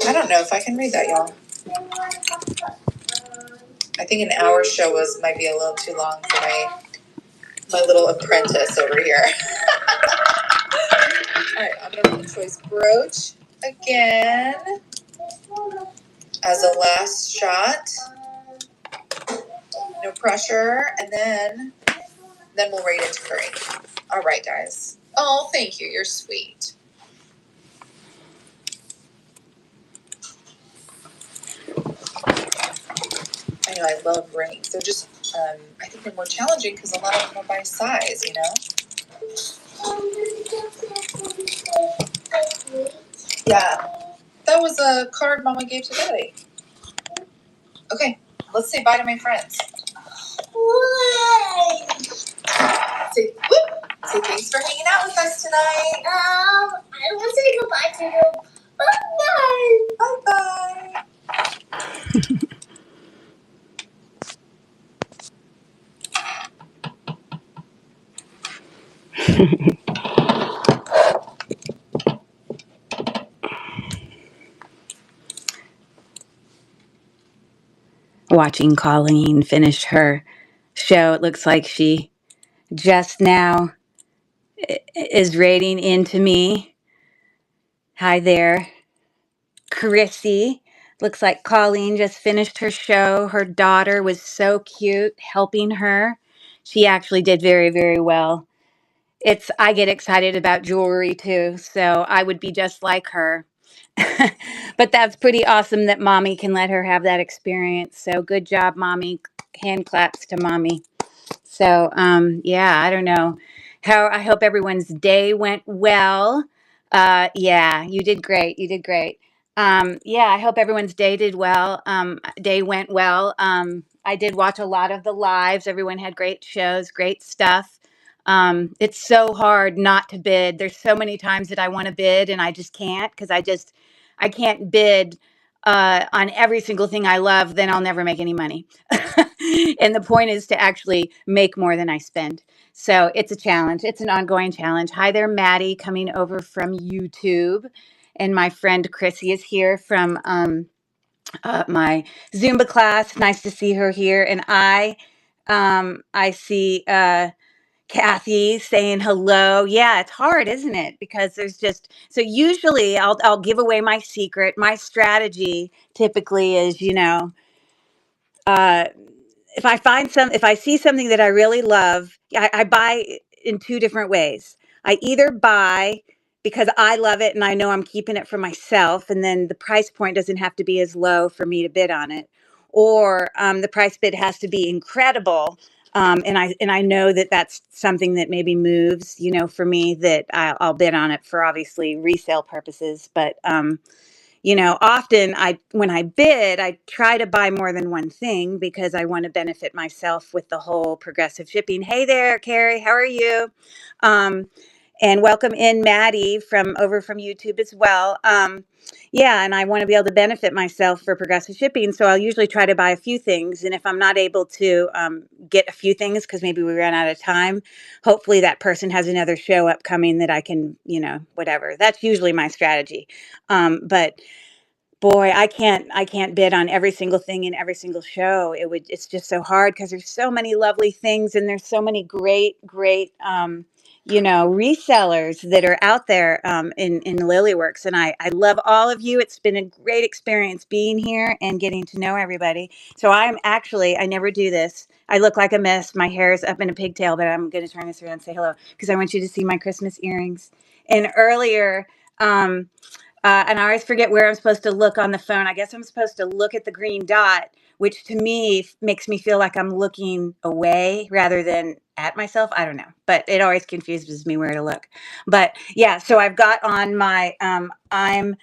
I don't know if I can read that, y'all. I think an hour show might be a little too long for my little apprentice over here. All right, I'm gonna read choice brooch again as a last shot. No pressure, and then we'll rate it to curry. All right, guys. Oh, thank you. You're sweet. I know, I love rings. They're just, I think they're more challenging because a lot of them are by size, you know? Yeah. That was a card Mama gave to Daddy. Okay, let's say bye to my friends. Say, whoop. Say thanks for hanging out with us tonight. I want to say goodbye to you. Bye-bye. Bye-bye. Watching Colleen finish her show, it looks like she just now is rating into me. Hi there, Chrissy. Looks like Colleen just finished her show. Her daughter was so cute helping her. She actually did very, very well. I get excited about jewelry too, so I would be just like her. But that's pretty awesome that mommy can let her have that experience. So good job, mommy. Hand claps to mommy. So yeah, I don't know how. I hope everyone's day went well. Yeah, you did great. You did great. Yeah, I hope everyone's day went well. I did watch a lot of the lives. Everyone had great shows, great stuff. It's so hard not to bid. There's so many times that I want to bid and I just can't because I can't bid on every single thing I love. Then I'll never make any money. And the point is to actually make more than I spend. So it's a challenge. It's an ongoing challenge. Hi there, Maddie, coming over from YouTube. And my friend Chrissy is here from my Zumba class. Nice to see her here. And I see Kathy saying hello. Yeah, it's hard, isn't it? Because there's just so usually I'll give away my secret. My strategy typically is, uh, if I see something that I really love, I buy in two different ways. I either buy because I love it and I know I'm keeping it for myself, and then the price point doesn't have to be as low for me to bid on it, or the price bid has to be incredible, and I know that that's something that maybe moves, for me that I'll bid on it for obviously resale purposes, but. Often when I bid, I try to buy more than one thing because I want to benefit myself with the whole progressive shipping. Hey there, Carrie, how are you? Um, and welcome in Maddie from YouTube as well. Yeah, and I want to be able to benefit myself for progressive shipping, so I'll usually try to buy a few things. And if I'm not able to get a few things because maybe we ran out of time, hopefully that person has another show upcoming that I can, whatever. That's usually my strategy. But boy, I can't bid on every single thing in every single show. It's just so hard because there's so many lovely things and there's so many great resellers that are out there in Lilyworks. And I love all of you. It's been a great experience being here and getting to know everybody. So I never do this. I look like a mess. My hair is up in a pigtail, but I'm going to turn this around and say hello because I want you to see my Christmas earrings. And earlier, and I always forget where I'm supposed to look on the phone. I guess I'm supposed to look at the green dot, which to me makes me feel like I'm looking away rather than at myself. I don't know, but it always confuses me where to look. But yeah, so I've got on my I'm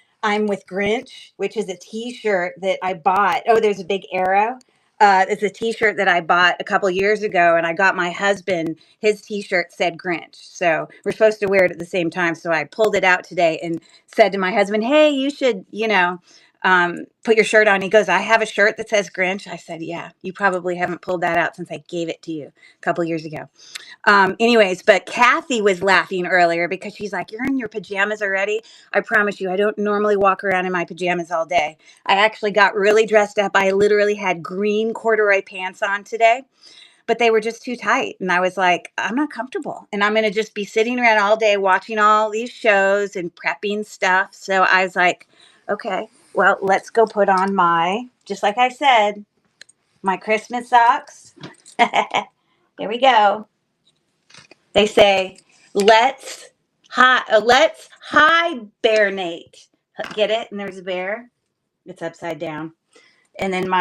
with Grinch, which is a T-shirt that I bought. Oh, there's a big arrow. It's a T-shirt that I bought a couple years ago, and I got my husband. His T-shirt said Grinch, so we're supposed to wear it at the same time. So I pulled it out today and said to my husband, "Hey, you should, put your shirt on. He goes, I have a shirt that says Grinch. I said, yeah, you probably haven't pulled that out since I gave it to you a couple years ago. Anyways, but Kathy was laughing earlier because she's like, you're in your pajamas already? I promise you, I don't normally walk around in my pajamas all day. I actually got really dressed up. I literally had green corduroy pants on today, but they were just too tight. And I was like, I'm not comfortable. And I'm going to just be sitting around all day watching all these shows and prepping stuff. So I was like, okay, well, let's go put on just like I said, my Christmas socks. There we go. They say, let's hibernate. Get it? And there's a bear. It's upside down. And then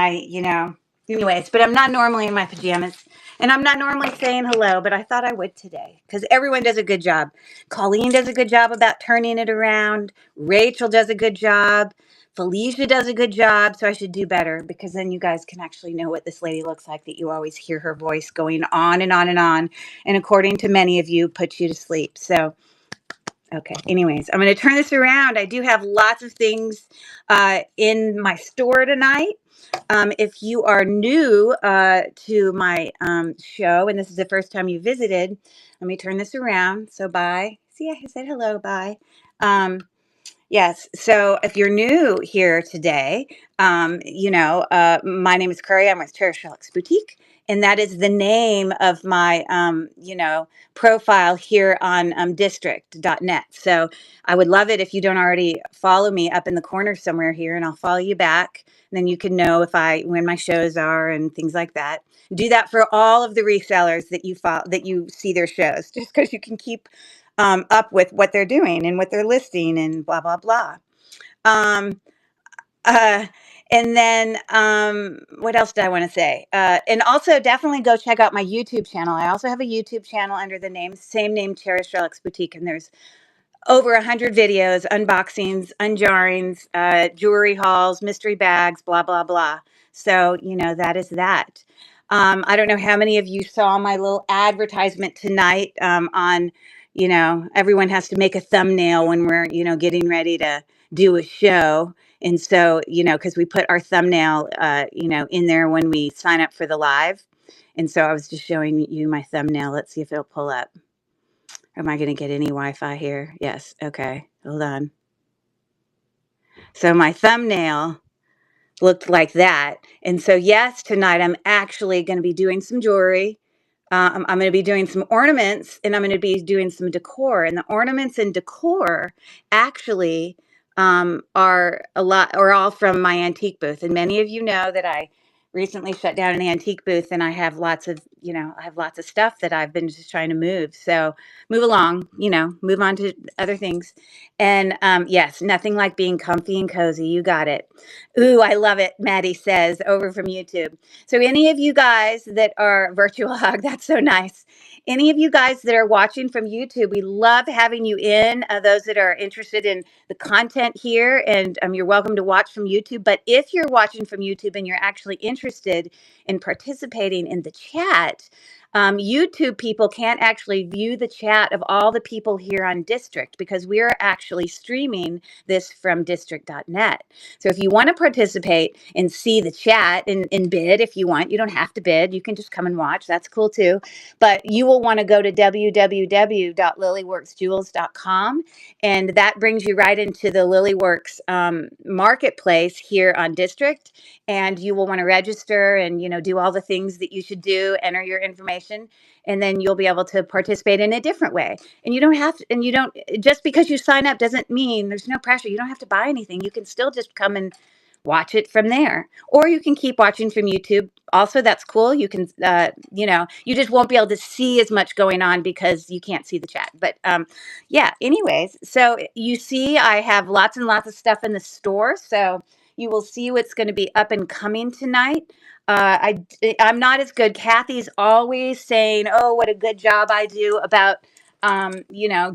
anyways, but I'm not normally in my pajamas. And I'm not normally saying hello, but I thought I would today because everyone does a good job. Colleen does a good job about turning it around. Rachel does a good job. Felicia does a good job. So I should do better because then you guys can actually know what this lady looks like, that you always hear her voice going on and on and on. And according to many of you, puts you to sleep. So okay. Anyways, I'm going to turn this around. I do have lots of things in my store tonight. If you are new to my show and this is the first time you visited, let me turn this around. So bye. See, I said hello. Bye. Yes. So if you're new here today, my name is Curry. I'm with Cherish Relics Boutique. And that is the name of my, profile here on district.net. So I would love it if you don't already follow me up in the corner somewhere here, and I'll follow you back. And then you can know when my shows are and things like that. Do that for all of the resellers that you see their shows, just because you can keep up with what they're doing and what they're listing and blah, blah, blah. Um, uh, and then what else did I want to say? And also definitely go check out my YouTube channel. I also have a YouTube channel under the same name, Cherish Relics Boutique. And there's over 100 videos, unboxings, unjarrings, jewelry hauls, mystery bags, blah, blah, blah. So, that is that. I don't know how many of you saw my little advertisement tonight on, everyone has to make a thumbnail when we're, getting ready to do a show. And so, because we put our thumbnail, in there when we sign up for the live. And so I was just showing you my thumbnail. Let's see if it'll pull up. Am I going to get any Wi-Fi here? Yes. Okay. Hold on. So my thumbnail looked like that. And so, yes, tonight I'm actually going to be doing some jewelry. I'm going to be doing some ornaments, and I'm going to be doing some decor. And the ornaments and decor actually are all from my antique booth. And many of you know that I recently shut down an antique booth, and I have lots of stuff that I've been just trying to move. So move along, move on to other things. And yes, nothing like being comfy and cozy. You got it. Ooh, I love it, Maddie says over from YouTube. So any of you guys that are virtual hug, that's so nice. Any of you guys that are watching from YouTube, we love having you in. Those that are interested in the content here, and you're welcome to watch from YouTube. But if you're watching from YouTube and you're actually interested in participating in the chat, YouTube people can't actually view the chat of all the people here on District because we're actually streaming this from district.net. So if you want to participate and see the chat and bid if you want, you don't have to bid. You can just come and watch. That's cool too. But you will want to go to www.lilyworksjewels.com, and that brings you right into the Lilyworks marketplace here on District. And you will want to register and, do all the things that you should do, enter your information, and then you'll be able to participate in a different way. And just because you sign up doesn't mean there's no pressure. You don't have to buy anything. You can still just come and watch it from there, or you can keep watching from YouTube. Also, that's cool. You can, you just won't be able to see as much going on because you can't see the chat. But yeah, anyways, so you see, I have lots and lots of stuff in the store. So you will see what's going to be up and coming tonight. I'm not as good. Kathy's always saying, oh, what a good job I do about,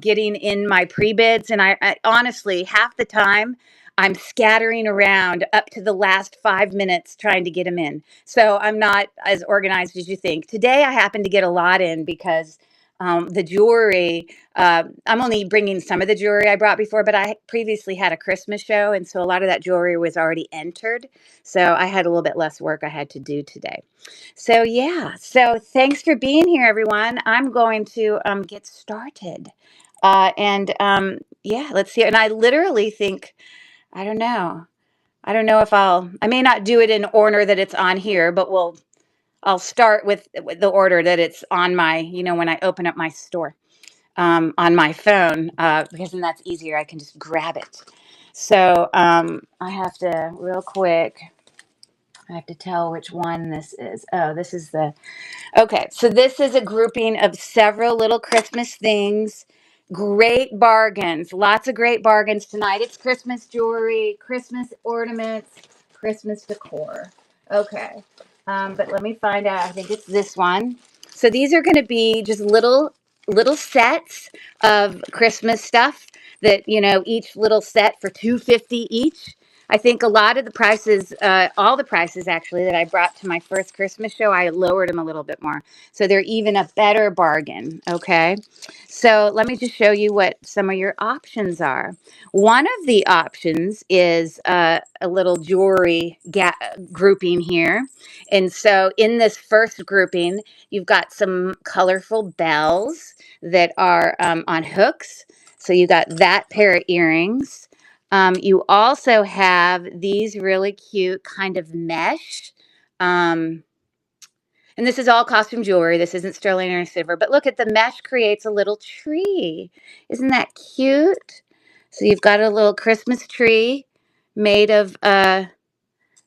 getting in my pre-bids. And I honestly, half the time, I'm scattering around up to the last 5 minutes trying to get them in. So I'm not as organized as you think. Today, I happened to get a lot in because The jewelry, I'm only bringing some of the jewelry I brought before, but I previously had a Christmas show, and so a lot of that jewelry was already entered. So I had a little bit less work I had to do today. So yeah, so thanks for being here, everyone. I'm going to get started. Yeah, let's see. And I literally think, I don't know. I don't know if I may not do it in order that it's on here, but I'll start with the order that it's on my, when I open up my store on my phone, because then that's easier. I can just grab it. So I have to, real quick, I have to tell which one this is. Oh, this is okay, so this is a grouping of several little Christmas things. Great bargains. Lots of great bargains tonight. It's Christmas jewelry, Christmas ornaments, Christmas decor. Okay. But let me find out. I think it's this one. So these are going to be just little sets of Christmas stuff that, each little set for $2.50 each. I think a lot of the prices, all the prices actually that I brought to my first Christmas show, I lowered them a little bit more. So they're even a better bargain. Okay. So let me just show you what some of your options are. One of the options is a little jewelry grouping here. And so in this first grouping, you've got some colorful bells that are on hooks. So you got that pair of earrings. You also have these really cute kind of mesh. And this is all costume jewelry. This isn't sterling or silver. But look at the mesh creates a little tree. Isn't that cute? So you've got a little Christmas tree made of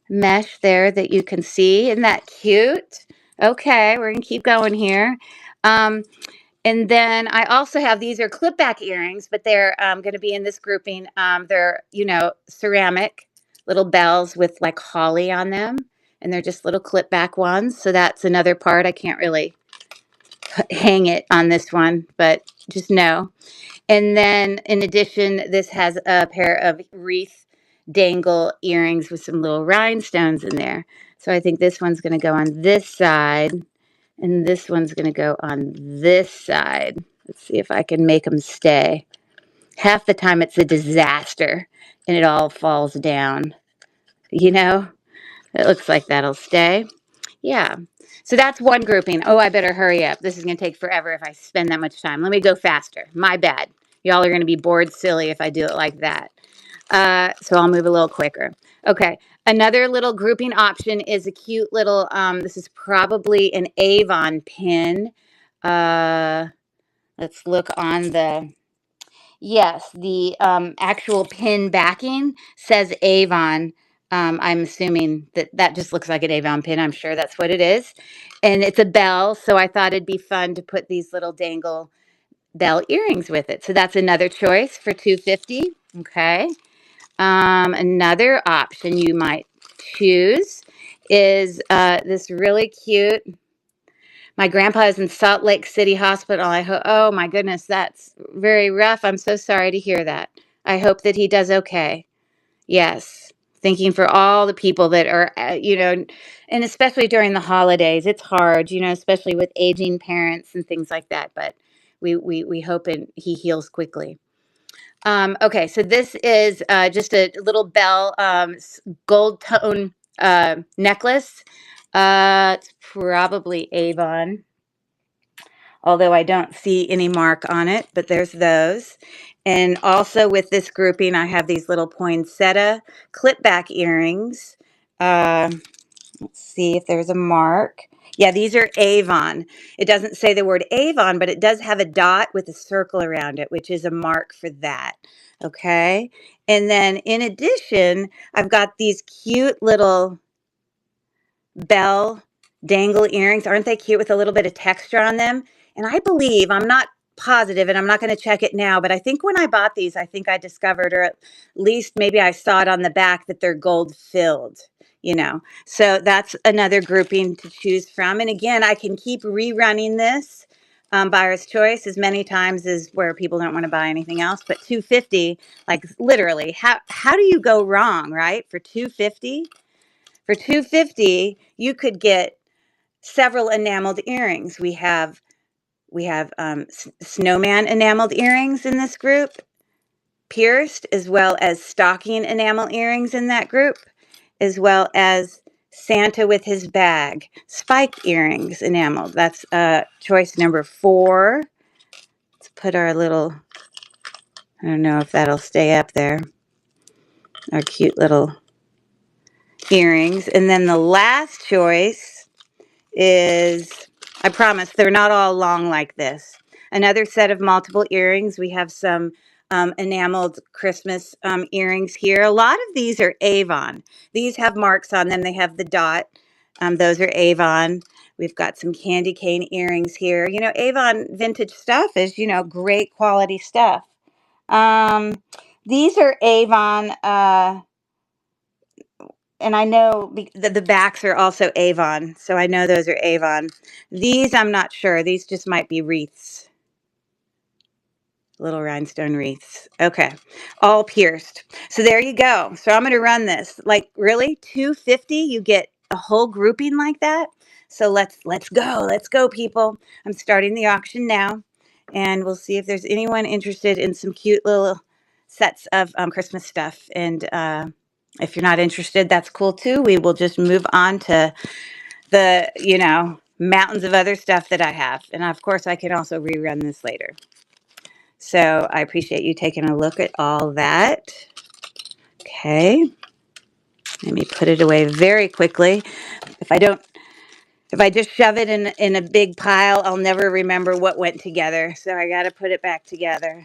mesh there that you can see. Isn't that cute? Okay, we're going to keep going here. And then I also have, these are clip back earrings, but they're going to be in this grouping. They're, ceramic little bells with like holly on them. And they're just little clip back ones. So that's another part. I can't really hang it on this one, but just know. And then in addition, this has a pair of wreath dangle earrings with some little rhinestones in there. So I think this one's going to go on this side. And this one's going to go on this side. Let's see if I can make them stay. Half the time it's a disaster and it all falls down. It looks like that'll stay. Yeah. So that's one grouping. Oh, I better hurry up. This is going to take forever if I spend that much time. Let me go faster. My bad. Y'all are going to be bored silly if I do it like that. So I'll move a little quicker. Okay. Another little grouping option is a cute little, this is probably an Avon pin. Let's look on the actual pin backing says Avon. I'm assuming that just looks like an Avon pin. I'm sure that's what it is. And it's a bell. So I thought it'd be fun to put these little dangle bell earrings with it. So that's another choice for $2.50. Okay. Another option you might choose is this really cute. My grandpa is in Salt Lake City Hospital. Oh my goodness, that's very rough. I'm so sorry to hear that. I hope that he does okay. Yes. Thinking for all the people that are, and especially during the holidays, it's hard, especially with aging parents and things like that. But we hope he heals quickly. Okay, so this is just a little bell gold tone necklace. It's probably Avon, although I don't see any mark on it, but there's those. And also with this grouping, I have these little poinsettia clip back earrings. Let's see if there's a mark. Yeah, these are Avon. It doesn't say the word Avon, but it does have a dot with a circle around it, which is a mark for that. Okay. And then in addition, I've got these cute little bell dangle earrings. Aren't they cute with a little bit of texture on them? And I believe, I'm not positive and I'm not going to check it now, but I think when I bought these, I think I discovered, or at least maybe I saw it on the back, that they're gold filled. So that's another grouping to choose from. And again, I can keep rerunning this buyer's choice as many times as where people don't want to buy anything else. But $2.50, like literally, how do you go wrong, right? For $2.50, you could get several enameled earrings. We have We have Snowman enameled earrings in this group, pierced, as well as stocking enamel earrings in that group, as well as Santa with his bag, spike earrings enameled. That's choice number 4. Let's put our little, I don't know if that'll stay up there, our cute little earrings. And then the last choice is, I promise they're not all long like this. Another set of multiple earrings. We have some enameled Christmas earrings here. A lot of these are Avon. These have marks on them. They have the dot. Those are Avon. We've got some candy cane earrings here. You know, Avon vintage stuff is, you know, great quality stuff. These are Avon, and I know the backs are also Avon, so I know those are Avon. These, I'm not sure. These just might be wreaths. Little rhinestone wreaths. Okay. All pierced. So there you go. So I'm going to run this. Like, really? $250? You get a whole grouping like that? So let's go. Let's go, people. I'm starting the auction now, and we'll see if there's anyone interested in some cute little sets of Christmas stuff. And if you're not interested, that's cool too. We will just move on to the, you know, mountains of other stuff that I have. And of course, I can also rerun this later. So I appreciate you taking a look at all that. Okay. Let me put it away very quickly. If I just shove it in a big pile, I'll never remember what went together. So I got to put it back together.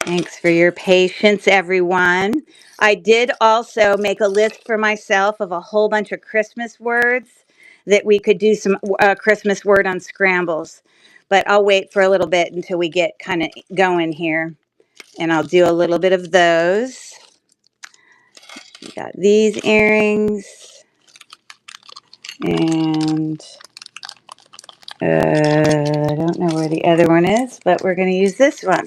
Thanks for your patience, everyone. I did also make a list for myself of a whole bunch of Christmas words that we could do some Christmas word unscrambles. But I'll wait for a little bit until we get kind of going here. And I'll do a little bit of those. We got these earrings. And I don't know where the other one is, but we're going to use this one.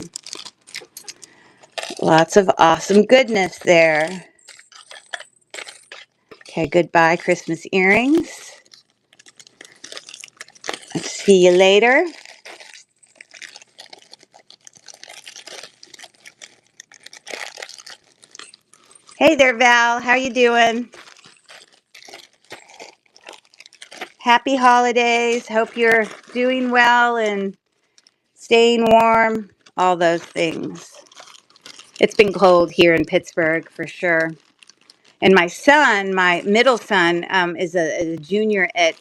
Lots of awesome goodness there. Okay, goodbye, Christmas earrings. I'll see you later. Hey there, Val. How you doing? Happy holidays. Hope you're doing well and staying warm. All those things. It's been cold here in Pittsburgh for sure. And my son, my middle son, is a junior at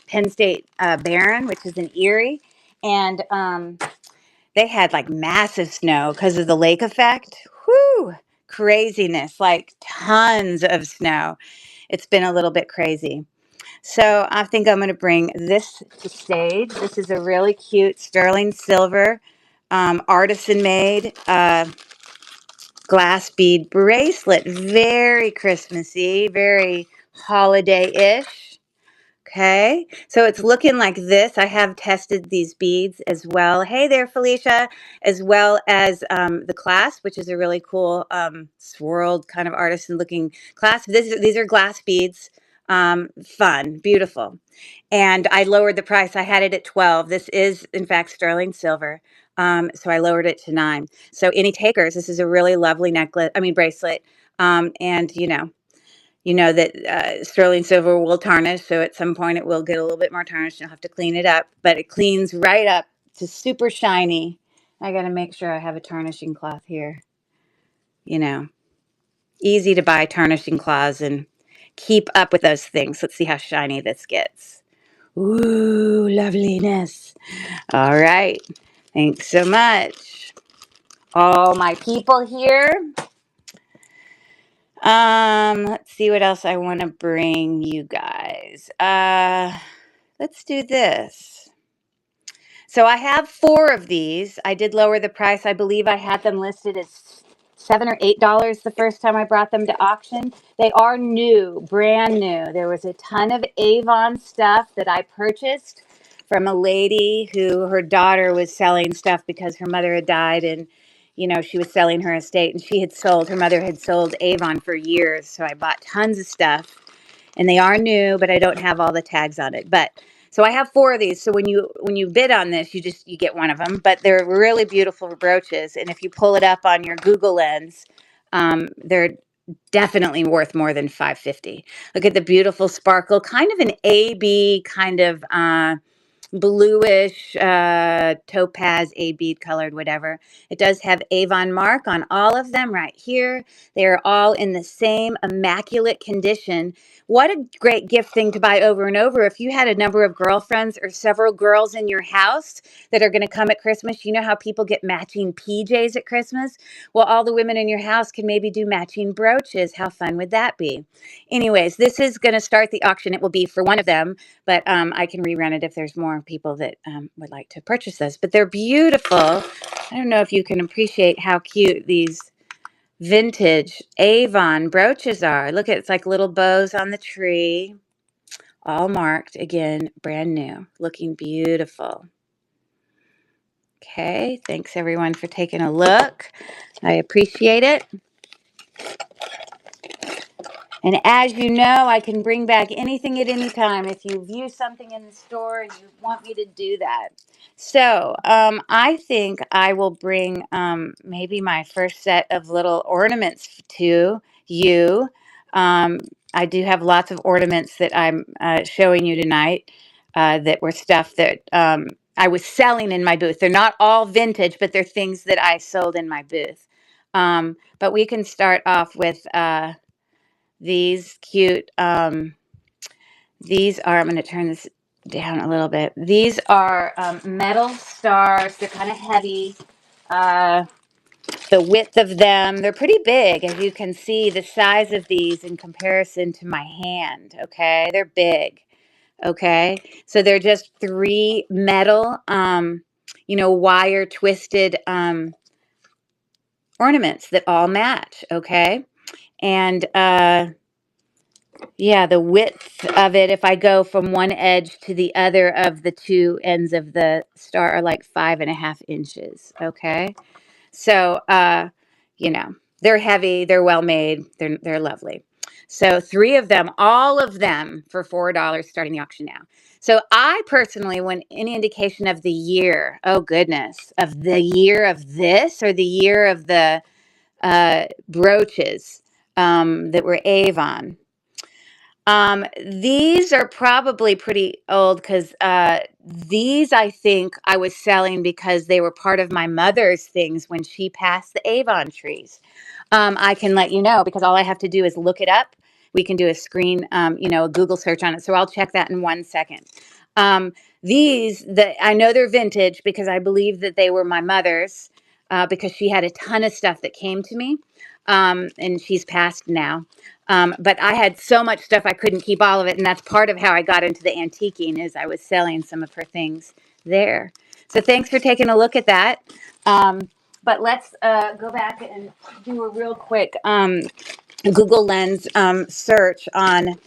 Penn State Barron, which is in Erie. And they had like massive snow because of the lake effect. Whoo! Craziness, like tons of snow. It's been a little bit crazy. So I think I'm going to bring this to stage. This is a really cute sterling silver artisan made glass bead bracelet. Very Christmassy, very holiday-ish. Okay, so it's looking like this. I have tested these beads as well. Hey there, Felicia, as well as the clasp, which is a really cool swirled kind of artisan-looking clasp. These are glass beads. Fun, beautiful. And I lowered the price. I had it at 12. This is, in fact, sterling silver. So I lowered it to 9. So any takers, this is a really lovely bracelet. And you know that sterling silver will tarnish, so at some point it will get a little bit more tarnished. You'll have to clean it up, but it cleans right up to super shiny. I got to make sure I have a tarnishing cloth here. You know, easy to buy tarnishing cloths and keep up with those things. Let's see how shiny this gets. Ooh, loveliness. All right. Thanks so much. All my people here. Let's see what else I want to bring you guys. Let's do this. So I have 4 of these. I did lower the price. I believe I had them listed as $7 or $8 the first time I brought them to auction. They are new, brand new. There was a ton of Avon stuff that I purchased from a lady who her daughter was selling stuff because her mother had died, and she was selling her estate, and her mother had sold Avon for years. So I bought tons of stuff, and they are new, but I don't have all the tags on it. But So I have 4 of these. So when you bid on this, you get one of them. But they're really beautiful brooches, and if you pull it up on your Google Lens, they're definitely worth more than 550. Look at the beautiful sparkle, kind of an AB kind of bluish topaz a bead colored whatever. It does have Avon mark on all of them right here. They are all in the same immaculate condition. What a great gift thing to buy over and over. If you had a number of girlfriends or several girls in your house that are going to come at Christmas, you know how people get matching PJs at Christmas? Well, all the women in your house can maybe do matching brooches. How fun would that be? Anyways, this is going to start the auction. It will be for one of them, but I can rerun it if there's more people that would like to purchase this. But they're beautiful. I don't know if you can appreciate how cute these vintage Avon brooches are. Look at it's like little bows on the tree, all marked, again, brand new, looking beautiful. Okay, thanks everyone for taking a look. I appreciate it. And as you know, I can bring back anything at any time if you view something in the store and you want me to do that. So I think I will bring maybe my first set of little ornaments to you. I do have lots of ornaments that I'm showing you tonight that were stuff that I was selling in my booth. They're not all vintage, but they're things that I sold in my booth. But we can start off with these cute, these are, I'm going to turn this down a little bit. These are metal stars. They're kind of heavy. The width of them, they're pretty big. As you can see, the size of these in comparison to my hand, okay? They're big, okay? So they're just 3 metal, wire twisted ornaments that all match, okay? And yeah, the width of it, if I go from one edge to the other of the 2 ends of the star, are like 5.5 inches. Okay. So, they're heavy, they're well made, they're lovely. So 3 of them, all of them for $4 starting the auction now. So I personally, when any indication of the year, oh goodness, of the year of this or the year of the brooches that were Avon. These are probably pretty old because these I think I was selling because they were part of my mother's things when she passed the Avon trees. I can let you know because all I have to do is look it up. We can do a screen, a Google search on it. So I'll check that in 1 second. I know they're vintage because I believe that they were my mother's because she had a ton of stuff that came to me, and she's passed now. But I had so much stuff I couldn't keep all of it, and that's part of how I got into the antiquing is I was selling some of her things there. So thanks for taking a look at that. But let's go back and do a real quick Google Lens search on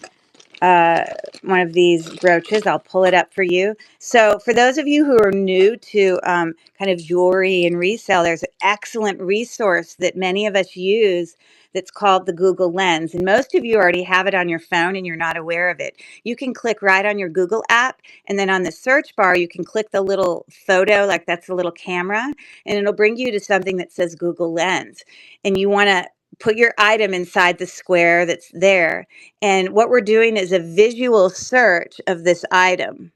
one of these brooches. I'll pull it up for you. So for those of you who are new to kind of jewelry and resale, there's an excellent resource that many of us use that's called the Google Lens. And most of you already have it on your phone and you're not aware of it. You can click right on your Google app, and then on the search bar, you can click the little photo, like that's the little camera, and it'll bring you to something that says Google Lens. And you want to put your item inside the square that's there. And what we're doing is a visual search of this item.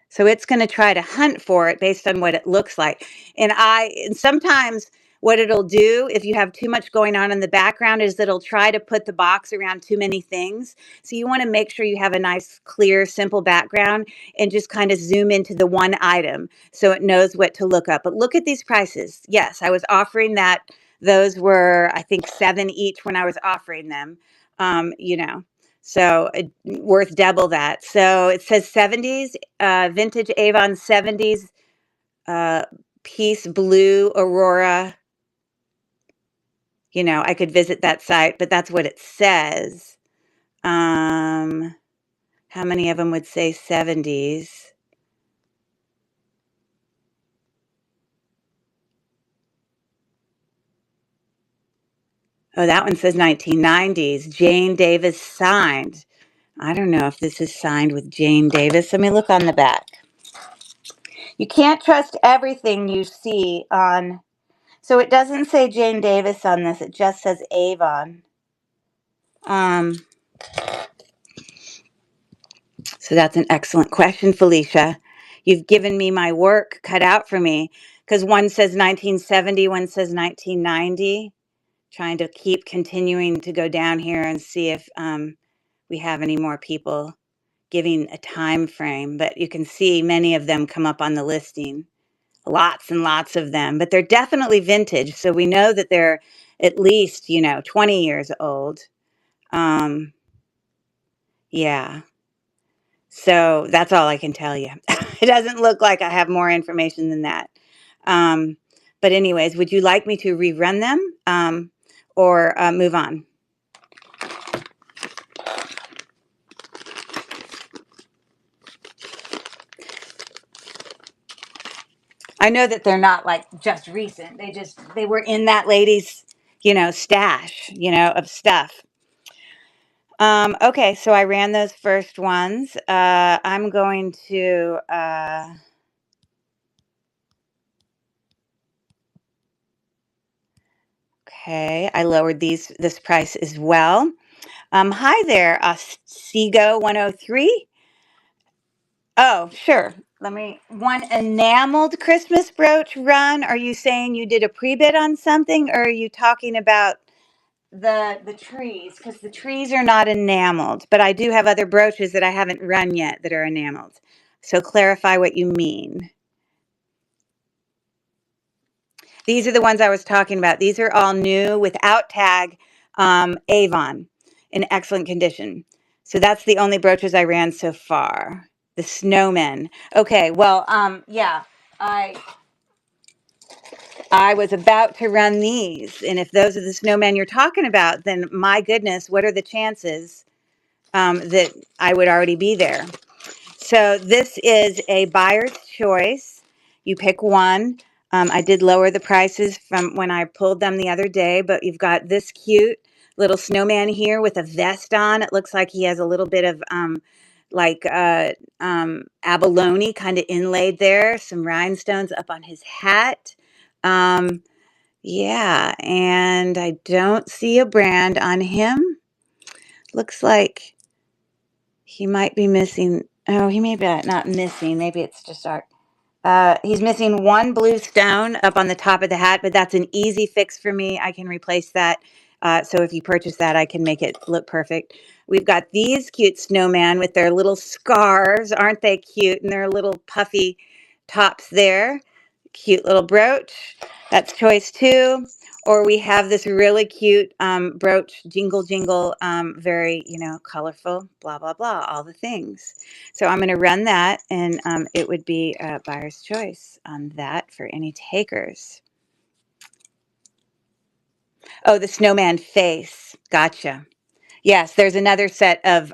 So it's going to try to hunt for it based on what it looks like. And sometimes what it'll do if you have too much going on in the background is that it'll try to put the box around too many things. So you want to make sure you have a nice, clear, simple background and just kind of zoom into the one item so it knows what to look up. But look at these prices. Yes, I was offering that. Those were, I think, $7 each when I was offering them, so worth double that. So it says 70s, vintage Avon 70s, piece blue Aurora. I could visit that site, but that's what it says. How many of them would say 70s? Oh, that one says 1990s. Jane Davis signed. I don't know if this is signed with Jane Davis. Let me look on the back. You can't trust everything you see on, so it doesn't say Jane Davis on this. It just says Avon. So that's an excellent question, Felicia. You've given me my work cut out for me because one says 1970, one says 1990. Trying to keep continuing to go down here and see if we have any more people giving a time frame. But you can see many of them come up on the listing. Lots and lots of them. But they're definitely vintage. So we know that they're at least, 20 years old. Yeah. So that's all I can tell you. It doesn't look like I have more information than that. But anyways, would you like me to rerun them or move on? I know that they're not like just recent. They were in that lady's, stash, of stuff. Okay, so I ran those first ones. I'm going to okay, I lowered this price as well. Hi there, Sego 103. Oh, sure. One enameled Christmas brooch run. Are you saying you did a pre-bid on something, or are you talking about the trees? Because the trees are not enameled, but I do have other brooches that I haven't run yet that are enameled. So clarify what you mean. These are the ones I was talking about. These are all new without tag, Avon, in excellent condition. So that's the only brooches I ran so far. The Snowman. Okay, well, yeah, I was about to run these, and if those are the Snowman you're talking about, then my goodness, what are the chances that I would already be there? So this is a buyer's choice. You pick one. I did lower the prices from when I pulled them the other day, but you've got this cute little snowman here with a vest on. It looks like he has a little bit of abalone kind of inlaid there, some rhinestones up on his hat. Yeah, and I don't see a brand on him. Looks like he might be missing. Oh, he may be not missing. Maybe it's just art. He's missing one blue stone up on the top of the hat, but that's an easy fix for me. I can replace that. So if you purchase that, I can make it look perfect. We've got these cute snowman with their little scarves. Aren't they cute? And their little puffy tops there. Cute little brooch. That's choice two. Or we have this really cute brooch, jingle, jingle, very, colorful, blah, blah, blah, all the things. So I'm going to run that, and it would be a buyer's choice on that for any takers. Oh, the snowman face. Gotcha. Yes, there's another set of,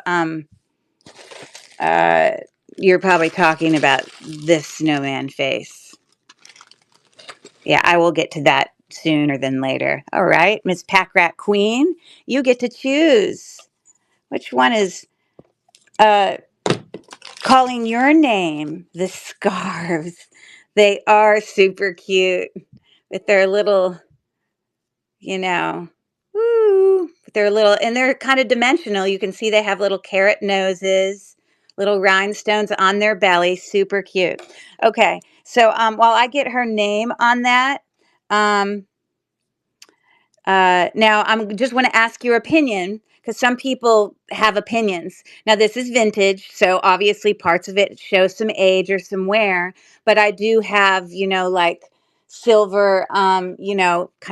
you're probably talking about this snowman face. Yeah, I will get to that sooner than later. All right, Miss Pack Rat Queen, you get to choose. Which one is calling your name? The scarves. They are super cute with their little, with their little, and they're kind of dimensional. You can see they have little carrot noses, little rhinestones on their belly. Super cute. Okay, so while I get her name on that, now I'm just want to ask your opinion because some people have opinions. Now this is vintage, so obviously parts of it show some age or some wear, but I do have, like silver, kind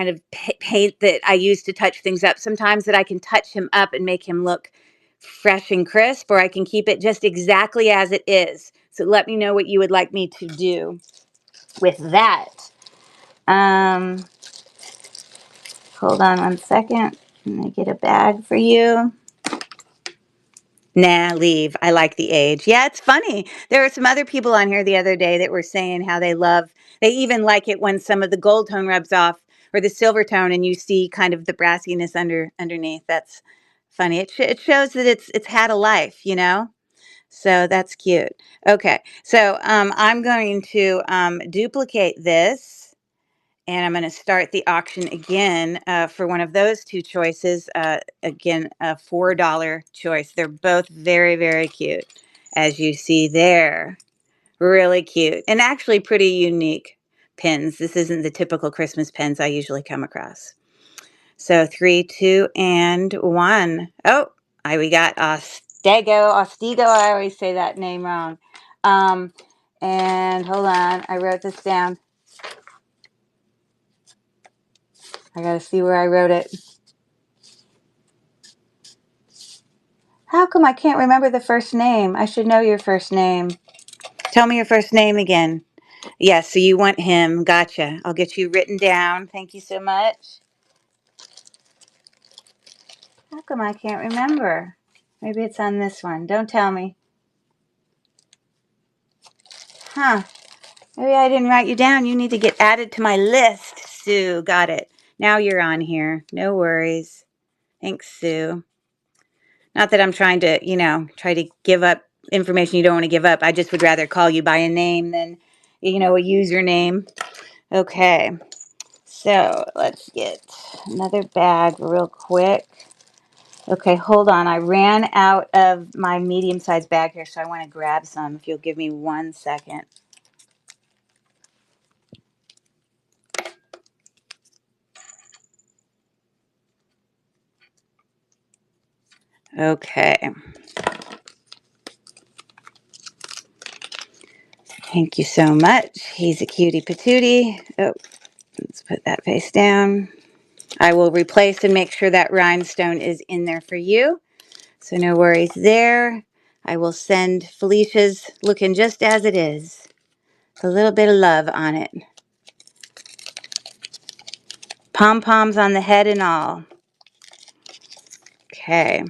of paint that I use to touch things up. Sometimes that I can touch him up and make him look fresh and crisp, or I can keep it just exactly as it is. So let me know what you would like me to do with that. Hold on 1 second. Let me get a bag for you. Nah, leave. I like the age. Yeah, it's funny. There were some other people on here the other day that were saying how they even like it when some of the gold tone rubs off or the silver tone and you see kind of the brassiness underneath. funny. It shows that it's had a life, you know? So that's cute. Okay, so I'm going to duplicate this, and I'm going to start the auction again for one of those two choices. Again, a $4 choice. They're both very, very cute, as you see there. Really cute, and actually pretty unique pins. This isn't the typical Christmas pins I usually come across. So 3, 2, and 1. Oh, we got Ostigo. I always say that name wrong. And hold on, I wrote this down. I gotta see where I wrote it. How come I can't remember the first name? I should know your first name. Tell me your first name again. Yes, so you want him. Gotcha. I'll get you written down. Thank you so much. How come I can't remember? Maybe it's on this one. Don't tell me. Huh. Maybe I didn't write you down. You need to get added to my list. Sue, got it. Now you're on here. No worries. Thanks, Sue. Not that I'm trying to, try to give up information you don't want to give up. I just would rather call you by a name than, a username. Okay. So let's get another bag real quick. Okay, hold on. I ran out of my medium-sized bag here, so I want to grab some. If you'll give me 1 second. Okay. Thank you so much. He's a cutie patootie. Oh, let's put that face down. I will replace and make sure that rhinestone is in there for you. So no worries there. I will send Felicia's looking just as it is. A little bit of love on it. Pom-poms on the head and all. Okay.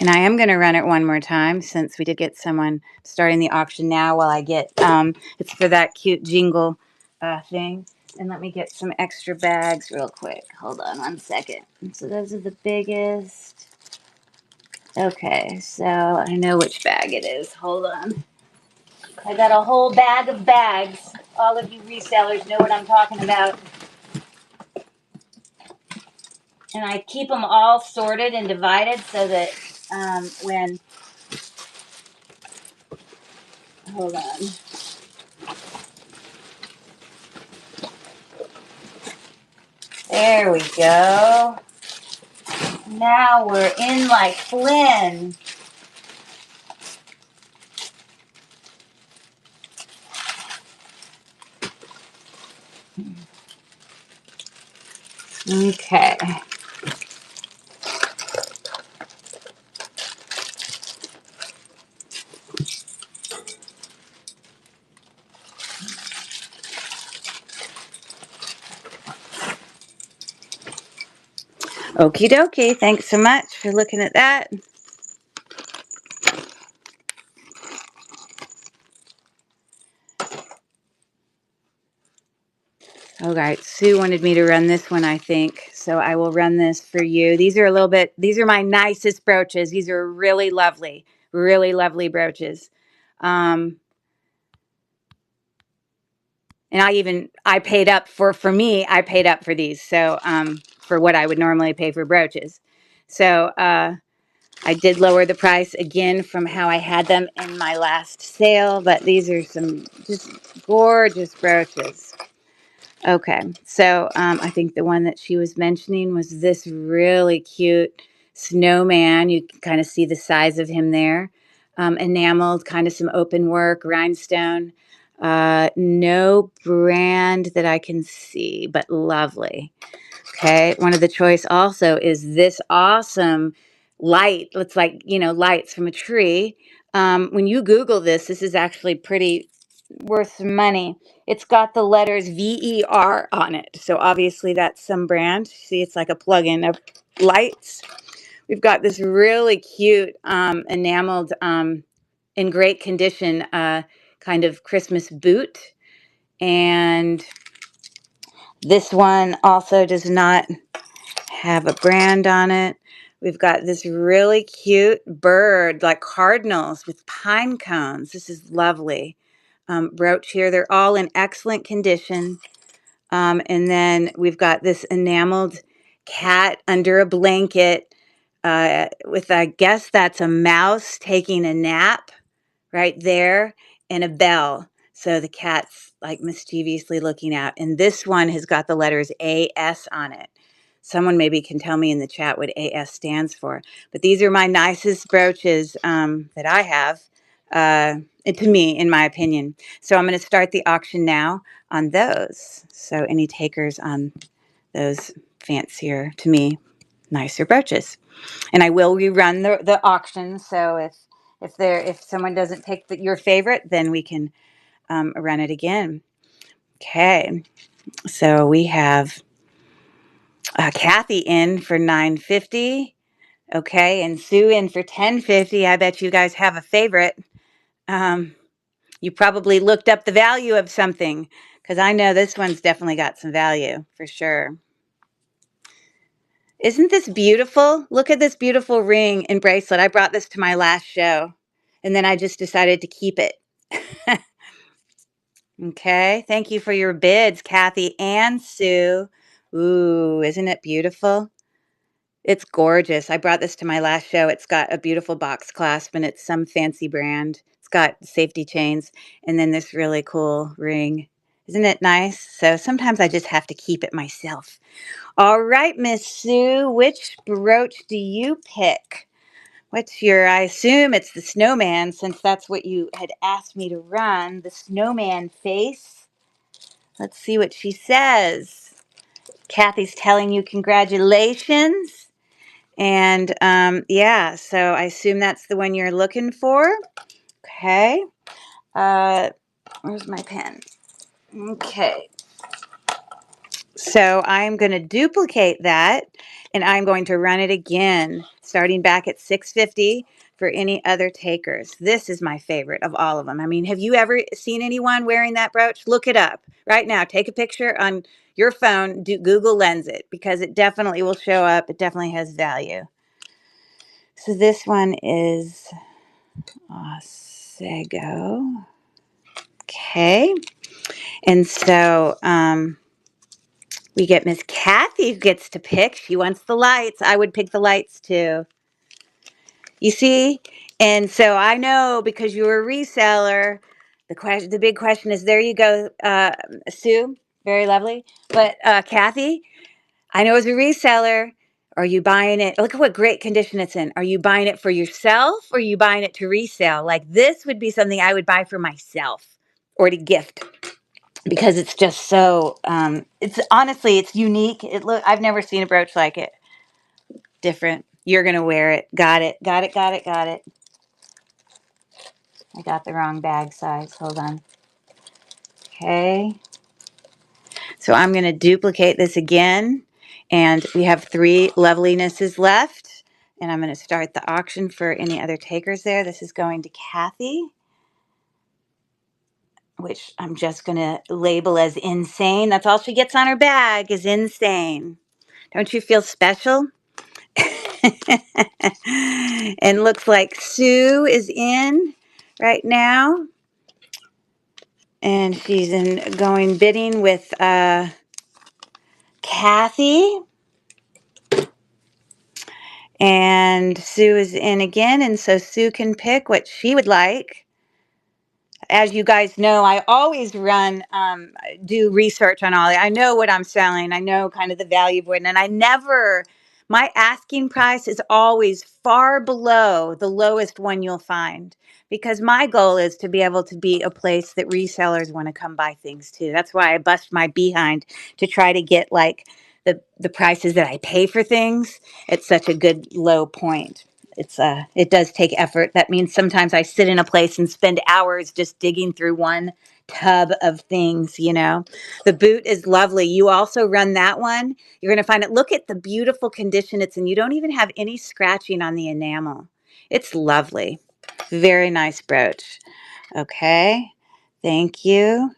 And I am going to run it one more time since we did get someone starting the auction now while I get, it's for that cute jingle thing. And let me get some extra bags real quick. Hold on 1 second. So those are the biggest. Okay, so I know which bag it is. Hold on. I got a whole bag of bags. All of you resellers know what I'm talking about. And I keep them all sorted and divided so that when... Hold on. There we go. Now we're in like Flynn. Okay. Okie dokie. Thanks so much for looking at that. All right, Sue wanted me to run this one, I think. So I will run this for you. These are my nicest brooches. These are really lovely brooches. And I paid up for me, I paid up for these. So, for what I would normally pay for brooches. So, I did lower the price again from how I had them in my last sale, but these are some just gorgeous brooches. Okay, so I think the one that she was mentioning was this really cute snowman. You can kind of see the size of him there. Enameled, kind of some open work, rhinestone. No brand that I can see, but lovely. Okay, one of the choice also is this awesome light. Looks like, lights from a tree. When you Google this is actually pretty worth some money. It's got the letters VER on it. So obviously that's some brand. See, it's like a plug-in of lights. We've got this really cute enameled, in great condition, kind of Christmas boot. And this one also does not have a brand on it. We've got this really cute bird, like cardinals with pine cones. This is lovely. Brooch here. They're all in excellent condition. And then we've got this enameled cat under a blanket with, I guess that's a mouse taking a nap right there, and a bell. So the cat's like mischievously looking out. And this one has got the letters AS on it. Someone maybe can tell me in the chat what AS stands for. But these are my nicest brooches that I have, to me, in my opinion. So I'm going to start the auction now on those. So any takers on those fancier, to me, nicer brooches. And I will rerun the auction. So if someone doesn't take your favorite, then we can run it again. Okay. So we have Kathy in for $9.50. Okay, and Sue in for $10.50. I bet you guys have a favorite. You probably looked up the value of something, because I know this one's definitely got some value for sure. Isn't this beautiful? Look at this beautiful ring and bracelet. I brought this to my last show, and then I just decided to keep it. Okay, thank you for your bids, Kathy and Sue. Ooh, isn't it beautiful? It's gorgeous. I brought this to my last show. It's got a beautiful box clasp, and it's some fancy brand. It's got safety chains, and then this really cool ring. Isn't it nice? So sometimes I just have to keep it myself. All right, Miss Sue, which brooch do you pick? What's your, I assume it's the Snowman, since that's what you had asked me to run, the Snowman face. Let's see what she says. Kathy's telling you congratulations. And yeah, so I assume that's the one you're looking for. Okay. Where's my pen? Okay. So I'm going to duplicate that, and I'm going to run it again, starting back at $6.50 for any other takers. This is my favorite of all of them. I mean, have you ever seen anyone wearing that brooch? Look it up right now. Take a picture on your phone. Google Lens it, because it definitely will show up. It definitely has value. So this one is Sego. Okay. And so we get Miss Kathy, who gets to pick. She wants the lights. I would pick the lights too. You see? And so I know, because you're a reseller, the big question is, there you go, Sue, very lovely. But Kathy, I know as a reseller, are you buying it? Look at what great condition it's in. Are you buying it for yourself, or are you buying it to resell? Like, this would be something I would buy for myself or to gift, because it's just so, it's honestly, it's unique. I've never seen a brooch like it. Different. You're going to wear it. Got it. Got it. Got it. Got it. I got the wrong bag size. Hold on. Okay. So I'm going to duplicate this again, and we have 3 lovelinesses left, and I'm going to start the auction for any other takers there. This is going to Kathy, which I'm just going to label as insane. That's all she gets on her bag, is insane. Don't you feel special? And looks like Sue is in right now, and she's going bidding with Kathy, and Sue is in again, and so Sue can pick what she would like. As you guys know, I always do research on all that. I know what I'm selling. I know kind of the value of it. And my asking price is always far below the lowest one you'll find, because my goal is to be able to be a place that resellers want to come buy things to. That's why I bust my behind to try to get like the prices that I pay for things at such a good low point. It does take effort. That means sometimes I sit in a place and spend hours just digging through one tub of things, you know. The boot is lovely. You also run that one. You're going to find it. Look at the beautiful condition it's in. You don't even have any scratching on the enamel. It's lovely. Very nice brooch. Okay. Thank you.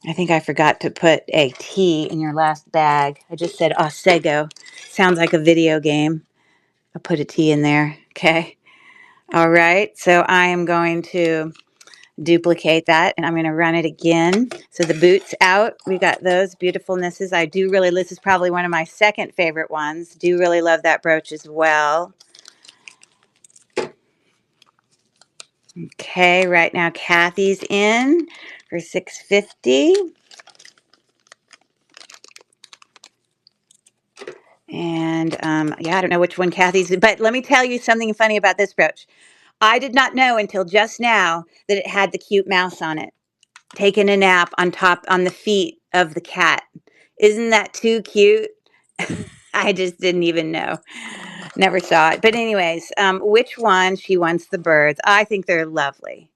I think I forgot to put a T in your last bag. I just said Osego. Sounds like a video game. I'll put a T in there. Okay. All right. So I am going to duplicate that and I'm going to run it again. So the boots out. We got those beautifulnesses. I do really, this is probably one of my second favorite ones. Do really love that brooch as well. Okay. Right now, Kathy's in for $6.50. And yeah, I don't know which one Kathy's, but let me tell you something funny about this brooch. I did not know until just now that it had the cute mouse on it, taking a nap on top on the feet of the cat. Isn't that too cute? I just didn't even know. Never saw it. But anyways, which one? She wants the birds. I think they're lovely.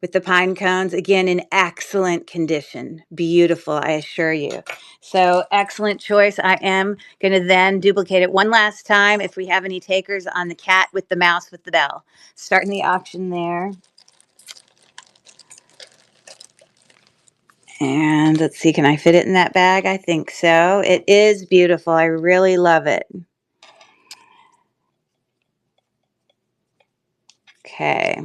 With the pine cones, again, in excellent condition. Beautiful, I assure you. So excellent choice. I am going to then duplicate it one last time if we have any takers on the cat with the mouse with the bell. Starting the auction there. And let's see, can I fit it in that bag? I think so. It is beautiful. I really love it. Okay.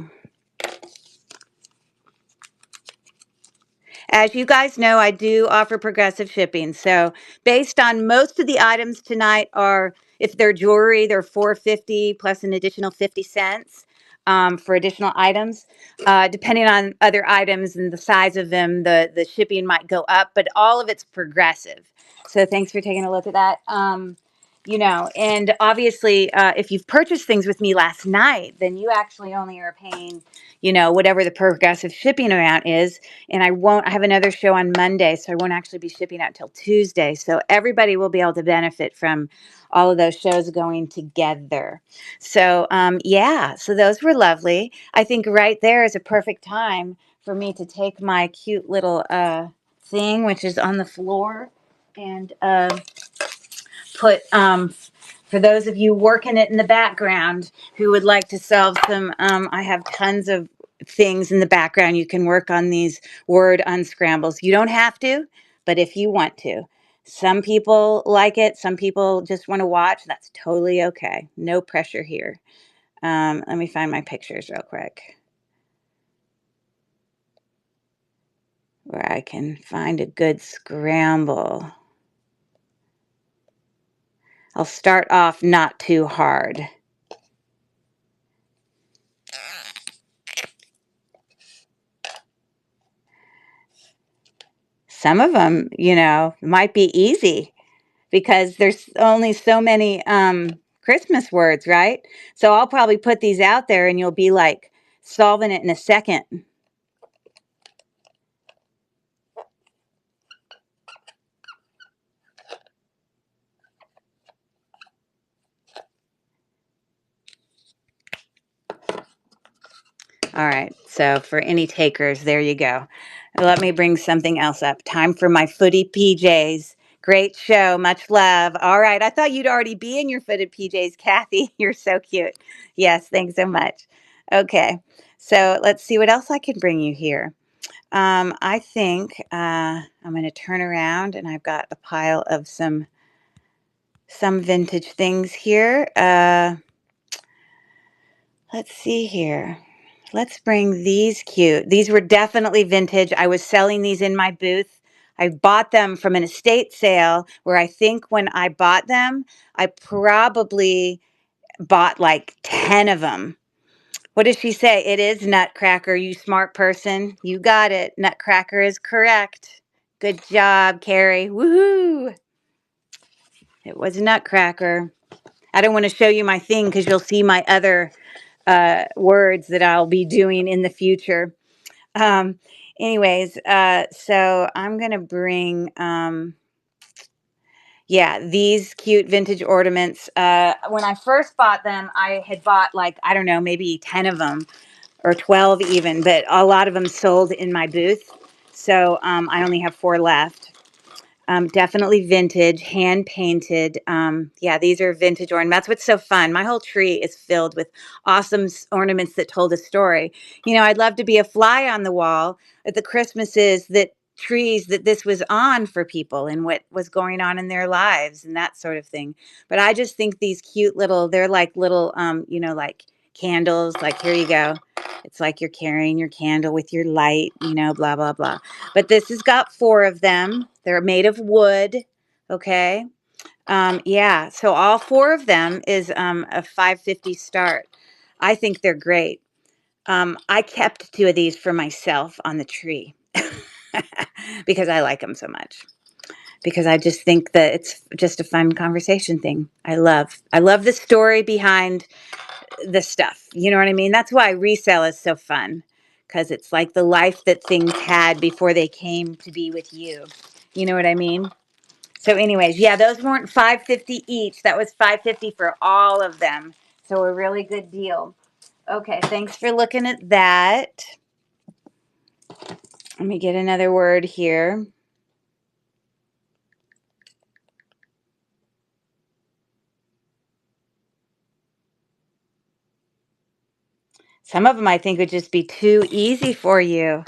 As you guys know, I do offer progressive shipping. So based on most of the items tonight are, if they're jewelry, they're $4.50 plus an additional 50 cents for additional items. Depending on other items and the size of them, the shipping might go up, but all of it's progressive. So thanks for taking a look at that. You know, and obviously, if you've purchased things with me last night, then you actually only are paying, you know, whatever the progressive shipping amount is. And I have another show on Monday, so I won't actually be shipping out till Tuesday. So everybody will be able to benefit from all of those shows going together. So, yeah, so those were lovely. I think right there is a perfect time for me to take my cute little thing, which is on the floor, and put for those of you working it in the background who would like to solve some, I have tons of things in the background. You can work on these word unscrambles. You don't have to, but if you want to. Some people like it. Some people just want to watch. That's totally okay. No pressure here. Let me find my pictures real quick where I can find a good scramble. I'll start off not too hard. Some of them, you know, might be easy because there's only so many Christmas words, right? So I'll probably put these out there and you'll be like solving it in a second. All right, so for any takers, there you go. Let me bring something else up. Time for my footy PJs. Great show, much love. All right, I thought you'd already be in your footed PJs, Kathy. You're so cute. Yes, thanks so much. Okay, so let's see what else I can bring you here. I think I'm going to turn around and I've got a pile of some vintage things here. Let's see here. Let's bring these cute. These were definitely vintage. I was selling these in my booth. I bought them from an estate sale where I think when I bought them, I probably bought like 10 of them. What does she say? It is Nutcracker, you smart person. You got it. Nutcracker is correct. Good job, Carrie. Woohoo! It was Nutcracker. I don't want to show you my thing because you'll see my other words that I'll be doing in the future. Um, anyways, so I'm going to bring, yeah, these cute vintage ornaments. When I first bought them, I had bought like, I don't know, maybe 10 of them or 12 even, but a lot of them sold in my booth. So I only have 4 left. Definitely vintage, hand painted. Yeah, these are vintage ornaments. That's what's so fun. My whole tree is filled with awesome ornaments that told a story. You know, I'd love to be a fly on the wall at the Christmases that trees that this was on for people and what was going on in their lives and that sort of thing. But I just think these cute little, they're like little, you know, like candles. Like, here you go. It's like you're carrying your candle with your light, you know, blah, blah, blah. But this has got 4 of them. They're made of wood. Okay. Yeah. So all 4 of them is a $5.50 start. I think they're great. I kept 2 of these for myself on the tree because I like them so much. Because I just think that it's just a fun conversation thing. I love the story behind the stuff. You know what I mean? That's why resale is so fun, because it's like the life that things had before they came to be with you. You know what I mean? So anyways, yeah, those weren't $5.50 each. That was $5.50 for all of them. So a really good deal. Okay, thanks for looking at that. Let me get another word here. Some of them I think would just be too easy for you.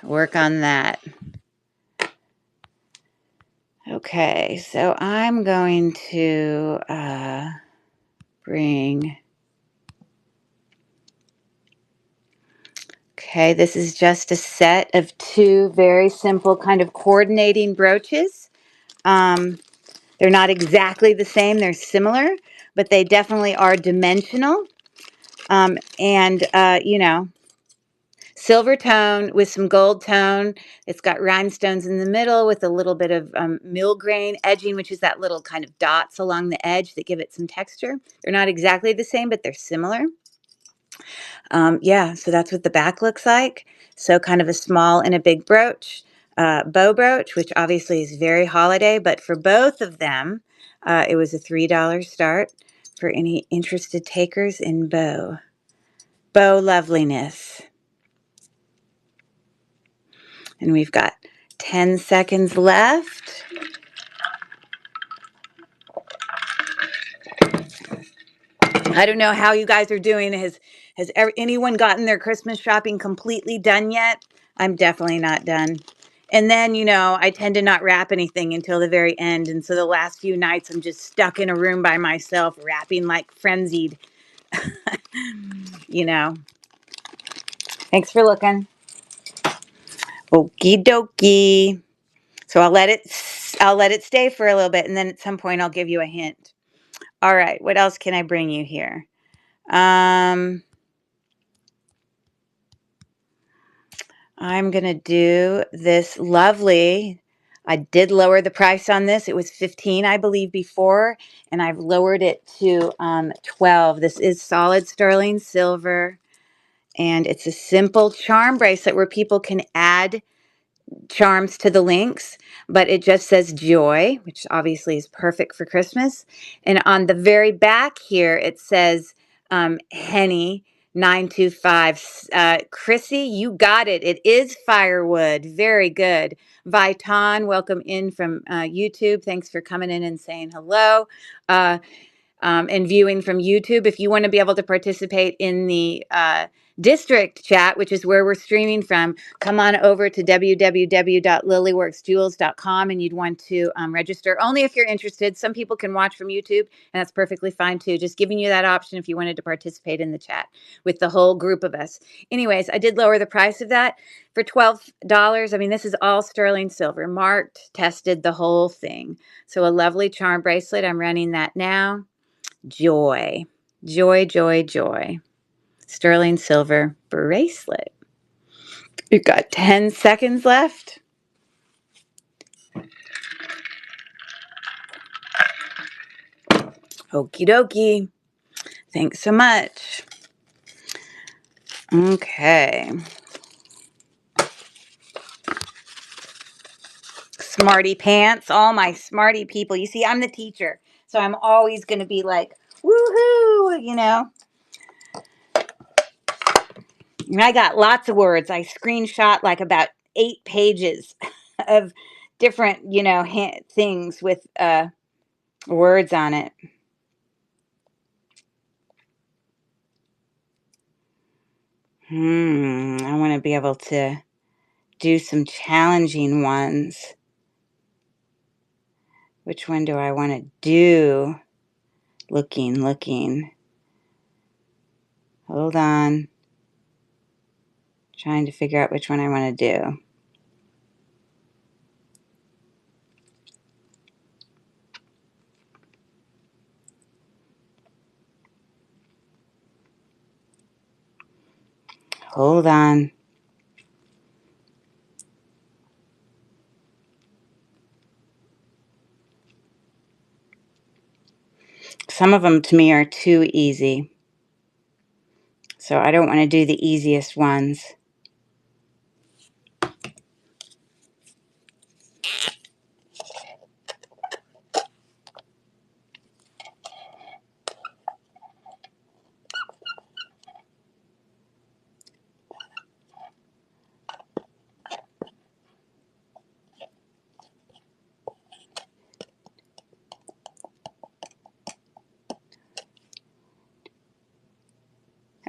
Work on that. Okay, so I'm going to bring... Okay, this is just a set of 2 very simple kind of coordinating brooches. They're not exactly the same. They're similar, but they definitely are dimensional. And, you know, silver tone with some gold tone. It's got rhinestones in the middle with a little bit of mill grain edging, which is that little kind of dots along the edge that give it some texture. They're not exactly the same, but they're similar. Yeah, so that's what the back looks like. So kind of a small and a big brooch, bow brooch, which obviously is very holiday, but for both of them, it was a $3 start for any interested takers in bow loveliness. And we've got 10 seconds left. I don't know how you guys are doing. Has anyone gotten their Christmas shopping completely done yet? I'm definitely not done. And then, you know, I tend to not wrap anything until the very end. And so the last few nights, I'm just stuck in a room by myself, wrapping like frenzied. You know. Thanks for looking. Okie dokie. So I'll let it stay for a little bit, and then at some point I'll give you a hint. All right, what else can I bring you here? I'm going to do this lovely, I did lower the price on this. It was $15, I believe, before, and I've lowered it to $12. This is solid sterling silver, and it's a simple charm bracelet where people can add charms to the links, but it just says joy, which obviously is perfect for Christmas. And on the very back here, it says Henny 925. Chrissy, you got it. It is firewood. Very good. Viton, welcome in from YouTube. Thanks for coming in and saying hello. And viewing from YouTube. If you want to be able to participate in the district chat, which is where we're streaming from, come on over to www.lilyworksjewels.com, and you'd want to register only if you're interested. Some people can watch from YouTube, and that's perfectly fine too. Just giving you that option if you wanted to participate in the chat with the whole group of us. Anyways, I did lower the price of that for $12. I mean, this is all sterling silver, marked, tested, the whole thing. So a lovely charm bracelet. I'm running that now. Joy, joy, joy, joy. Sterling silver bracelet. We've got 10 seconds left. Okie dokie. Thanks so much. Okay. Smarty pants. All my smarty people. You see, I'm the teacher, so I'm always going to be like, woohoo, you know. And I got lots of words. I screenshot like about 8 pages of different, things with words on it. I want to be able to do some challenging ones. Which one do I want to do? Looking. Hold on. Trying to figure out which one I want to do. Hold on. Some of them to me are too easy. So I don't want to do the easiest ones.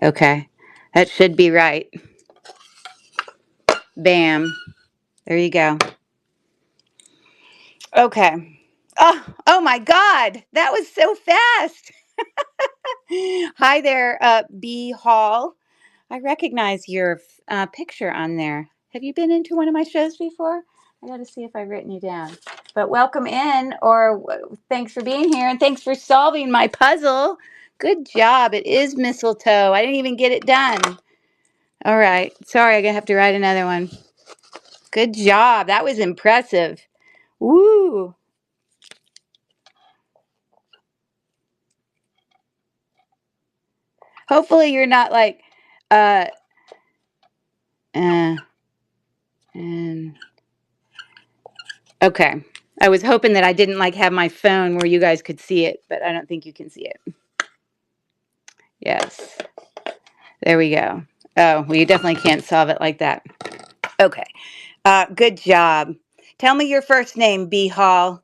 Okay, that should be right. Bam. There you go. Okay. Oh my God. That was so fast. Hi there, B Hall. I recognize your picture on there. Have you been into one of my shows before? I got to see if I've written you down. But welcome in, or thanks for being here, and thanks for solving my puzzle. Good job. It is mistletoe. I didn't even get it done. All right. Sorry, I'm going to have to write another one. Good job. That was impressive. Woo. Hopefully you're not like, and okay. I was hoping that I didn't like have my phone where you guys could see it, but I don't think you can see it. Yes. There we go. Oh, well, you definitely can't solve it like that. Okay. Good job. Tell me your first name, B Hall.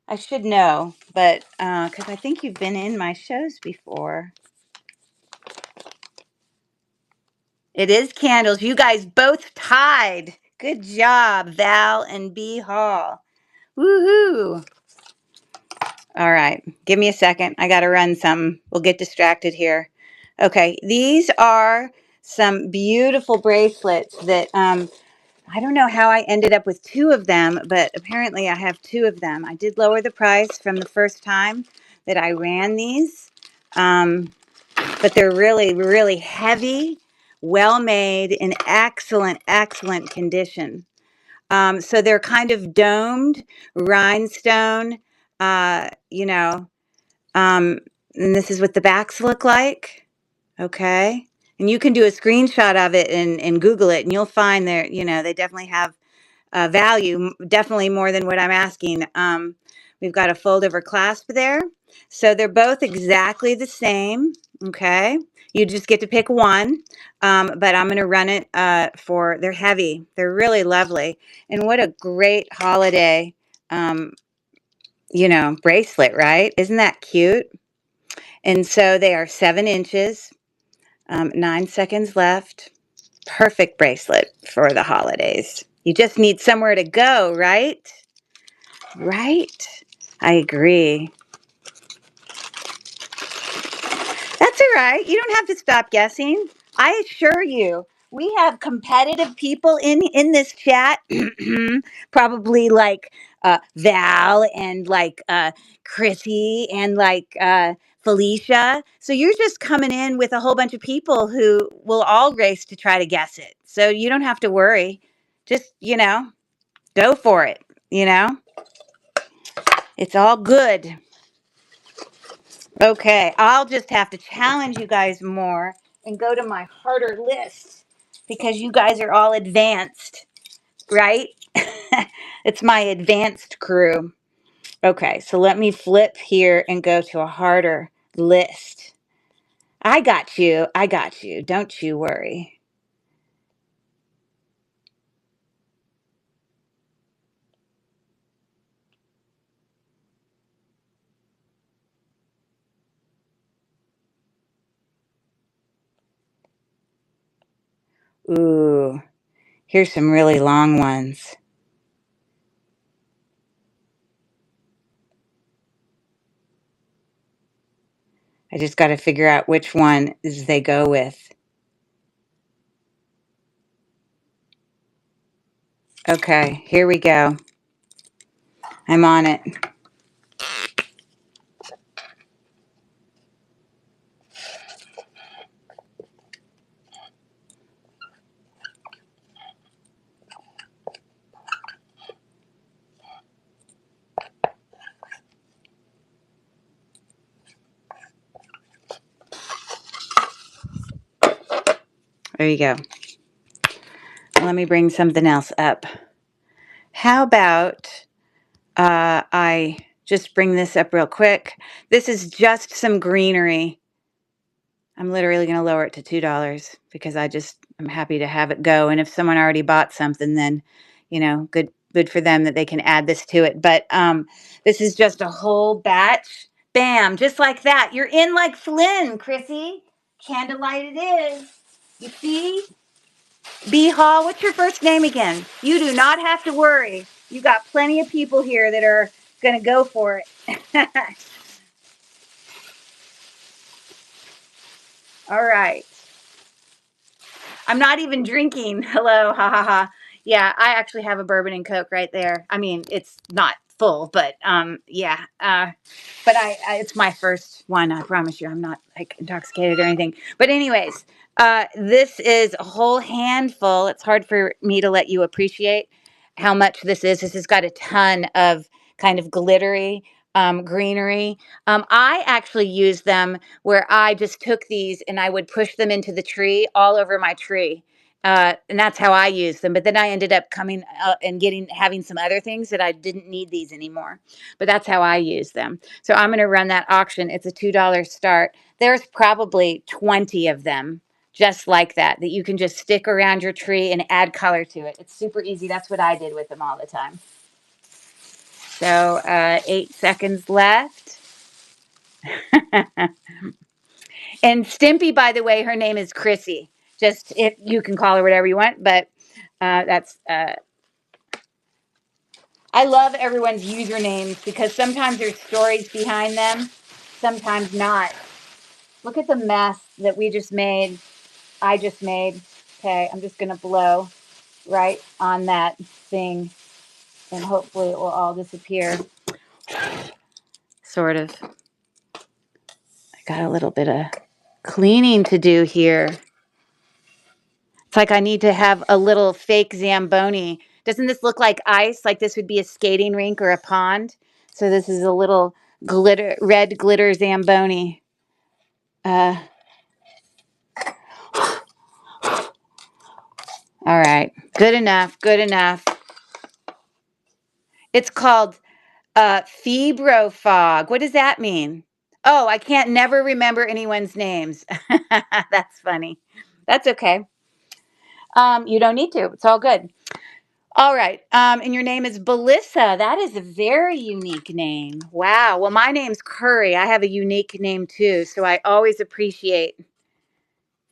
I should know, but because I think you've been in my shows before. It is candles. You guys both tied. Good job, Val and B Hall. Woohoo. All right. Give me a second. I got to run something. We'll get distracted here. Okay. These are some beautiful bracelets that I don't know how I ended up with 2 of them, but apparently I have 2 of them. I did lower the price from the first time that I ran these, but they're really, really heavy, well-made, in excellent, excellent condition. So they're kind of domed, rhinestone, you know, and this is what the backs look like. Okay. And you can do a screenshot of it and Google it, and you'll find there, they definitely have value, definitely more than what I'm asking. We've got a fold over clasp there. So they're both exactly the same. Okay. You just get to pick one. But I'm going to run it they're heavy. They're really lovely. And what a great holiday, bracelet, right? Isn't that cute? And so they are 7 inches, 9 seconds left. Perfect bracelet for the holidays. You just need somewhere to go, right? Right? I agree. That's all right. You don't have to stop guessing. I assure you, we have competitive people in this chat, probably like Val and like Chrissy and like Felicia. So you're just coming in with a whole bunch of people who will all race to try to guess it. So you don't have to worry. Just, go for it, It's all good. Okay, I'll just have to challenge you guys more and go to my harder list because you guys are all advanced, right? It's my advanced crew. Okay, so let me flip here and go to a harder list. I got you. Don't you worry. Ooh, here's some really long ones. I just got to figure out which one they go with. Okay, here we go. I'm on it. There you go. Let me bring something else up. How about I just bring this up real quick. This is just some greenery. I'm literally going to lower it to $2 because I'm happy to have it go. And if someone already bought something, then, good for them that they can add this to it. But this is just a whole batch. Bam, just like that. You're in like Flynn, Chrissy. Candlelight it is. You see? B Hall, what's your first name again? You do not have to worry. You got plenty of people here that are going to go for it. All right. I'm not even drinking. Hello, ha ha ha. Yeah, I actually have a bourbon and Coke right there. I mean, it's not full, but yeah. But it's my first one. I promise you, I'm not like intoxicated or anything. But anyways, this is a whole handful. It's hard for me to let you appreciate how much this is. This has got a ton of kind of glittery greenery. I actually use them where I just took these and I would push them into the tree, all over my tree. And that's how I use them. But then I ended up coming and having some other things that I didn't need these anymore. But that's how I use them. So I'm going to run that auction. It's a $2 start. There's probably 20 of them just like that you can just stick around your tree and add color to it. It's super easy. That's what I did with them all the time. So 8 seconds left. And Stimpy, by the way, her name is Chrissy. Just if you can call her whatever you want, but that's. I love everyone's usernames because sometimes there's stories behind them, sometimes not. Look at the mess that we just made. I just made. Okay, I'm just gonna blow right on that thing, and hopefully it will all disappear. Sort of. I got a little bit of cleaning to do here. It's like I need to have a little fake Zamboni. Doesn't this look like ice? Like this would be a skating rink or a pond. So this is a little red glitter Zamboni. All right, good enough, good enough. It's called febro fog. What does that mean? Oh, I can't never remember anyone's names. That's funny. That's okay. You don't need to. It's all good. All right. And your name is Belissa. That is a very unique name. Wow. Well, my name's Curry. I have a unique name too. So I always appreciate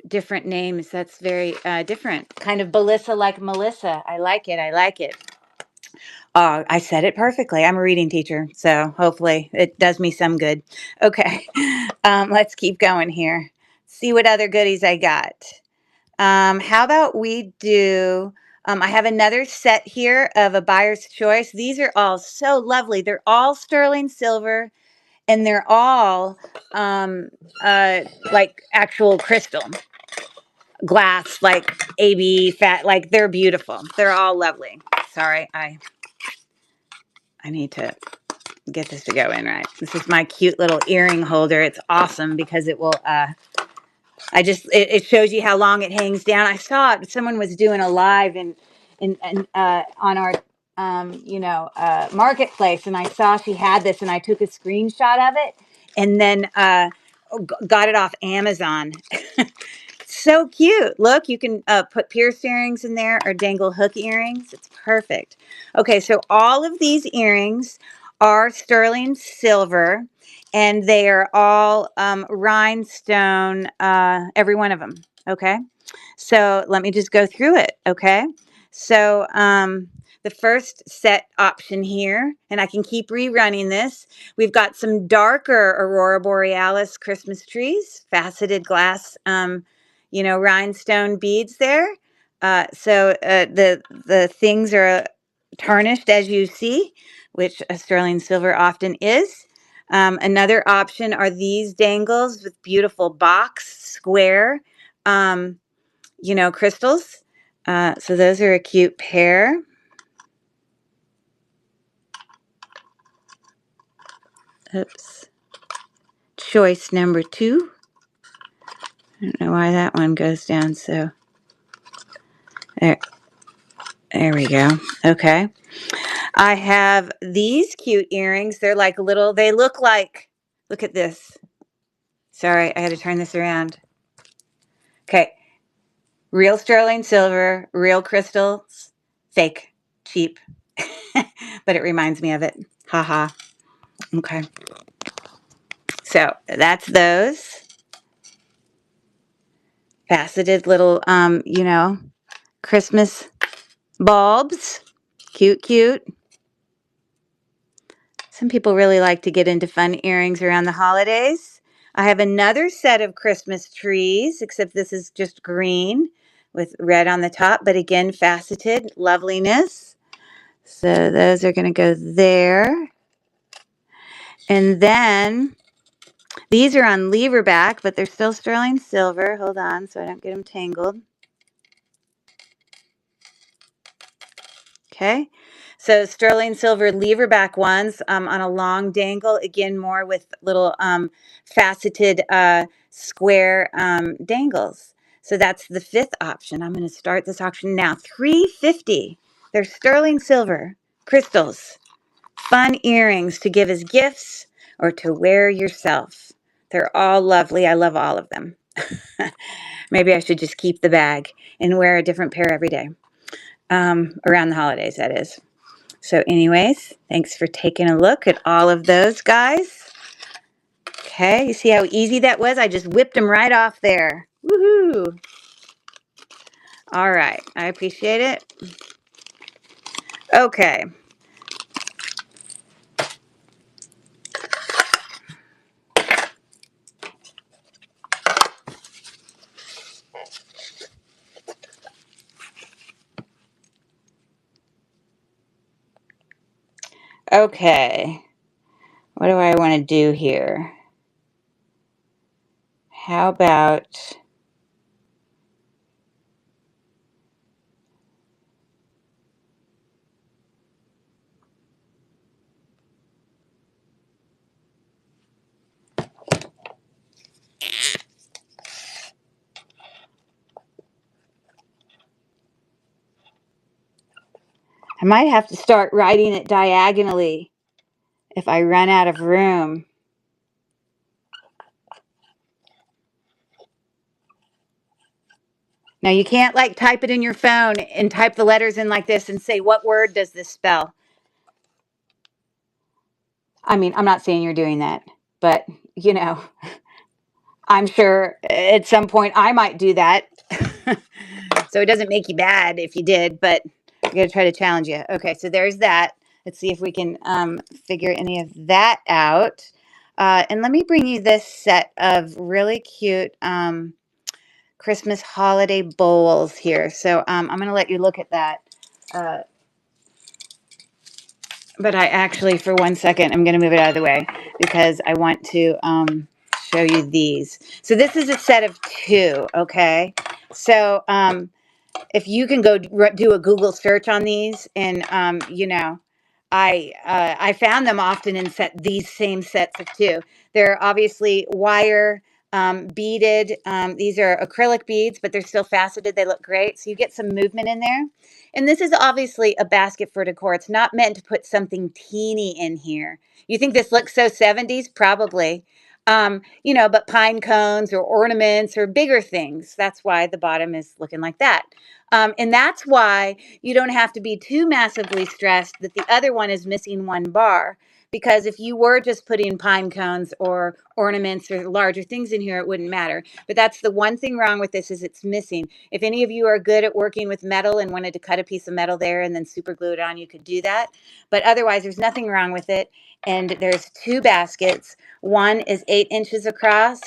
different names. That's very different. Kind of Belissa like Melissa. I like it. I like it. I said it perfectly. I'm a reading teacher. So hopefully it does me some good. Okay. Let's keep going here. See what other goodies I got. How about we do, I have another set here of a buyer's choice. These are all so lovely. They're all sterling silver and they're all like actual crystal glass, like AB fat, like they're beautiful. They're all lovely. Sorry, I need to get this to go in right. This is my cute little earring holder. It's awesome because it will, it shows you how long it hangs down. I saw it. Someone was doing a live on our marketplace, and I saw she had this, and I took a screenshot of it, and then got it off Amazon. So cute. Look, you can put pierced earrings in there or dangle hook earrings. It's perfect. Okay, so all of these earrings are sterling silver. And they are all rhinestone, every one of them. Okay. So let me just go through it. Okay. So the first set option here, and I can keep rerunning this. We've got some darker Aurora Borealis Christmas trees, faceted glass, rhinestone beads there. The things are tarnished as you see, which a sterling silver often is. Another option are these dangles with beautiful box square. Crystals. So those are a cute pair. Oops. Choice number 2. I don't know why that one goes down. So there we go. Okay. I have these cute earrings. They're like little, look at this. Sorry, I had to turn this around. Okay. Real sterling silver, real crystals, fake, cheap. But it reminds me of it. Haha. Okay. So that's those faceted little, Christmas bulbs. Cute, cute. Some people really like to get into fun earrings around the holidays. I have another set of Christmas trees, except this is just green with red on the top, but again, faceted loveliness. So those are going to go there. And then these are on lever back, but they're still sterling silver. Hold on so I don't get them tangled. Okay, so sterling silver lever back ones on a long dangle, again, more with little faceted square dangles. So that's the 5th option. I'm going to start this auction now. $350. They're sterling silver crystals. Fun earrings to give as gifts or to wear yourself. They're all lovely. I love all of them. Maybe I should just keep the bag and wear a different pair every day. Around the holidays, that is. So anyways, thanks for taking a look at all of those, guys. Okay, you see how easy that was? I just whipped them right off there. Woohoo! All right, I appreciate it. Okay. Okay. What do I want to do here? How about... I might have to start writing it diagonally if I run out of room. Now, you can't like type it in your phone and type the letters in like this and say, what word does this spell? I mean, I'm not saying you're doing that, but I'm sure at some point I might do that. So it doesn't make you bad if you did, but I'm going to try to challenge you. Okay, so there's that. Let's see if we can figure any of that out. And let me bring you this set of really cute Christmas holiday bowls here. So I'm going to let you look at that. But I actually, for 1 second, I'm going to move it out of the way because I want to show you these. So this is a set of 2, okay? So if you can go do a Google search on these, and I found them often in these same sets of 2. They're obviously wire beaded. These are acrylic beads, but they're still faceted. They look great. So you get some movement in there. And this is obviously a basket for decor. It's not meant to put something teeny in here. You think this looks so 70s? Probably. But pine cones or ornaments or bigger things. That's why the bottom is looking like that. And that's why you don't have to be too massively stressed that the other one is missing one bar. Because if you were just putting pine cones or ornaments or larger things in here, it wouldn't matter. But that's the one thing wrong with this, is it's missing. If any of you are good at working with metal and wanted to cut a piece of metal there and then super glue it on, you could do that. But otherwise, there's nothing wrong with it. And there's 2 baskets. One is 8 inches across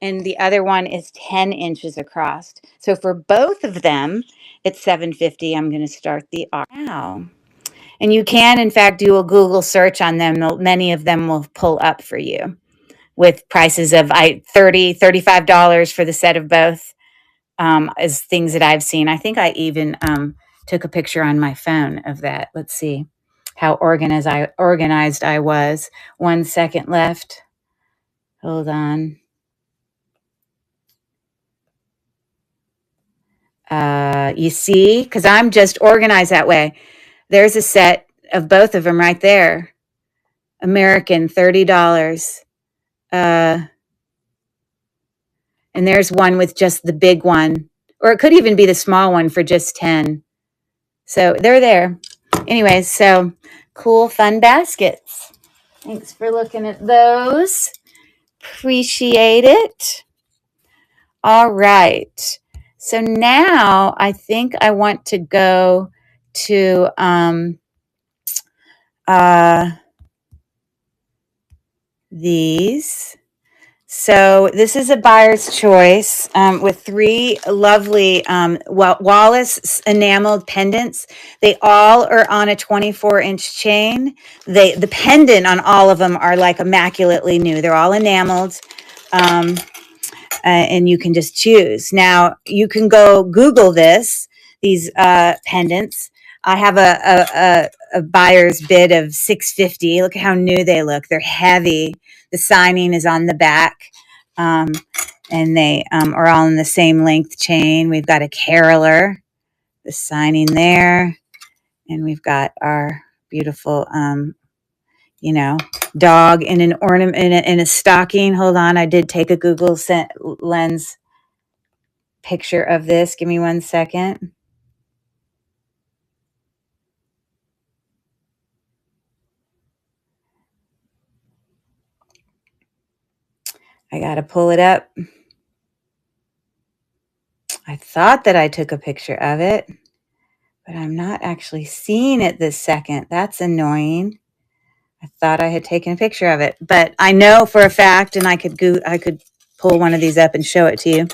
and the other one is 10 inches across. So for both of them, it's $7.50. I'm going to start the auction now. And you can, in fact, do a Google search on them. Many of them will pull up for you with prices of $30, $35 for the set of both, is things that I've seen. I think I even took a picture on my phone of that. Let's see how organized I was. 1 second left. Hold on. You see, because I'm just organized that way. There's a set of both of them right there. American, $30. And there's one with just the big one. Or it could even be the small one for just 10. So they're there. Anyways, so cool, fun baskets. Thanks for looking at those. Appreciate it. All right. So now I think I want to go to these. So this is a buyer's choice with 3 lovely Wallace enameled pendants. They all are on a 24-inch chain. The pendant on all of them are like immaculately new. They're all enameled. And you can just choose. Now, you can go Google these pendants. I have a buyer's bid of $6.50. Look at how new they look. They're heavy. The signing is on the back. And they are all in the same length chain. We've got a caroler, the signing there. And we've got our beautiful dog in an ornament in a stocking. Hold on, I did take a Google Lens picture of this. Give me 1 second. I gotta pull it up. I thought that I took a picture of it, but I'm not actually seeing it this second. That's annoying. I thought I had taken a picture of it, but I know for a fact, and I could pull one of these up and show it to you.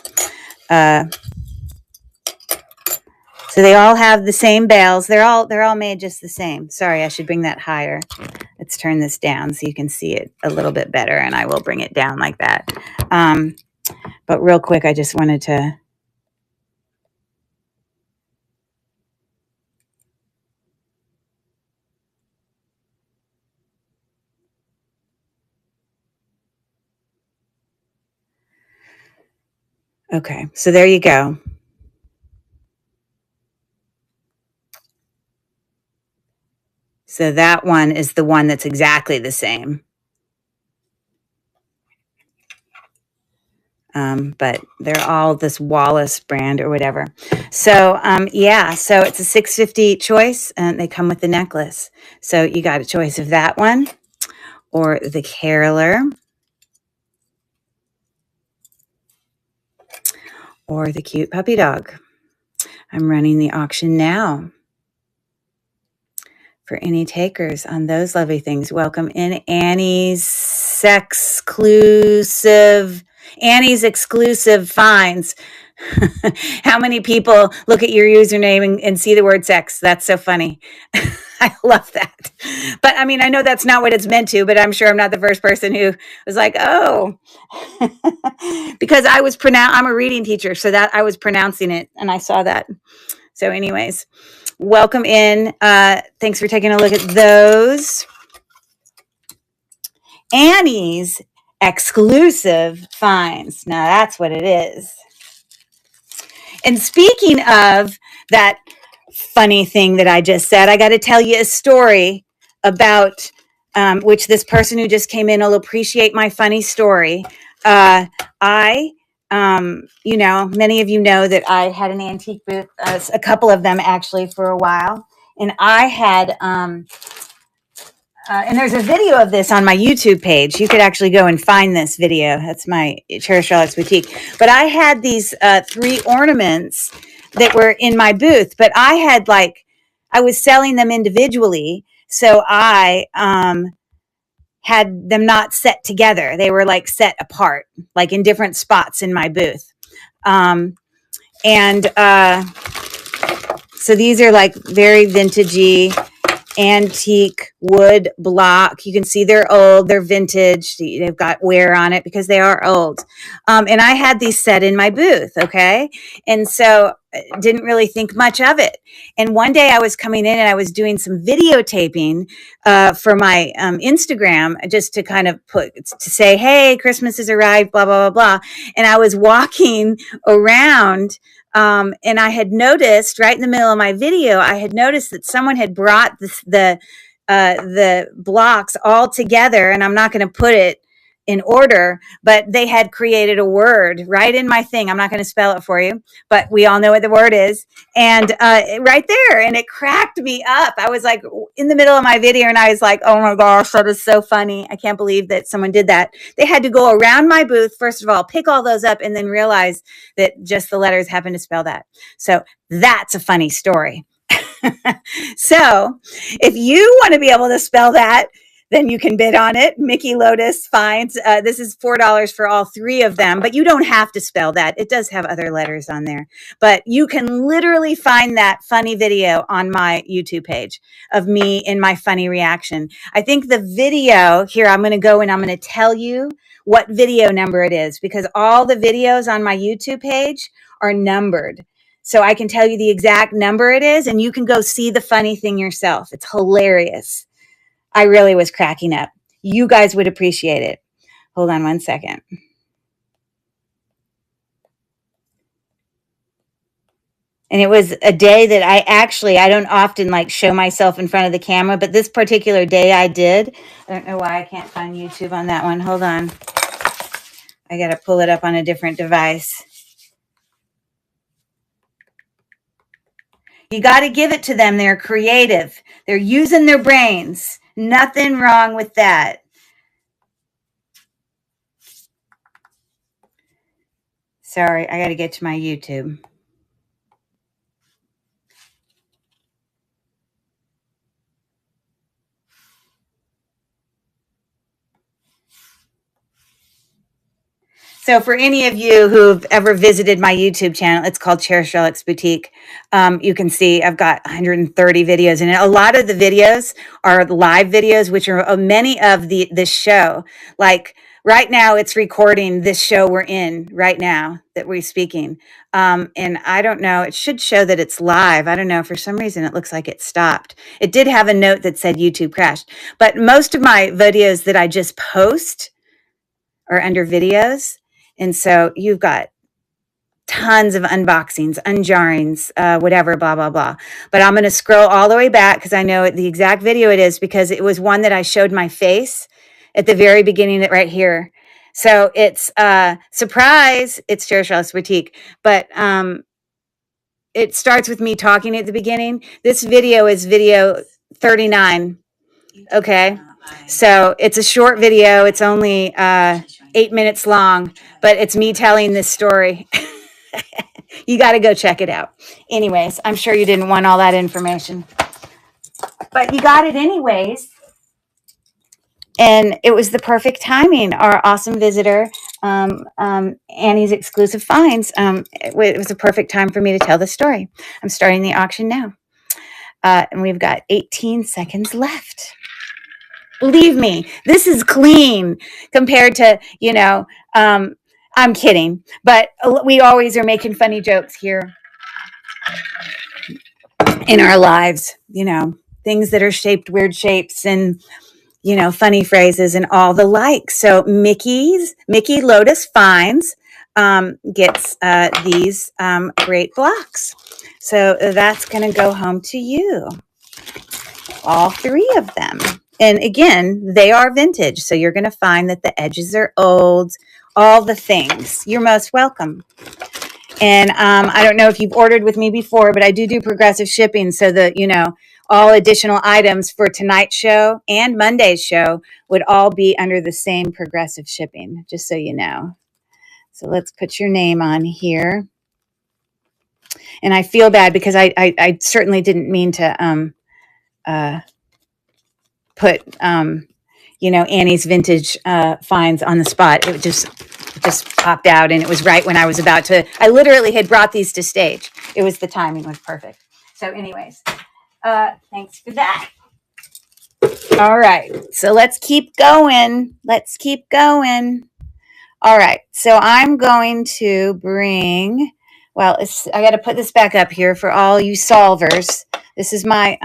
So they all have the same bales. They're all made just the same. Sorry, I should bring that higher. Let's turn this down so you can see it a little bit better, and I will bring it down like that. But real quick, I just wanted to okay, so there you go. So that one is the one that's exactly the same. But they're all this Wallace brand or whatever. So, yeah, so it's a $6.50 choice, and they come with the necklace. So you got a choice of that one or the caroler or the cute puppy dog. I'm running the auction now for any takers on those lovely things. Welcome in Annie's exclusive finds. How many people look at your username and see the word sex? That's so funny. I love that. But I mean, I know that's not what it's meant to, but I'm sure I'm not the first person who was like, oh, because I'm a reading teacher, so that I was pronouncing it and I saw that. So anyways, welcome in. Thanks for taking a look at those. Annie's exclusive finds. Now that's what it is. And speaking of that funny thing that I just said, I got to tell you a story about which this person who just came in will appreciate my funny story. I You know, many of you know that I had an antique booth, a couple of them actually, for a while. And I had, and there's a video of this on my YouTube page. You could actually go and find this video. That's my Charlotte's Boutique. But I had these 3 ornaments that were in my booth, but I had I was selling them individually. So I had them not set together. They were set apart, in different spots in my booth. And so these are very vintagey, antique wood block. You can see they're old, they're vintage, they've got wear on it because they are old. And I had these set in my booth, okay? And so didn't really think much of it. And one day I was coming in and I was doing some videotaping for my Instagram, just to kind of to say, hey, Christmas has arrived, blah, blah, blah, blah. And I was walking around, and I had noticed right in the middle of my video, I had noticed that someone had brought the blocks all together, and I'm not going to put it in order, but they had created a word right in my thing. I'm not going to spell it for you, but we all know what the word is. And right there, and it cracked me up. I was in the middle of my video, and I was like, oh my gosh, that is so funny. I can't believe that someone did that. They had to go around my booth, first of all, pick all those up, and then realize that just the letters happened to spell that. So that's a funny story. So if you want to be able to spell that, then you can bid on it. Mickey Lotus finds, this is $4 for all 3 of them, but you don't have to spell that. It does have other letters on there, but you can literally find that funny video on my YouTube page of me in my funny reaction. I think the video here, I'm going to go and I'm going to tell you what video number it is, because all the videos on my YouTube page are numbered. So I can tell you the exact number it is, and you can go see the funny thing yourself. It's hilarious. I really was cracking up. You guys would appreciate it. Hold on one second. And it was a day that I don't often show myself in front of the camera, but this particular day I did. I don't know why I can't find YouTube on that one. Hold on. I got to pull it up on a different device. You got to give it to them. They're creative. They're using their brains. Nothing wrong with that. Sorry, I got to get to my YouTube. So for any of you who've ever visited my YouTube channel, it's called Charlotte's Boutique. You can see I've got 130 videos in it. A lot of the videos are live videos, which are many of this show. Like right now, it's recording this show we're in right now that we're speaking. And I don't know, it should show that it's live. I don't know, for some reason, it looks like it stopped. It did have a note that said YouTube crashed. But most of my videos that I just post are under videos. And so you've got tons of unboxings, unjarrings, whatever, blah, blah, blah. But I'm going to scroll all the way back because I know the exact video it is, because it was one that I showed my face at the very beginning right here. So it's surprise, it's Charlotte's Boutique. But it starts with me talking at the beginning. This video is video 39. Okay. So it's a short video. It's only 8 minutes long, but it's me telling this story. You got to go check it out. Anyways, I'm sure you didn't want all that information, but you got it anyways. And it was the perfect timing. Our awesome visitor, Annie's Exclusive Finds, it was a perfect time for me to tell the story. I'm starting the auction now. And we've got 18 seconds left. Believe me, this is clean compared to, I'm kidding, but we always are making funny jokes here in our lives, things that are shaped weird shapes and, funny phrases and all the like. So Mickey Lotus Finds gets these great blocks. So that's going to go home to you. All 3 of them. And again, they are vintage. So you're going to find that the edges are old. all the things. You're most welcome. And I don't know if you've ordered with me before, but I do progressive shipping so that, you know, all additional items for tonight's show and Monday's show would all be under the same progressive shipping, just so you know. So let's put your name on here. And I feel bad because I certainly didn't mean to put, you know, Annie's vintage finds on the spot. It just popped out, and it was right when I was about to, I literally had brought these to stage. It was, the timing was perfect. So anyways, thanks for that. All right, so let's keep going. Let's keep going. All right, so I'm going to bring, well, I got to put this back up here for all you solvers. This is my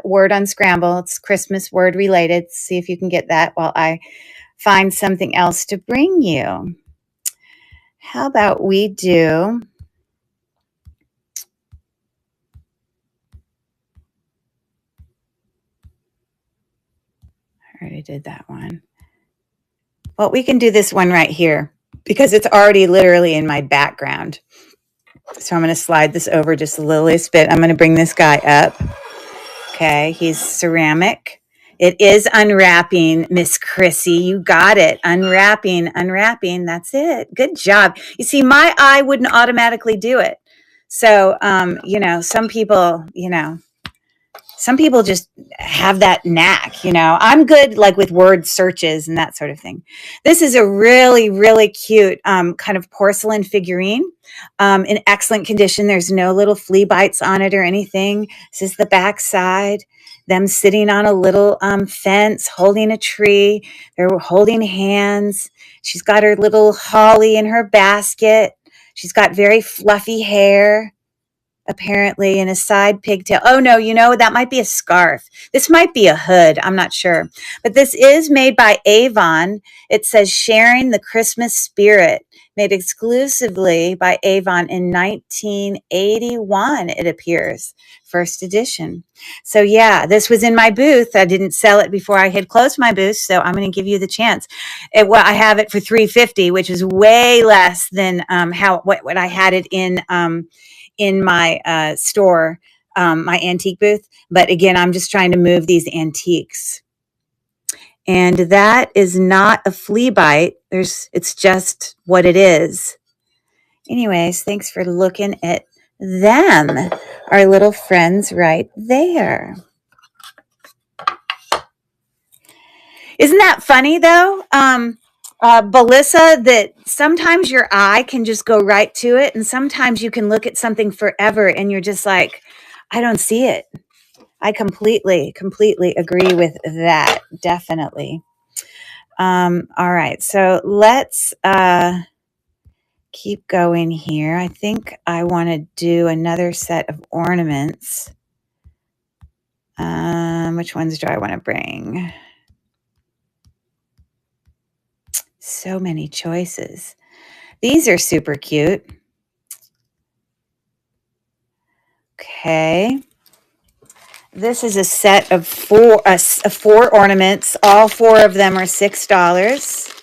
word unscramble. It's Christmas word related. See if you can get that while I find something else to bring you. How about we do, I already did that one. Well, we can do this one right here because it's already literally in my background. So I'm going to slide this over just a little bit. I'm going to bring this guy up. Okay, he's ceramic. It is unwrapping, Miss Chrissy. You got it. Unwrapping. That's it. Good job. You see, my eye wouldn't automatically do it. So, you know, some people just have that knack, you know. I'm good like with word searches and that sort of thing. This is a really, really cute kind of porcelain figurine in excellent condition. There's no little flea bites on it or anything. This is the back side. Them sitting on a little fence, holding a tree. They're holding hands. She's got her little holly in her basket. She's got very fluffy hair, apparently, in a side pigtail. Oh no, you know, that might be a scarf. This might be a hood. I'm not sure. But this is made by Avon. It says sharing the Christmas spirit, made exclusively by Avon in 1981, it appears. First edition. So yeah, this was in my booth. I didn't sell it before I had closed my booth, so I'm going to give you the chance. Well, I have it for $350, which is way less than what I had it in my store, my antique booth. But again, I'm just trying to move these antiques. And that is not a flea bite. It's just what it is. Anyways, thanks for looking at them. Our little friends right there. Isn't that funny though? Belissa, that sometimes your eye can just go right to it, and sometimes you can look at something forever and you're just like, I don't see it. I completely agree with that. Definitely. All right, so let's keep going here. I think I want to do another set of ornaments. Which ones do I want to bring? So many choices. These are super cute. Okay. This is a set of four ornaments. All four of them are $6.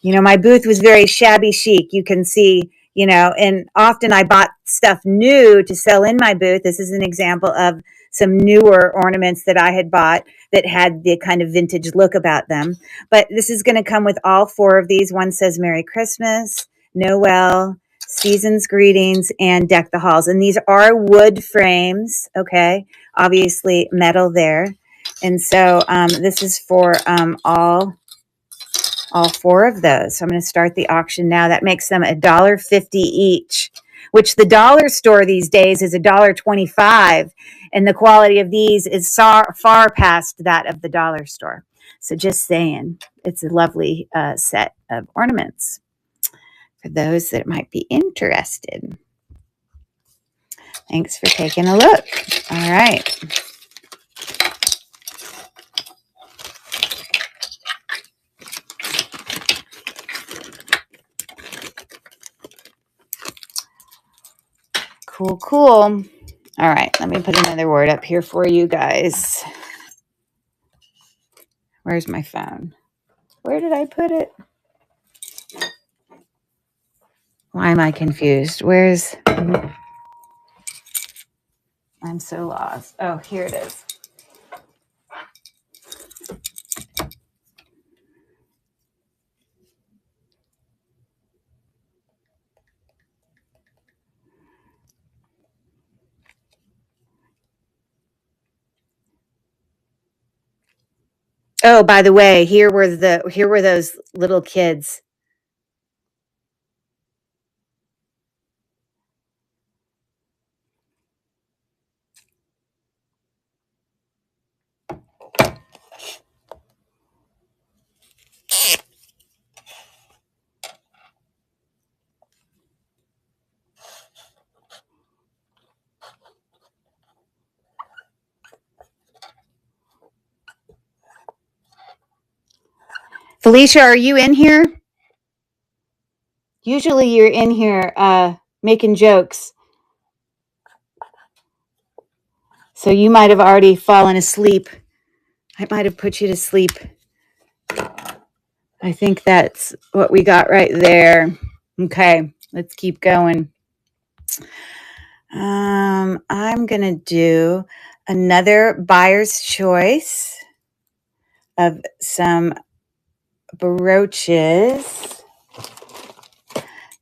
You know, my booth was very shabby chic. You can see, you know, and often I bought stuff new to sell in my booth. This is an example of some newer ornaments that I had bought that had the kind of vintage look about them. But this is going to come with all four of these. One says Merry Christmas, Noel, Season's Greetings, and Deck the Halls. And these are wood frames, okay? Obviously metal there. And so this is for all four of those. So I'm going to start the auction now. That makes them $1.50 each, which the dollar store these days is $1.25. And the quality of these is far past that of the dollar store. So just saying, it's a lovely set of ornaments for those that might be interested. Thanks for taking a look. All right. Cool. All right, let me put another word up here for you guys. Where's my phone? Where did I put it? Why am I confused? Where's... I'm so lost. Oh, here it is. Oh, by the way, here were those little kids. Felicia, are you in here? Usually you're in here making jokes. So you might have already fallen asleep. I might have put you to sleep. I think that's what we got right there. Okay, let's keep going. I'm going to do another buyer's choice of some brooches.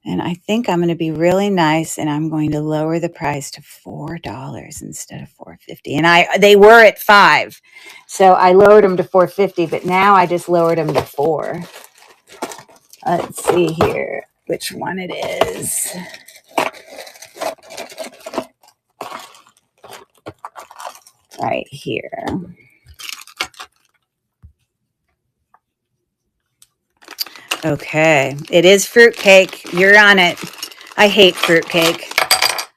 And I think I'm going to be really nice, and I'm going to lower the price to $4 instead of $4.50. And they were at $5, so I lowered them to $4.50. But now I just lowered them to $4. Let's see here which one it is. Right here. Okay, it is fruitcake. You're on it. I hate fruitcake.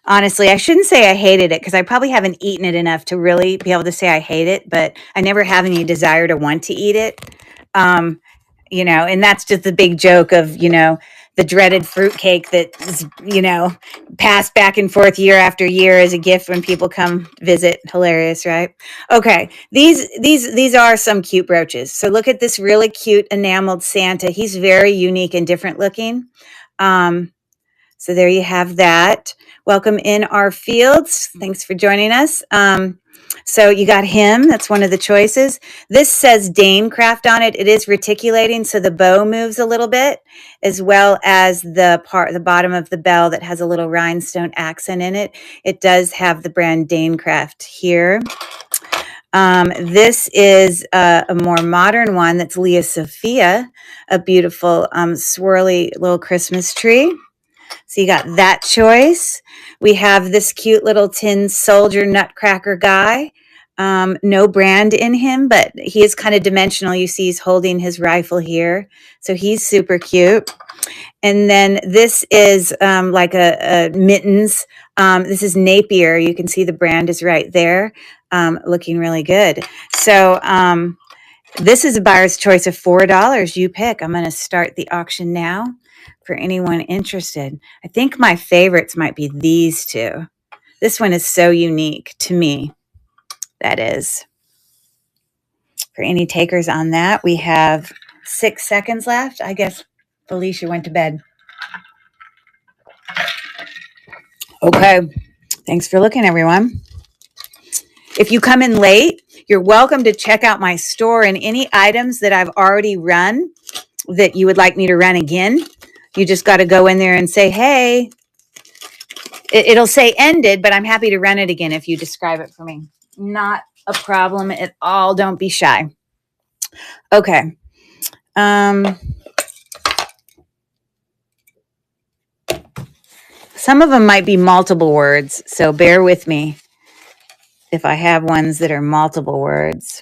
Honestly, I shouldn't say I hated it because I probably haven't eaten it enough to really be able to say I hate it, but I never have any desire to want to eat it. And that's just the big joke of, the dreaded fruitcake that is, passed back and forth year after year as a gift when people come visit. Hilarious, right? Okay, these are some cute brooches. So look at this really cute enameled Santa. He's very unique and different looking. So there you have that. Welcome in our fields. Thanks for joining us. So you got him. That's one of the choices. This says Handcrafted on it. It is reticulating, so the bow moves a little bit, as well as the bottom of the bell that has a little rhinestone accent in it. It does have the brand Handcrafted here. This is a more modern one. That's Leah Sophia, a beautiful swirly little Christmas tree. So you got that choice. We have this cute little tin soldier nutcracker guy. No brand in him, but he is kind of dimensional. You see he's holding his rifle here. So he's super cute. And then this is like a mittens. This is Napier. You can see the brand is right there, looking really good. So this is a buyer's choice of $4. You pick. I'm going to start the auction now for anyone interested. I think my favorites might be these two. This one is so unique to me. That is. For any takers on that, we have 6 seconds left. I guess Felicia went to bed. Okay. Thanks for looking, everyone. If you come in late, you're welcome to check out my store and any items that I've already run that you would like me to run again. You just got to go in there and say, hey, it'll say ended, but I'm happy to run it again if you describe it for me. Not a problem at all. Don't be shy. Okay. Some of them might be multiple words, so bear with me if I have ones that are multiple words.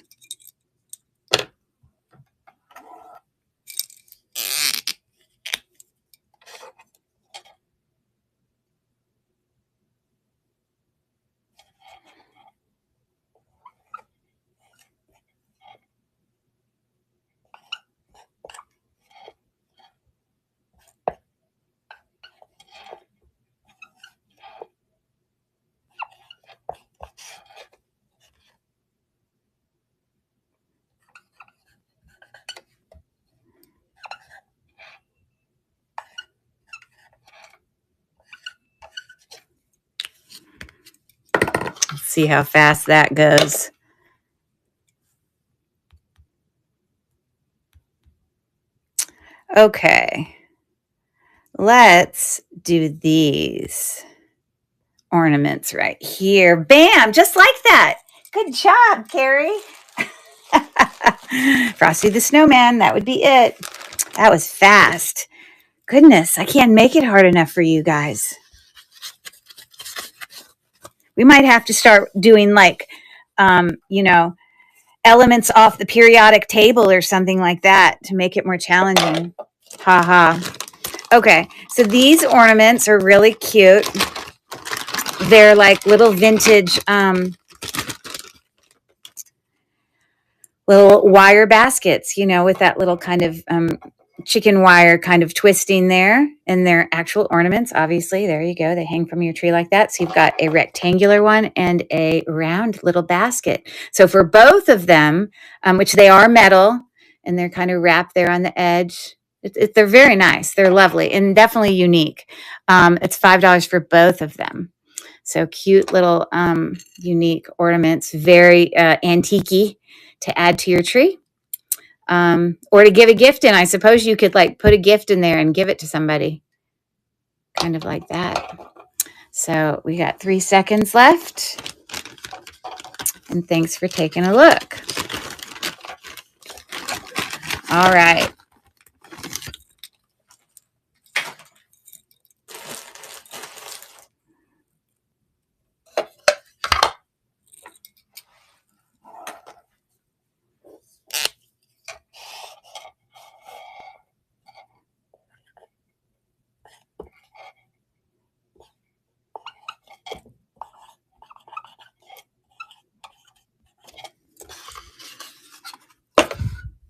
See how fast that goes. Okay. Let's do these ornaments right here. Bam! Just like that. Good job, Carrie. Frosty the Snowman. That would be it. That was fast. Goodness, I can't make it hard enough for you guys. We might have to start doing like, elements off the periodic table or something like that to make it more challenging. Ha ha. Okay, so these ornaments are really cute. They're like little vintage little wire baskets, with that little kind of chicken wire kind of twisting there. And they're actual ornaments, obviously. There you go. They hang from your tree like that. So you've got a rectangular one and a round little basket. So for both of them, which they are metal, and they're kind of wrapped there on the edge, they're very nice. They're lovely and definitely unique. It's $5 for both of them. So cute little unique ornaments, very antique-y to add to your tree, or to give a gift in. I suppose you could like put a gift in there and give it to somebody, kind of like that. So we got 3 seconds left, and thanks for taking a look. All right.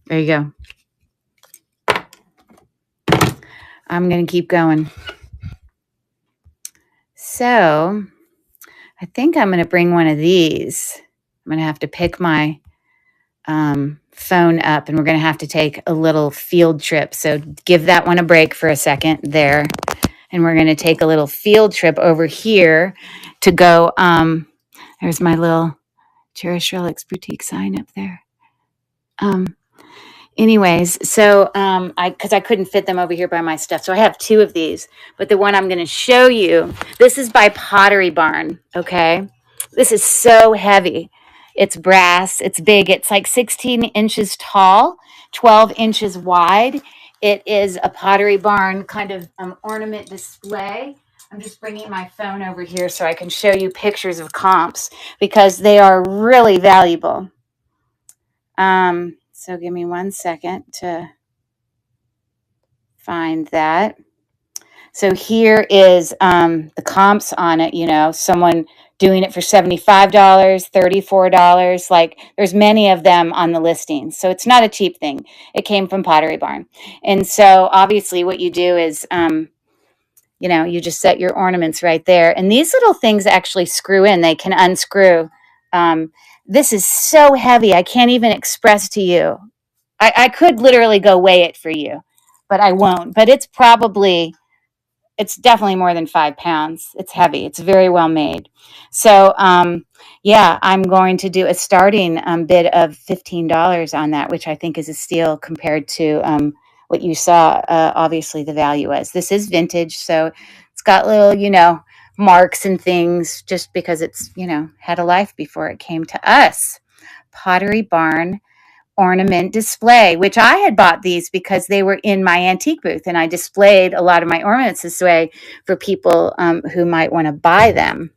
There you go. I'm going to keep going. So I think I'm going to bring one of these. I'm going to have to pick my phone up, and we're going to have to take a little field trip. So give that one a break for a second there. And we're going to take a little field trip over here to go. There's my little Cherish Relics Boutique sign up there. Anyways, so because I couldn't fit them over here by my stuff. So I have 2 of these, but the one I'm going to show you, this is by Pottery Barn. Okay. This is so heavy. It's brass. It's big. It's like 16 inches tall, 12 inches wide. It is a Pottery Barn kind of ornament display. I'm just bringing my phone over here so I can show you pictures of comps because they are really valuable. So give me 1 second to find that. So here is the comps on it, someone doing it for $75, $34. Like there's many of them on the listing. So it's not a cheap thing. It came from Pottery Barn. And so obviously what you do is, you just set your ornaments right there. And these little things actually screw in. They can unscrew. This is so heavy. I can't even express to you. I could literally go weigh it for you, but I won't. But it's definitely more than 5 pounds. It's heavy. It's very well made. So, I'm going to do a starting bid of $15 on that, which I think is a steal compared to what you saw. Obviously, the value was. This is vintage, so it's got little, marks and things just because it's, had a life before it came to us. Pottery Barn ornament display, which I had bought these because they were in my antique booth, and I displayed a lot of my ornaments this way for people who might want to buy them.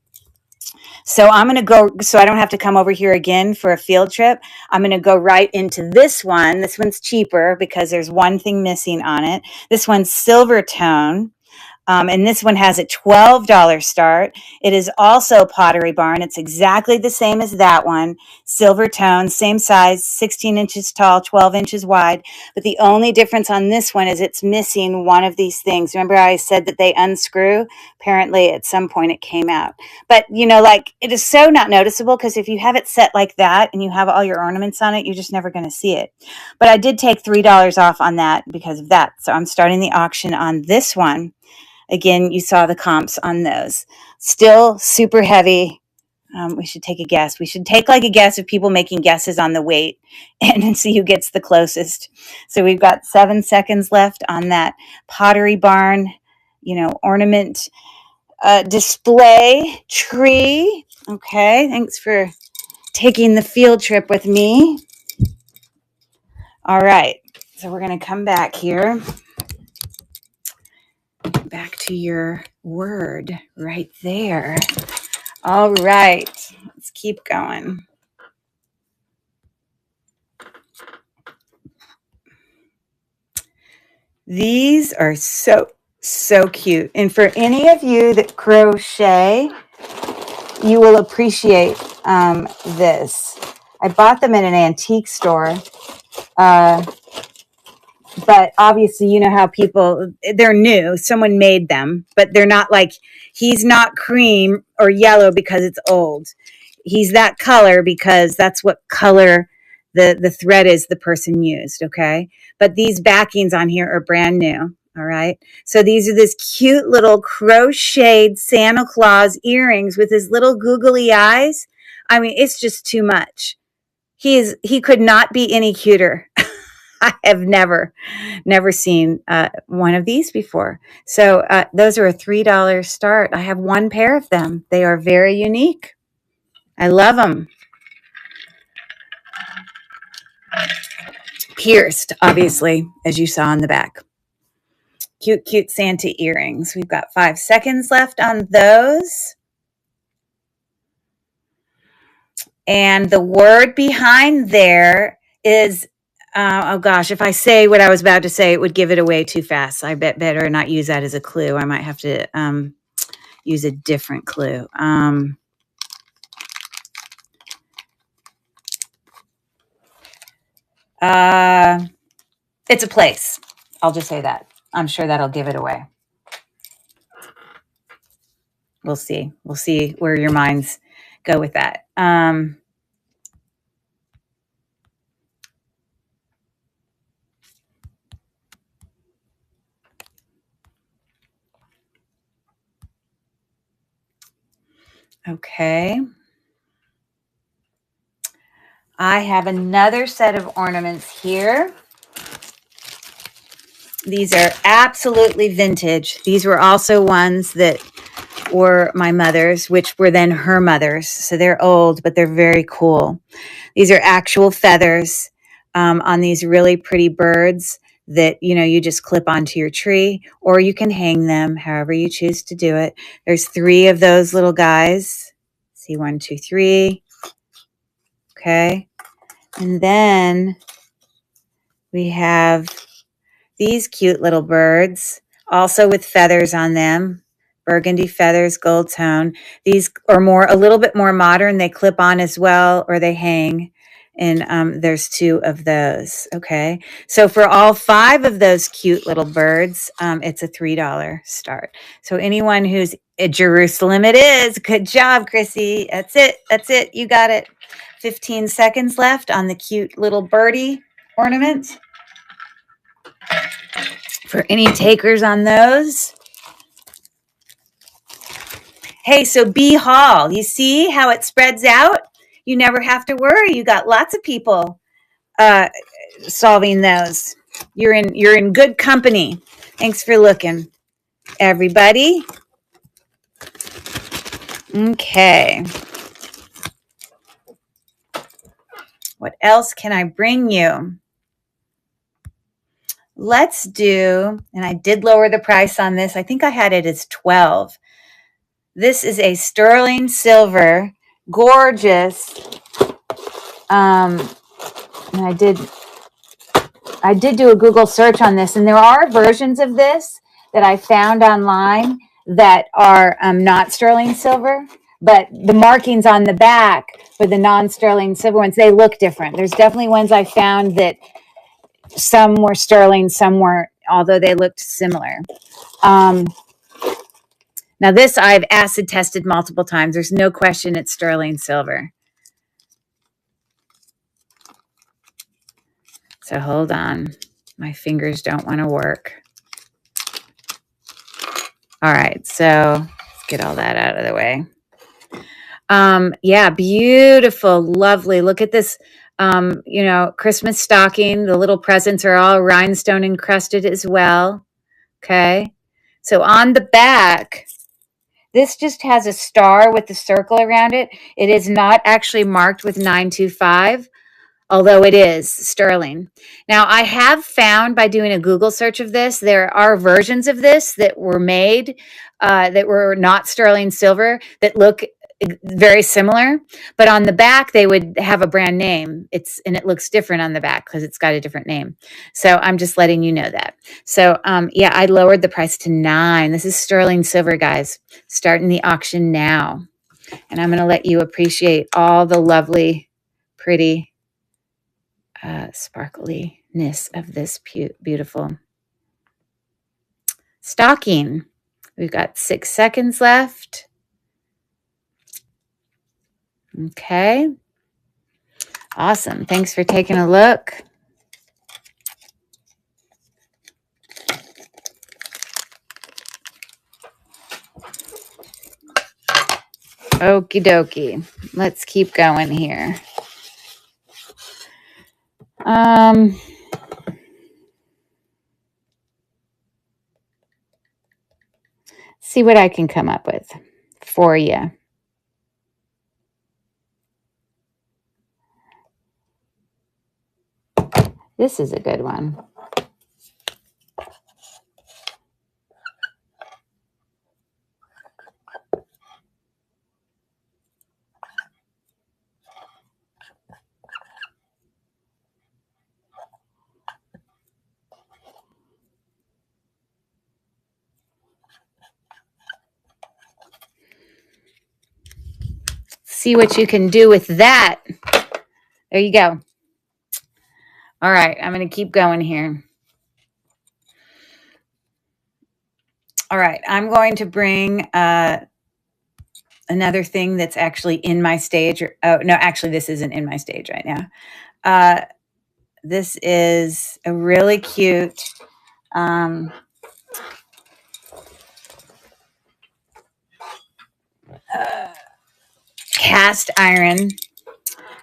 So I'm going to go, so I don't have to come over here again for a field trip. I'm going to go right into this one. This one's cheaper because there's one thing missing on it. This one's silver tone. And this one has a $12 start. It is also Pottery Barn. It's exactly the same as that one. Silver tone, same size, 16 inches tall, 12 inches wide. But the only difference on this one is it's missing one of these things. Remember I said that they unscrew? Apparently at some point it came out. But, it is so not noticeable because if you have it set like that and you have all your ornaments on it, you're just never going to see it. But I did take $3 off on that because of that. So I'm starting the auction on this one. Again, you saw the comps on those. Still super heavy, We should take a guess. We should take like a guess of people making guesses on the weight and see who gets the closest. So we've got 7 seconds left on that Pottery Barn, ornament display tree. Okay, thanks for taking the field trip with me. All right, so we're going to come back here. Back to your word right there. All right, let's keep going. These are so cute. And for any of you that crochet, you will appreciate this. I bought them in an antique store. But obviously, you know how people, they're new. Someone made them, but they're not like, he's not cream or yellow because it's old. He's that color because that's what color the thread is the person used, okay? But these backings on here are brand new, all right? So these are this cute little crocheted Santa Claus earrings with his little googly eyes. I mean, it's just too much. He could not be any cuter. I have never seen one of these before. So those are a $3 start. I have one pair of them. They are very unique. I love them. Pierced, obviously, as you saw in the back. Cute, cute Santa earrings. We've got 5 seconds left on those. And the word behind there is, oh gosh, if I say what I was about to say, it would give it away too fast. I better not use that as a clue. I might have to use a different clue. It's a place. I'll just say that. I'm sure that'll give it away. We'll see. We'll see where your minds go with that. Okay. I have another set of ornaments here. These are absolutely vintage. These were also ones that were my mother's, which were then her mother's. So they're old, but they're very cool. These are actual feathers on these really pretty birds that, you just clip onto your tree, or you can hang them however you choose to do it. There's 3 of those little guys. See, 1, 2, 3. Okay. And then we have these cute little birds, also with feathers on them. Burgundy feathers, gold tone. These are a little bit more modern. They clip on as well, or they hang. And there's 2 of those. Okay. So for all 5 of those cute little birds, it's a $3 start. So anyone who's at Jerusalem, it is. Good job, Chrissy. That's it. That's it. You got it. 15 seconds left on the cute little birdie ornament. For any takers on those. Hey, so Bee Hall, you see how it spreads out? You never have to worry. You got lots of people solving those. You're in good company. Thanks for looking, everybody. Okay. What else can I bring you? Let's do, and I did lower the price on this. I think I had it as 12. This is a sterling silver, gorgeous. And I did do a Google search on this, and there are versions of this that I found online that are not sterling silver, but the markings on the back for the non-sterling silver ones, they look different. There's definitely ones I found that some were sterling, some weren't, although they looked similar. Now this I've acid tested multiple times. There's no question it's sterling silver. So hold on. My fingers don't want to work. All right, so let's get all that out of the way. Yeah, beautiful, lovely. Look at this, Christmas stocking. The little presents are all rhinestone encrusted as well. Okay. So on the back, this just has a star with the circle around it. It is not actually marked with 925, although it is sterling. Now, I have found by doing a Google search of this, there are versions of this that were made that were not sterling silver that look very similar, but on the back they would have a brand name. It looks different on the back because it's got a different name. So I'm just letting you know that. So yeah, I lowered the price to $9. This is sterling silver, guys. Starting the auction now, and I'm going to let you appreciate all the lovely, pretty sparkliness of this beautiful stocking. We've got 6 seconds left. Okay. Awesome. Thanks for taking a look. Okie dokie. Let's keep going here. See what I can come up with for you. This is a good one. See what you can do with that. There you go. All right, I'm going to keep going here. All right, I'm going to bring another thing that's actually in my stage. Oh, no, actually, this isn't in my stage right now. This is a really cute cast iron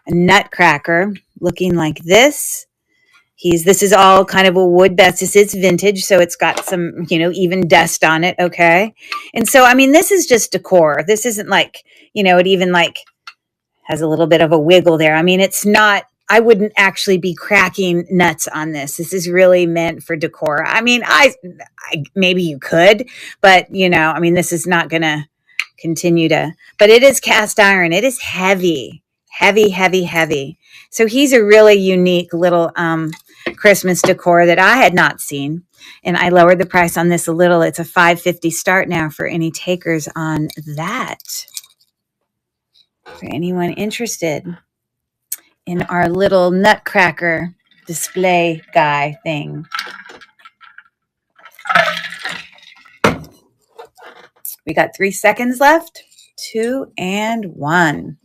nutcracker looking like this. This is all kind of a wood best. This is vintage, so it's got some, even dust on it, okay? And so, I mean, this is just decor. This isn't like, it even like has a little bit of a wiggle there. I mean, it's not, I wouldn't actually be cracking nuts on this. This is really meant for decor. I mean, I maybe you could, but, I mean, this is not going to continue to, but it is cast iron. It is heavy, heavy, heavy, heavy. So he's a really unique little Christmas decor that I had not seen. And I lowered the price on this a little. It's a $5.50 start now for any takers on that. For anyone interested in our little nutcracker display guy thing. We got 3 seconds left. 2 and 1.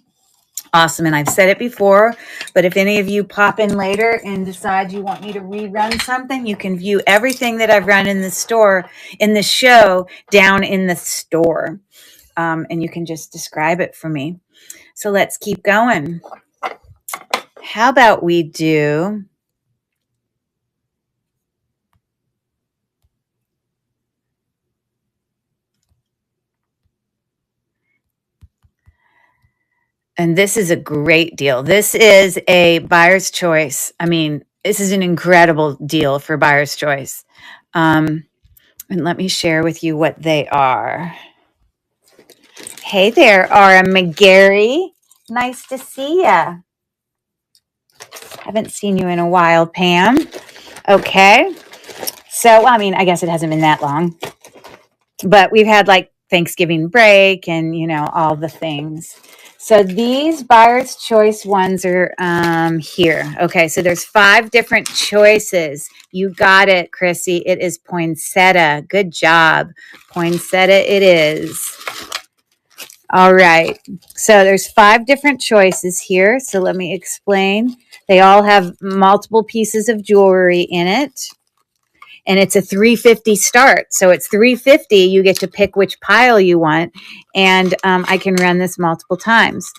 Awesome. And I've said it before, but if any of you pop in later and decide you want me to rerun something, you can view everything that I've run in the store, in the show, down in the store. And you can just describe it for me. So let's keep going. How about we do... And this is a great deal. This is a buyer's choice. I mean, this is an incredible deal for buyer's choice. And let me share with you what they are. Hey there, Aura McGarry. Nice to see ya. Haven't seen you in a while, Pam. Okay. So, I mean, I guess it hasn't been that long. But we've had like Thanksgiving break and, all the things. So these buyer's choice ones are here. Okay, so there's 5 different choices. You got it, Chrissy. It is poinsettia. Good job. Poinsettia it is. All right. So there's 5 different choices here. So let me explain. They all have multiple pieces of jewelry in it. and it's a $3.50 start. So it's $3.50. You get to pick which pile you want, and I can run this multiple times.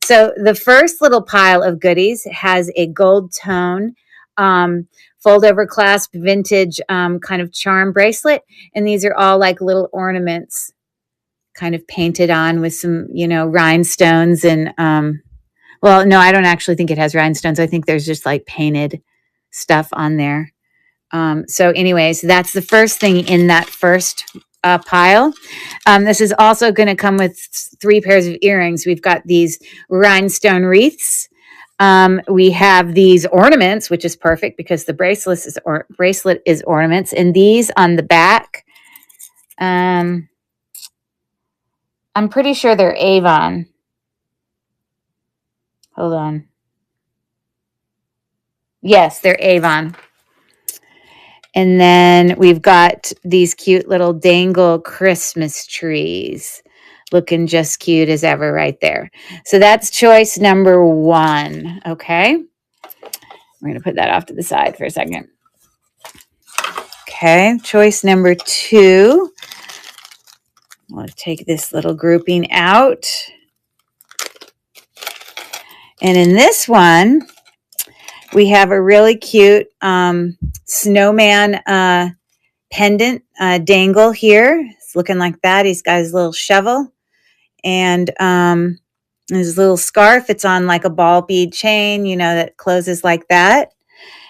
So the first little pile of goodies has a gold tone fold over clasp vintage kind of charm bracelet, and these are all like little ornaments kind of painted on with some, you know, rhinestones and well, no, I don't actually think it has rhinestones. I think there's just like painted stuff on there. So anyways, that's the first thing in that first pile. This is also going to come with 3 pairs of earrings. We've got these rhinestone wreaths. We have these ornaments, which is perfect because the bracelet is ornaments, and these on the back. I'm pretty sure they're Avon. Hold on. Yes, they're Avon. And then we've got these cute little dangle Christmas trees, looking just cute as ever right there. So that's choice number 1, okay? We're going to put that off to the side for a second. Okay, choice number 2. I'll take this little grouping out. And in this one, we have a really cute snowman pendant dangle here. It's looking like that. He's got his little shovel and his little scarf. It's on like a ball bead chain, you know, that closes like that.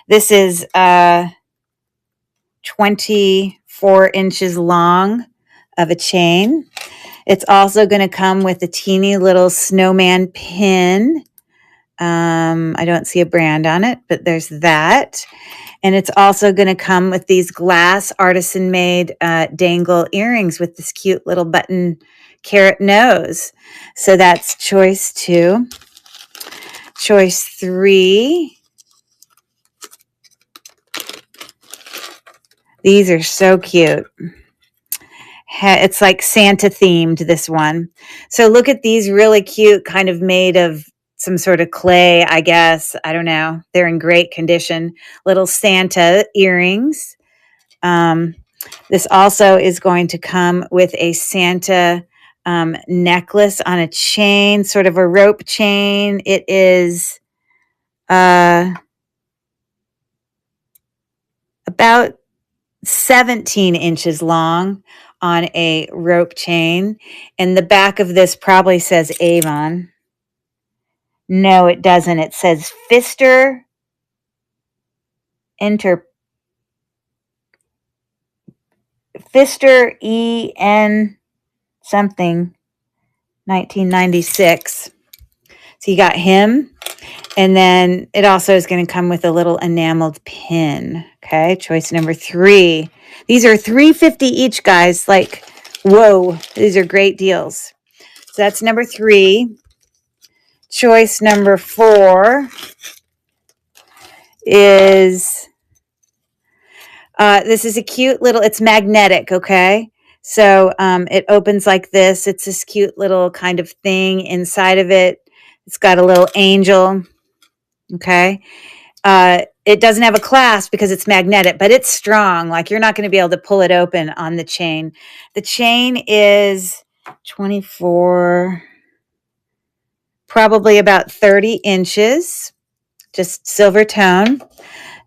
This is 24 inches long of a chain. It's also going to come with a teeny little snowman pin. I don't see a brand on it, but there's that. And it's also going to come with these glass artisan made dangle earrings with this cute little button carrot nose. So that's choice 2. Choice 3. These are so cute. It's like Santa themed, this one. So look at these really cute, kind of made of some sort of clay, I guess. I don't know. They're in great condition. Little Santa earrings. This also is going to come with a Santa necklace on a chain, sort of a rope chain. It is about 17 inches long on a rope chain. And the back of this probably says Avon. No, it doesn't. It says Fister EN something, 1996. So you got him. And then it also is going to come with a little enameled pin. Okay, choice number 3. These are $3.50 each, guys. Like, whoa, these are great deals. So that's number 3. Choice number 4 is, this is a cute little, it's magnetic, okay? So it opens like this. It's this cute little kind of thing inside of it. It's got a little angel, okay? It doesn't have a clasp because it's magnetic, but it's strong. Like, you're not going to be able to pull it open on the chain. The chain is 24, probably about 30 inches, just silver tone.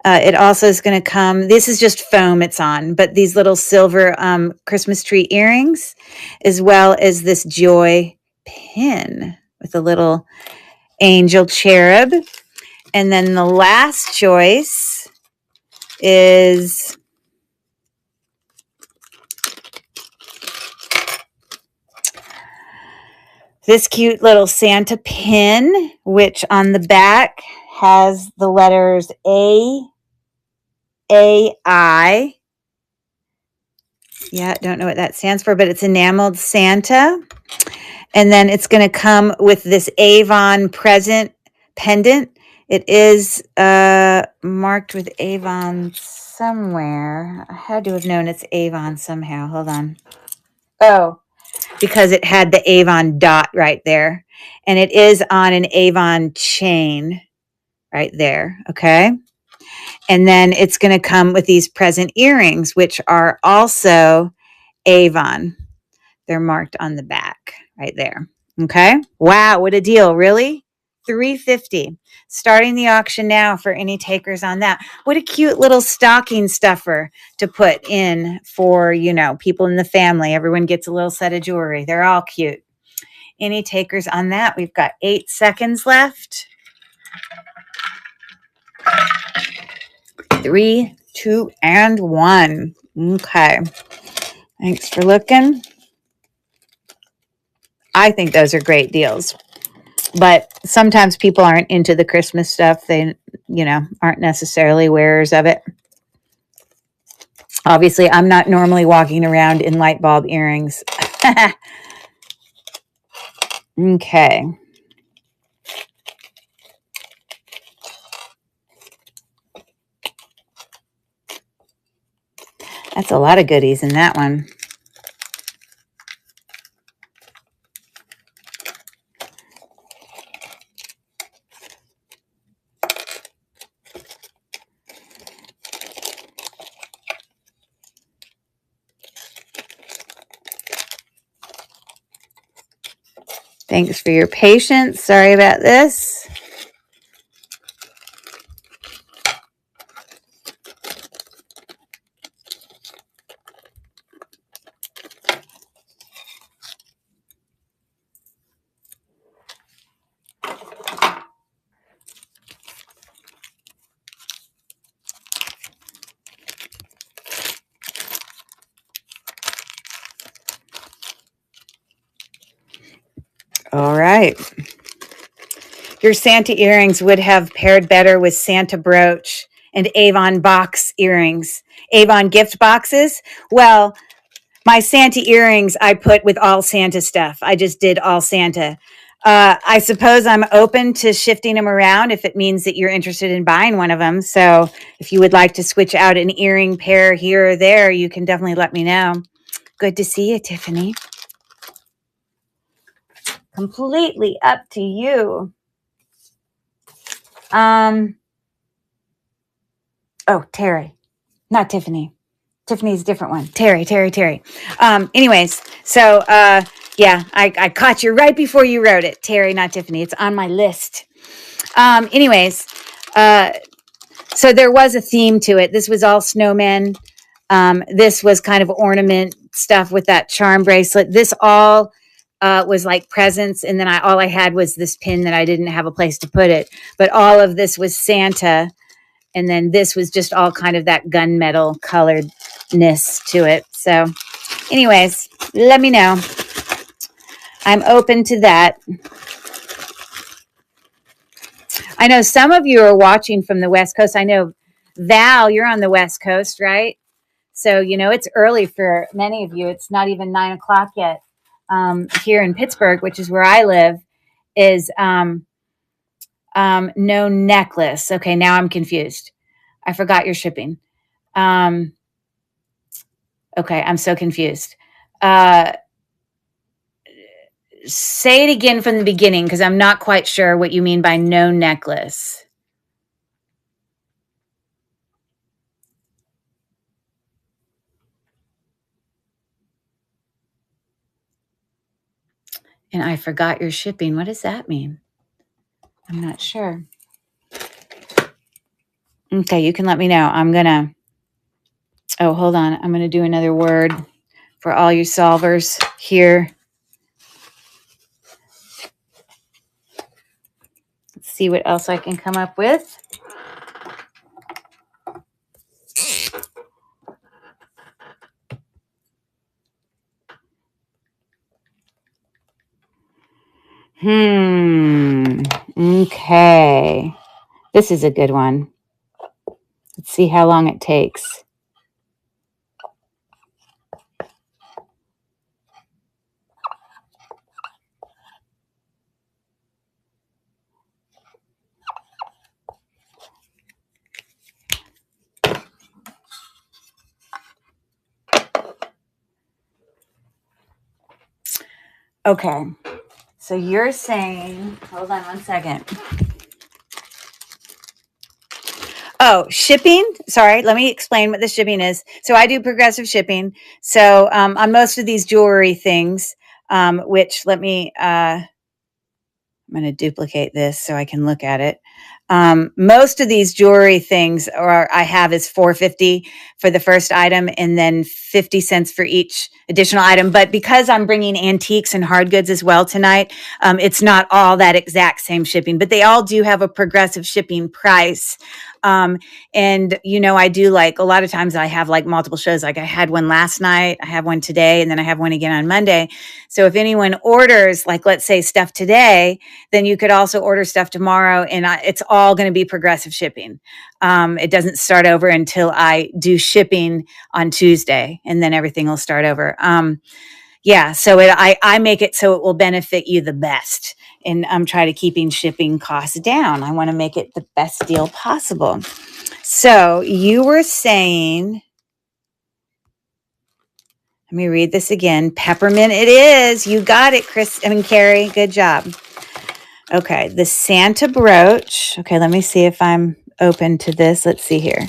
It also is going to come, this is just foam it's on, but these little silver Christmas tree earrings, as well as this joy pin with a little angel cherub. And then the last choice is this cute little Santa pin, which on the back has the letters A-I. Yeah, don't know what that stands for, but it's enameled Santa. And then it's going to come with this Avon present pendant. It is marked with Avon somewhere. I had to have known it's Avon somehow. Hold on. Oh, because it had the Avon dot right there. And it is on an Avon chain right there. Okay. And then it's going to come with these present earrings, which are also Avon. They're marked on the back right there. Okay. Wow. What a deal. Really? $350. Starting the auction now for any takers on that. What a cute little stocking stuffer to put in for, you know, people in the family. Everyone gets a little set of jewelry. They're all cute. Any takers on that? We've got 8 seconds left. 3, 2, and 1. Okay. Thanks for looking. I think those are great deals. But sometimes people aren't into the Christmas stuff. They, you know, aren't necessarily wearers of it. Obviously, I'm not normally walking around in light bulb earrings. Okay. That's a lot of goodies in that one. Thanks for your patience. Sorry about this. All right. Your Santa earrings would have paired better with Santa brooch and Avon box earrings. Avon gift boxes. Well, my Santa earrings I put with all Santa stuff. I just did all Santa. I suppose I'm open to shifting them around if it means that you're interested in buying one of them. So if you would like to switch out an earring pair here or there, you can definitely let me know. Good to see you, Tiffany. Completely up to you. Oh, Terry, not Tiffany. Tiffany's a different one. Terry. Anyways, so yeah, I caught you right before you wrote it. Terry, not Tiffany. It's on my list. Anyways, so there was a theme to it. This was all snowmen. This was kind of ornament stuff with that charm bracelet. This all was like presents, and then all I had was this pin that I didn't have a place to put it. But all of this was Santa, and then this was just all kind of that gunmetal coloredness to it. So anyways, let me know. I'm open to that. I know some of you are watching from the West Coast. I know, Val, you're on the West Coast, right? So, you know, it's early for many of you. It's not even 9 o'clock yet. Here in Pittsburgh, which is where I live, is no necklace. Okay, now I'm confused. I forgot your shipping. Okay, I'm so confused. Say it again from the beginning, because I'm not quite sure what you mean by no necklace. And I forgot your shipping. What does that mean? I'm not sure. Okay, you can let me know. I'm going to, oh, hold on. I'm going to do another word for all you solvers here. Let's see what else I can come up with. Okay. This is a good one. Let's see how long it takes. Okay. So you're saying, hold on one second. Oh, shipping. Sorry, let me explain what the shipping is. So I do progressive shipping. So on most of these jewelry things, which let me, I'm going to duplicate this so I can look at it. Most of these jewelry things I have is $4.50 for the first item and then 50 cents for each additional item. But because I'm bringing antiques and hard goods as well tonight, it's not all that exact same shipping, but they all do have a progressive shipping price. And I do like a lot of times I have like multiple shows. Like I had one last night, I have one today, and then I have one again on Monday. So if anyone orders, like let's say stuff today, then you could also order stuff tomorrow, and it's all going to be progressive shipping. It doesn't start over until I do shipping on Tuesday, and then everything will start over. Yeah, so I make it so it will benefit you the best, and I'm trying to keeping shipping costs down. I want to make it the best deal possible. So you were saying, let me read this again. Peppermint it is. You got it, Carrie. Good job. Okay, the Santa brooch. Okay, let me see if I'm open to this. Let's see here.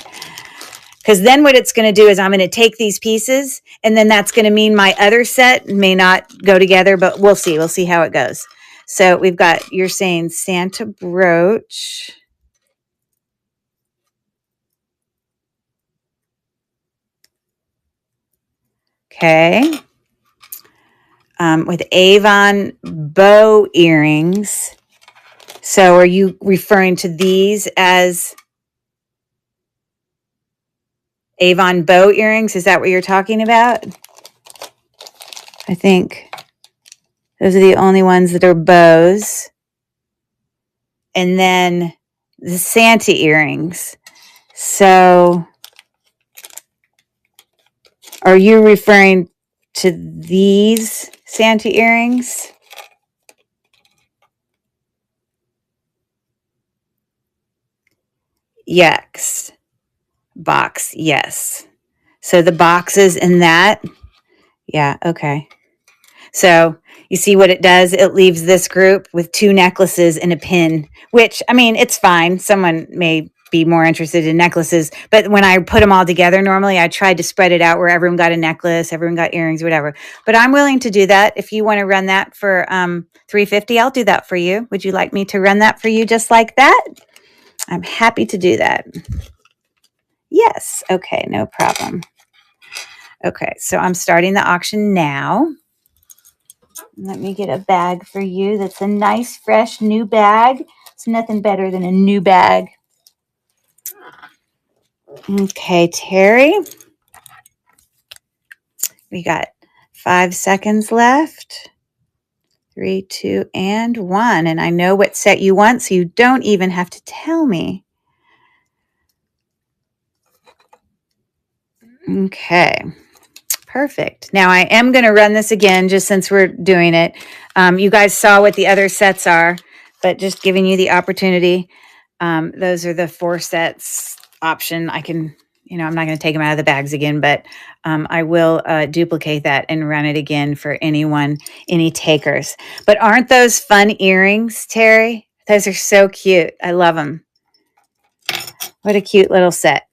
Because then what it's going to do is I'm going to take these pieces, and then that's going to mean my other set may not go together, but we'll see. We'll see how it goes. So we've got, you're saying Santa brooch. Okay. With Avon bow earrings. So are you referring to these as Avon bow earrings? Is that what you're talking about? I think those are the only ones that are bows. And then the Santa earrings. So are you referring to these Santa earrings? Yes. Box, yes. So the boxes in that, yeah, okay. So you see what it does? It leaves this group with 2 necklaces and a pin, which, I mean, it's fine. Someone may be more interested in necklaces, but when I put them all together, normally I tried to spread it out where everyone got a necklace, everyone got earrings, whatever. But I'm willing to do that. If you want to run that for $3.50, I'll do that for you. Would you like me to run that for you just like that? I'm happy to do that. Yes. Okay, no problem. Okay, so I'm starting the auction now. Let me get a bag for you. That's a nice, fresh, new bag. It's nothing better than a new bag. Okay, Terry. We got 5 seconds left. 3, 2, and 1. And I know what set you want, so you don't even have to tell me. Okay. Perfect. Now I am going to run this again just since we're doing it. You guys saw what the other sets are, but just giving you the opportunity. Those are the 4 sets option. I can, I'm not going to take them out of the bags again, but I will duplicate that and run it again for any takers. But aren't those fun earrings, Terry? Those are so cute. I love them. What a cute little set.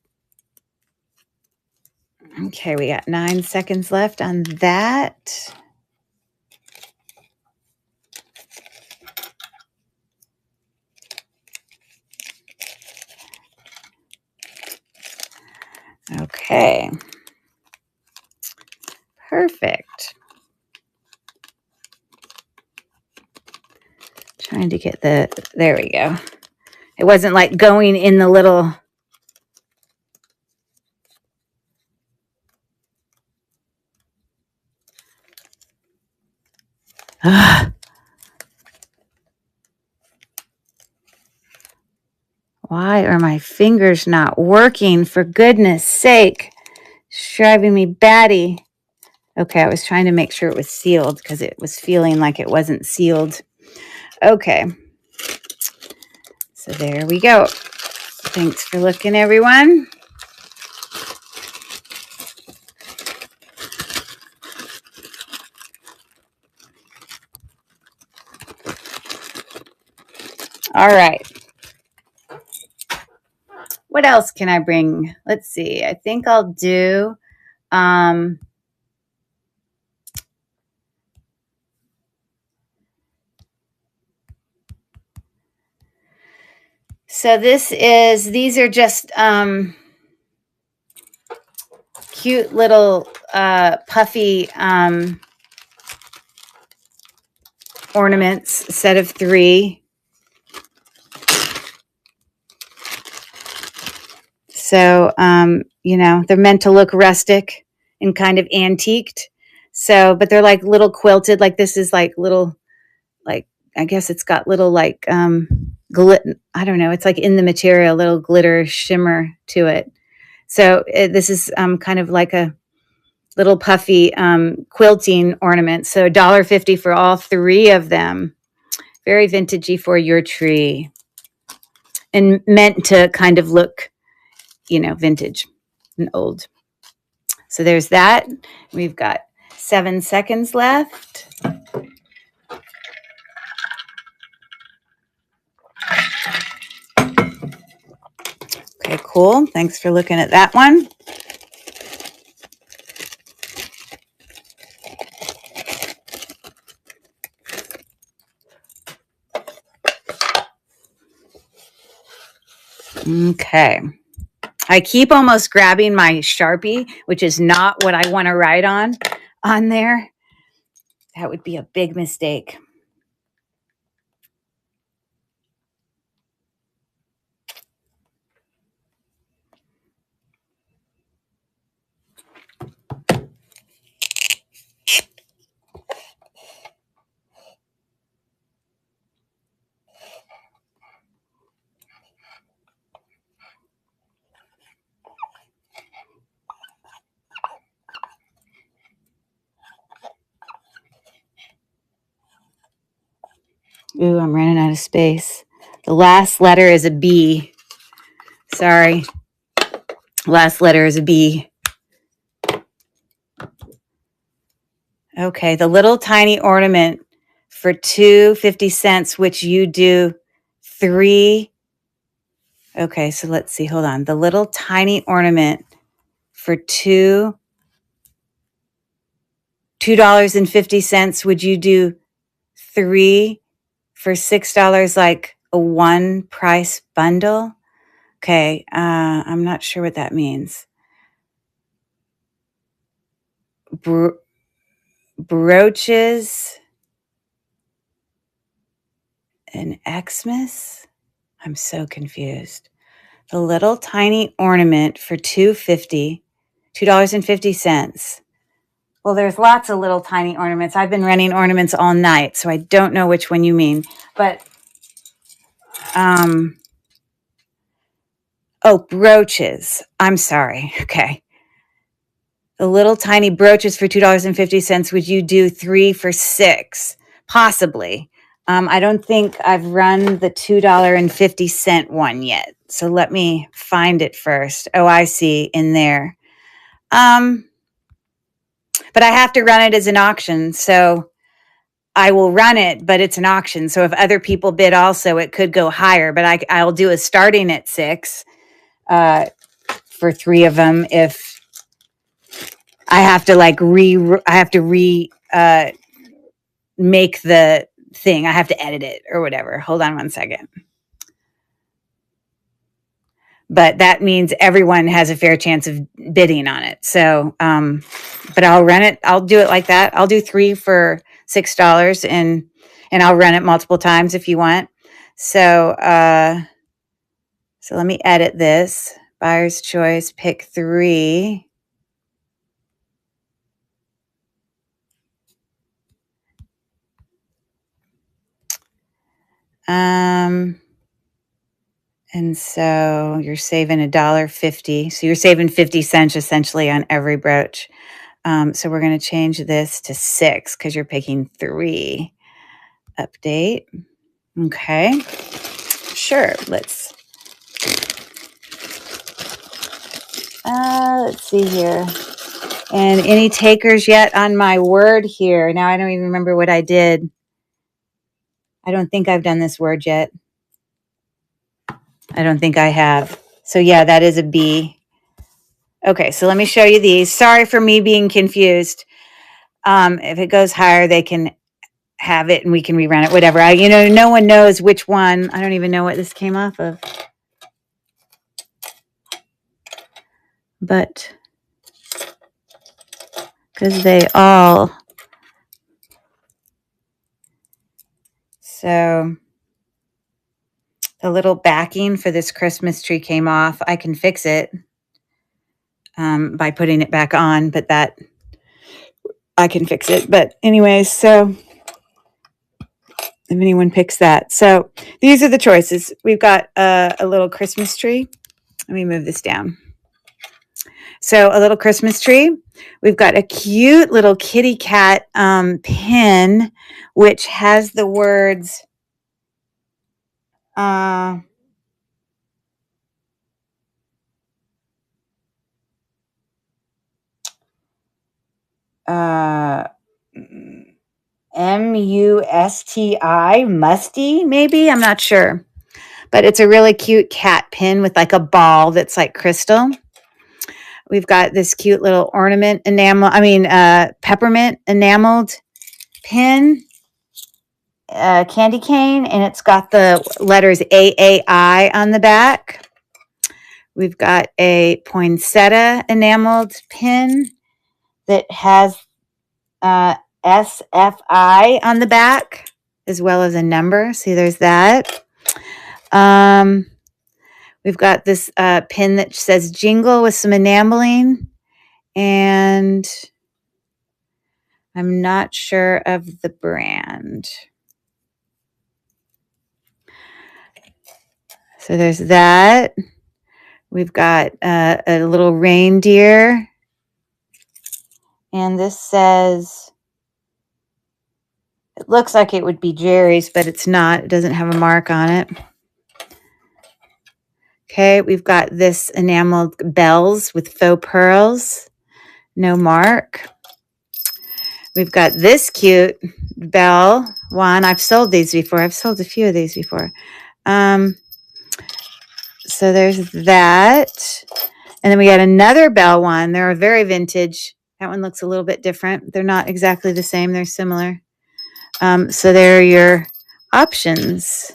Okay, we got 9 seconds left on that. Okay. Perfect. Trying to get there we go. It wasn't like going in the little. Why are my fingers not working? For goodness sake. It's driving me batty. Okay, I was trying to make sure it was sealed because it was feeling like it wasn't sealed. Okay. So there we go. Thanks for looking, everyone. All right. What else can I bring? Let's see. I think I'll do so these are just cute little puffy ornaments, a set of 3. So, you know, they're meant to look rustic and kind of antiqued. So, but they're like little quilted, like this is like little, like, I guess it's got little like, I don't know, it's like in the material, little glitter shimmer to it. So this is kind of like a little puffy quilting ornament. So $1.50 for all 3 of them. Very vintagey for your tree. And meant to kind of look, you know, vintage and old. So there's that. We've got 7 seconds left. Okay, cool. Thanks for looking at that one. Okay. I keep almost grabbing my Sharpie, which is not what I want to write on there. That would be a big mistake. Ooh, I'm running out of space. The last letter is a B. Sorry. Last letter is a B. Okay, the little tiny ornament for $2.50, which you do 3. Okay, so let's see. Hold on. The little tiny ornament for $2.50. Would you do 3 for $6, like a 1 price bundle? Okay, I'm not sure what that means. Brooches and Xmas? I'm so confused. The little tiny ornament for $2.50. Well, there's lots of little tiny ornaments. I've been running ornaments all night, so I don't know which one you mean. But, oh, brooches. I'm sorry. Okay. The little tiny brooches for $2.50. Would you do 3 for $6? Possibly. I don't think I've run the $2.50 one yet. So let me find it first. Oh, I see in there. But I have to run it as an auction. So I will run it, but it's an auction. So if other people bid also, it could go higher. But I'll do a starting at 6 for 3 of them. If I have to make the thing. I have to edit it or whatever. Hold on one second. But that means everyone has a fair chance of bidding on it. So, but I'll run it. I'll do it like that. I'll do 3 for $6 and I'll run it multiple times if you want. So, so let me edit this. Buyer's choice, pick 3. And so you're saving $1.50. So you're saving 50 cents essentially on every brooch. So we're going to change this to 6 because you're picking 3. Update. Okay. Sure. Let's see here. And any takers yet on my word here? Now I don't even remember what I did. I don't think I've done this word yet. I don't think I have. So yeah, that is a B. Okay, so let me show you these. Sorry for me being confused. If it goes higher, they can have it and we can rerun it, whatever. No one knows which one. I don't even know what this came off of. But because they all... So the little backing for this Christmas tree came off. I can fix it by putting it back on, but that I can fix it. But anyways, so if anyone picks that. So these are the choices. We've got a little Christmas tree. Let me move this down. So a little Christmas tree. We've got a cute little kitty cat pin, which has the words M-U-S-T-I, musty, maybe? I'm not sure. But it's a really cute cat pin with like a ball that's like crystal. We've got this cute little ornament peppermint enameled pin, candy cane, and it's got the letters AAI on the back. We've got a poinsettia enameled pin that has SFI on the back, as well as a number. See, there's that. We've got this pin that says Jingle with some enameling, and I'm not sure of the brand. So there's that. We've got a little reindeer, and this says, it looks like it would be Jerry's, but it's not. It doesn't have a mark on it. Okay, we've got this enameled bells with faux pearls. No mark. We've got this cute bell one. I've sold these before. I've sold a few of these before. So there's that. And then we got another bell one. They're very vintage. That one looks a little bit different. They're not exactly the same. They're similar. So there are your options.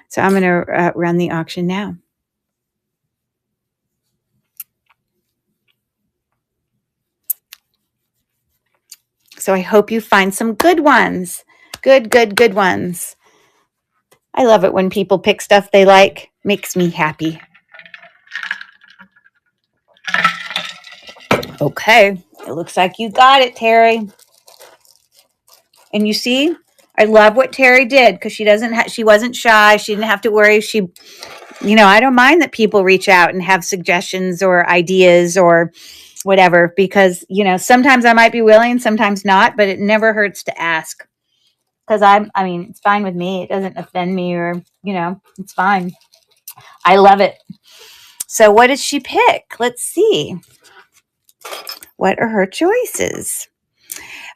So I'm going to run the auction now. So I hope you find some good ones. Good ones. I love it when people pick stuff they like. Makes me happy. Okay. It looks like you got it, Terry. And you see, I love what Terry did because she wasn't shy. She didn't have to worry. I don't mind that people reach out and have suggestions or ideas or whatever, because, sometimes I might be willing, sometimes not, but it never hurts to ask. Because it's fine with me. It doesn't offend me or, it's fine. I love it. So what did she pick? Let's see. What are her choices?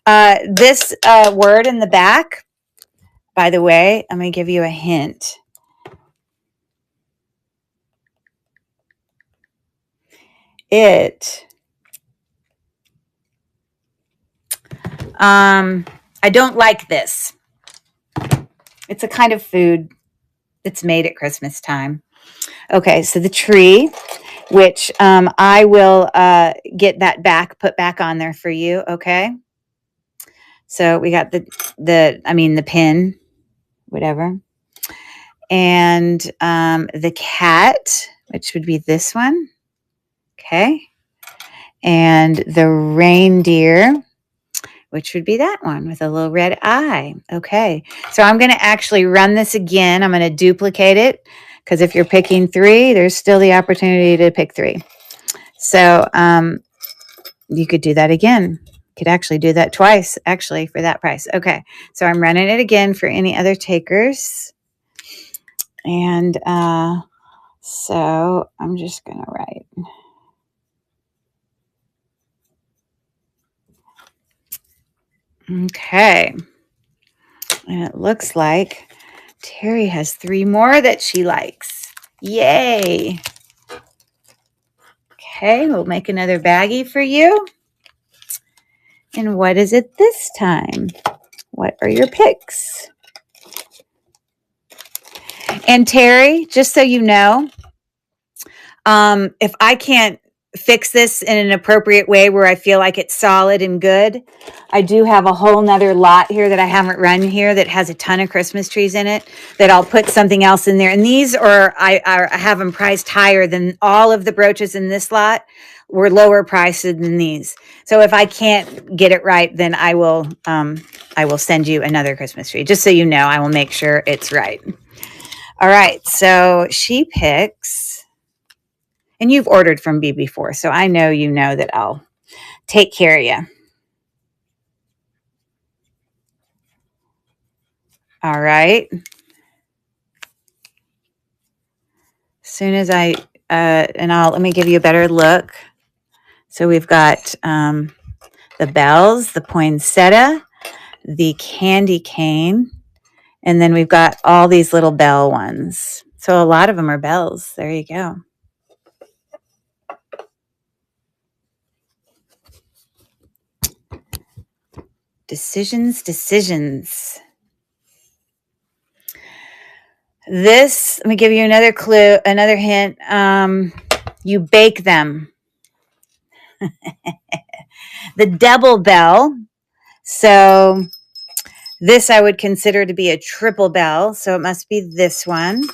This word in the back, by the way, I'm going to give you a hint. I don't like this. It's a kind of food that's made at Christmas time. Okay, so the tree, which I will get that put back on there for you, okay? So we got the pin, whatever. And the cat, which would be this one, okay? And the reindeer, which would be that one with a little red eye. Okay, so I'm going to actually run this again. I'm going to duplicate it because if you're picking 3, there's still the opportunity to pick 3. So you could do that again. You could actually do that twice, actually, for that price. Okay, so I'm running it again for any other takers. And so I'm just going to write. Okay. And it looks like Terry has 3 more that she likes. Yay. Okay, we'll make another baggie for you. And what is it this time? What are your picks? And Terry, just so you know, if I can't fix this in an appropriate way where I feel like it's solid and good, I do have a whole nother lot here that I haven't run here that has a ton of Christmas trees in it that I'll put something else in there. And these are, I have them priced higher than all of the brooches in this lot were lower priced than these. So if I can't get it right, then I will send you another Christmas tree. Just so you know, I will make sure it's right. All right. So she picks. And you've ordered from me before, so I know you know that I'll take care of you. All right. As soon as let me give you a better look. So we've got the bells, the poinsettia, the candy cane, and then we've got all these little bell ones. So a lot of them are bells. There you go. Decisions. This, let me give you another clue, another hint. You bake them. The double bell. So this I would consider to be a triple bell. So it must be this one.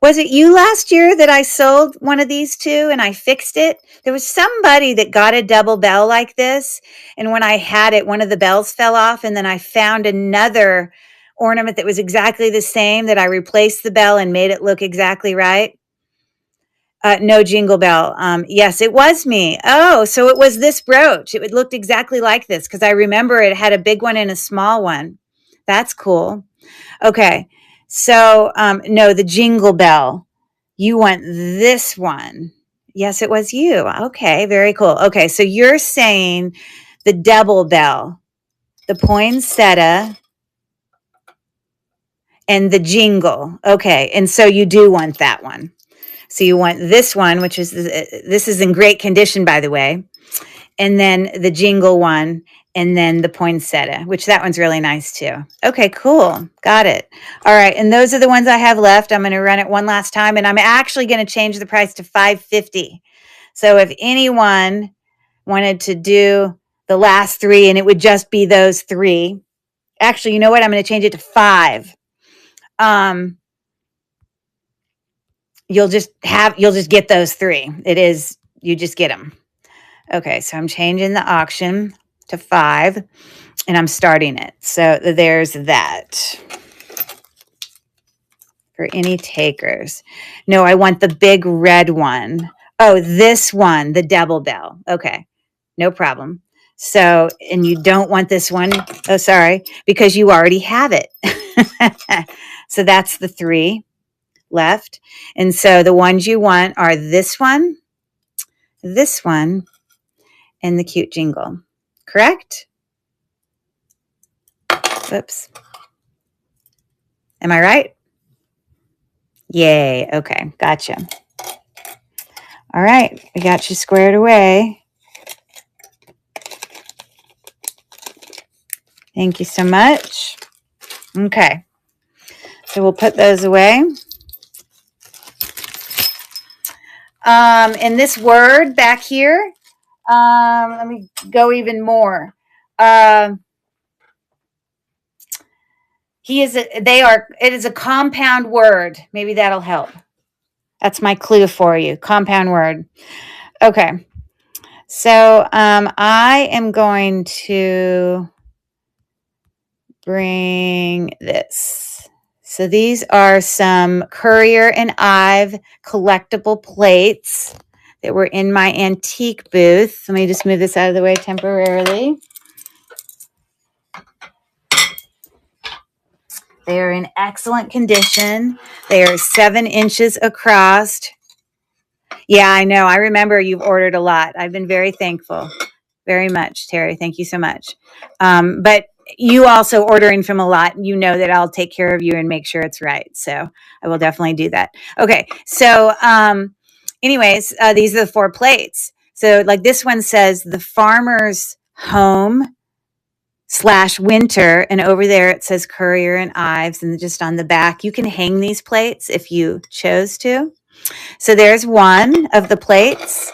Was it you last year that I sold one of these to and I fixed it? There was somebody that got a double bell like this. And when I had it, one of the bells fell off. And then I found another ornament that was exactly the same that I replaced the bell and made it look exactly right. No jingle bell. Yes, it was me. Oh, so it was this brooch. It looked exactly like this because I remember it had a big one and a small one. That's cool. Okay. So, no, the jingle bell. You want this one. Yes, it was you. Okay, very cool. Okay, so you're saying the double bell, the poinsettia, and the jingle. Okay, and so you do want that one. So you want this one, which is, this is in great condition, by the way. And then the jingle one, and then the poinsettia, which that one's really nice too. Okay, cool. Got it. All right, and those are the ones I have left. I'm going to run it one last time, and I'm actually going to change the price to $5.50. So if anyone wanted to do the last 3, and it would just be those 3. Actually, you know what? I'm going to change it to 5. You'll just get those 3. You just get them. Okay, so I'm changing the auction to 5 and I'm starting it. So there's that for any takers. No, I want the big red one. Oh, this one, the double bell. Okay, no problem. So, and you don't want this one. Oh, sorry, because you already have it. So that's the 3 left. And so the ones you want are this one, and the cute jingle. Correct? Oops. Am I right? Yay. Okay. Gotcha. All right. We got you squared away. Thank you so much. Okay. So we'll put those away. And this word back here, let me go even more. It is a compound word. Maybe that'll help. That's my clue for you. Compound word. Okay. So I am going to bring this. So these are some Currier and Ive collectible plates that were in my antique booth. Let me just move this out of the way temporarily. They are in excellent condition. They are 7 inches across. Yeah, I know. I remember you've ordered a lot. I've been very thankful. Very much, Terry. Thank you so much. But you also ordering from a lot, you know that I'll take care of you and make sure it's right. So I will definitely do that. Okay. So, anyways, these are the 4 plates. So like this one says the farmer's home / winter. And over there it says Courier and Ives. And just on the back, you can hang these plates if you chose to. So there's one of the plates.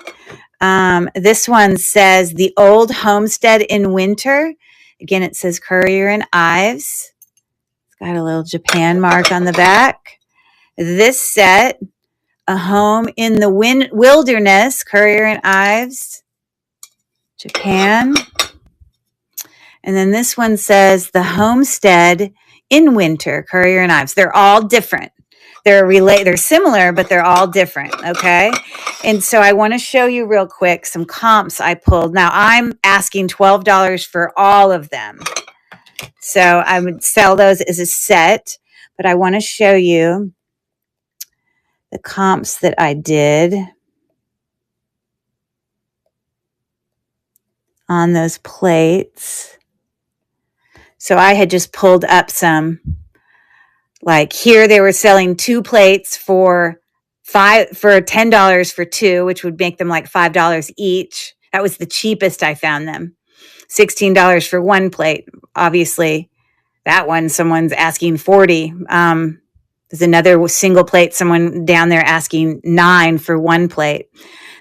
This one says the old homestead in winter. Again, it says Courier and Ives. It's got a little Japan mark on the back. This set, a home in the wilderness, Courier and Ives, Japan. And then this one says the homestead in winter, Courier and Ives. They're all different. They're similar, but they're all different. Okay. And so I want to show you real quick some comps I pulled. Now I'm asking $12 for all of them. So I would sell those as a set, but I want to show you the comps that I did on those plates. So I had just pulled up some. Like here, they were selling 2 plates for $10 for 2, which would make them like $5 each. That was the cheapest I found them. $16 for 1 plate. Obviously, that one someone's asking $40. There's another single plate. Someone down there asking $9 for 1 plate.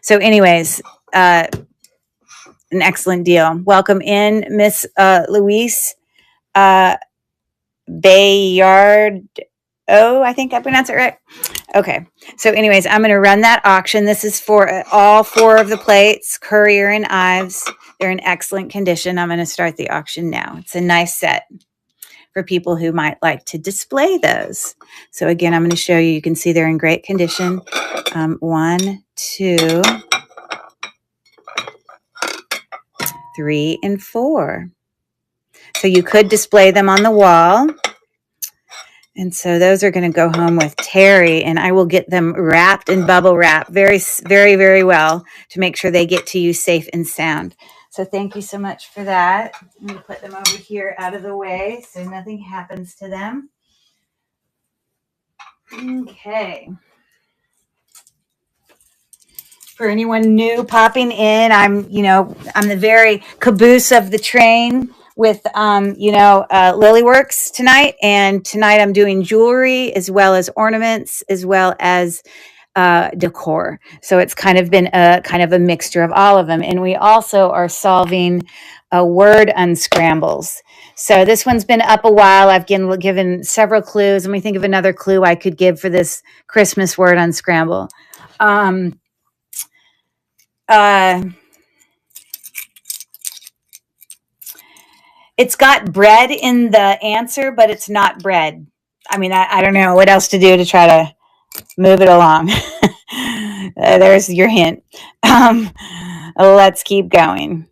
So, anyways, an excellent deal. Welcome in, Miss Louise. Bayard. Oh, I think I pronounced it right. Okay. So anyways, I'm going to run that auction. This is for all 4 of the plates, Courier and Ives. They're in excellent condition. I'm going to start the auction now. It's a nice set for people who might like to display those. So again, I'm going to show you. You can see they're in great condition. 1, 2, 3, and 4. So you could display them on the wall. And so those are going to go home with Terry, and I will get them wrapped in bubble wrap very, very, very well to make sure they get to you safe and sound. So thank you so much for that. I'm going to put them over here out of the way so nothing happens to them. Okay. For anyone new popping in, I'm the very caboose of the train with, Lilyworks tonight. And tonight I'm doing jewelry as well as ornaments, as well as decor. So it's kind of been a mixture of all of them. And we also are solving word unscrambles. So this one's been up a while. I've given several clues. Let me think of another clue I could give for this Christmas word unscramble. It's got bread in the answer, but it's not bread. I mean, I don't know what else to do to try to move it along. There's your hint. Let's keep going.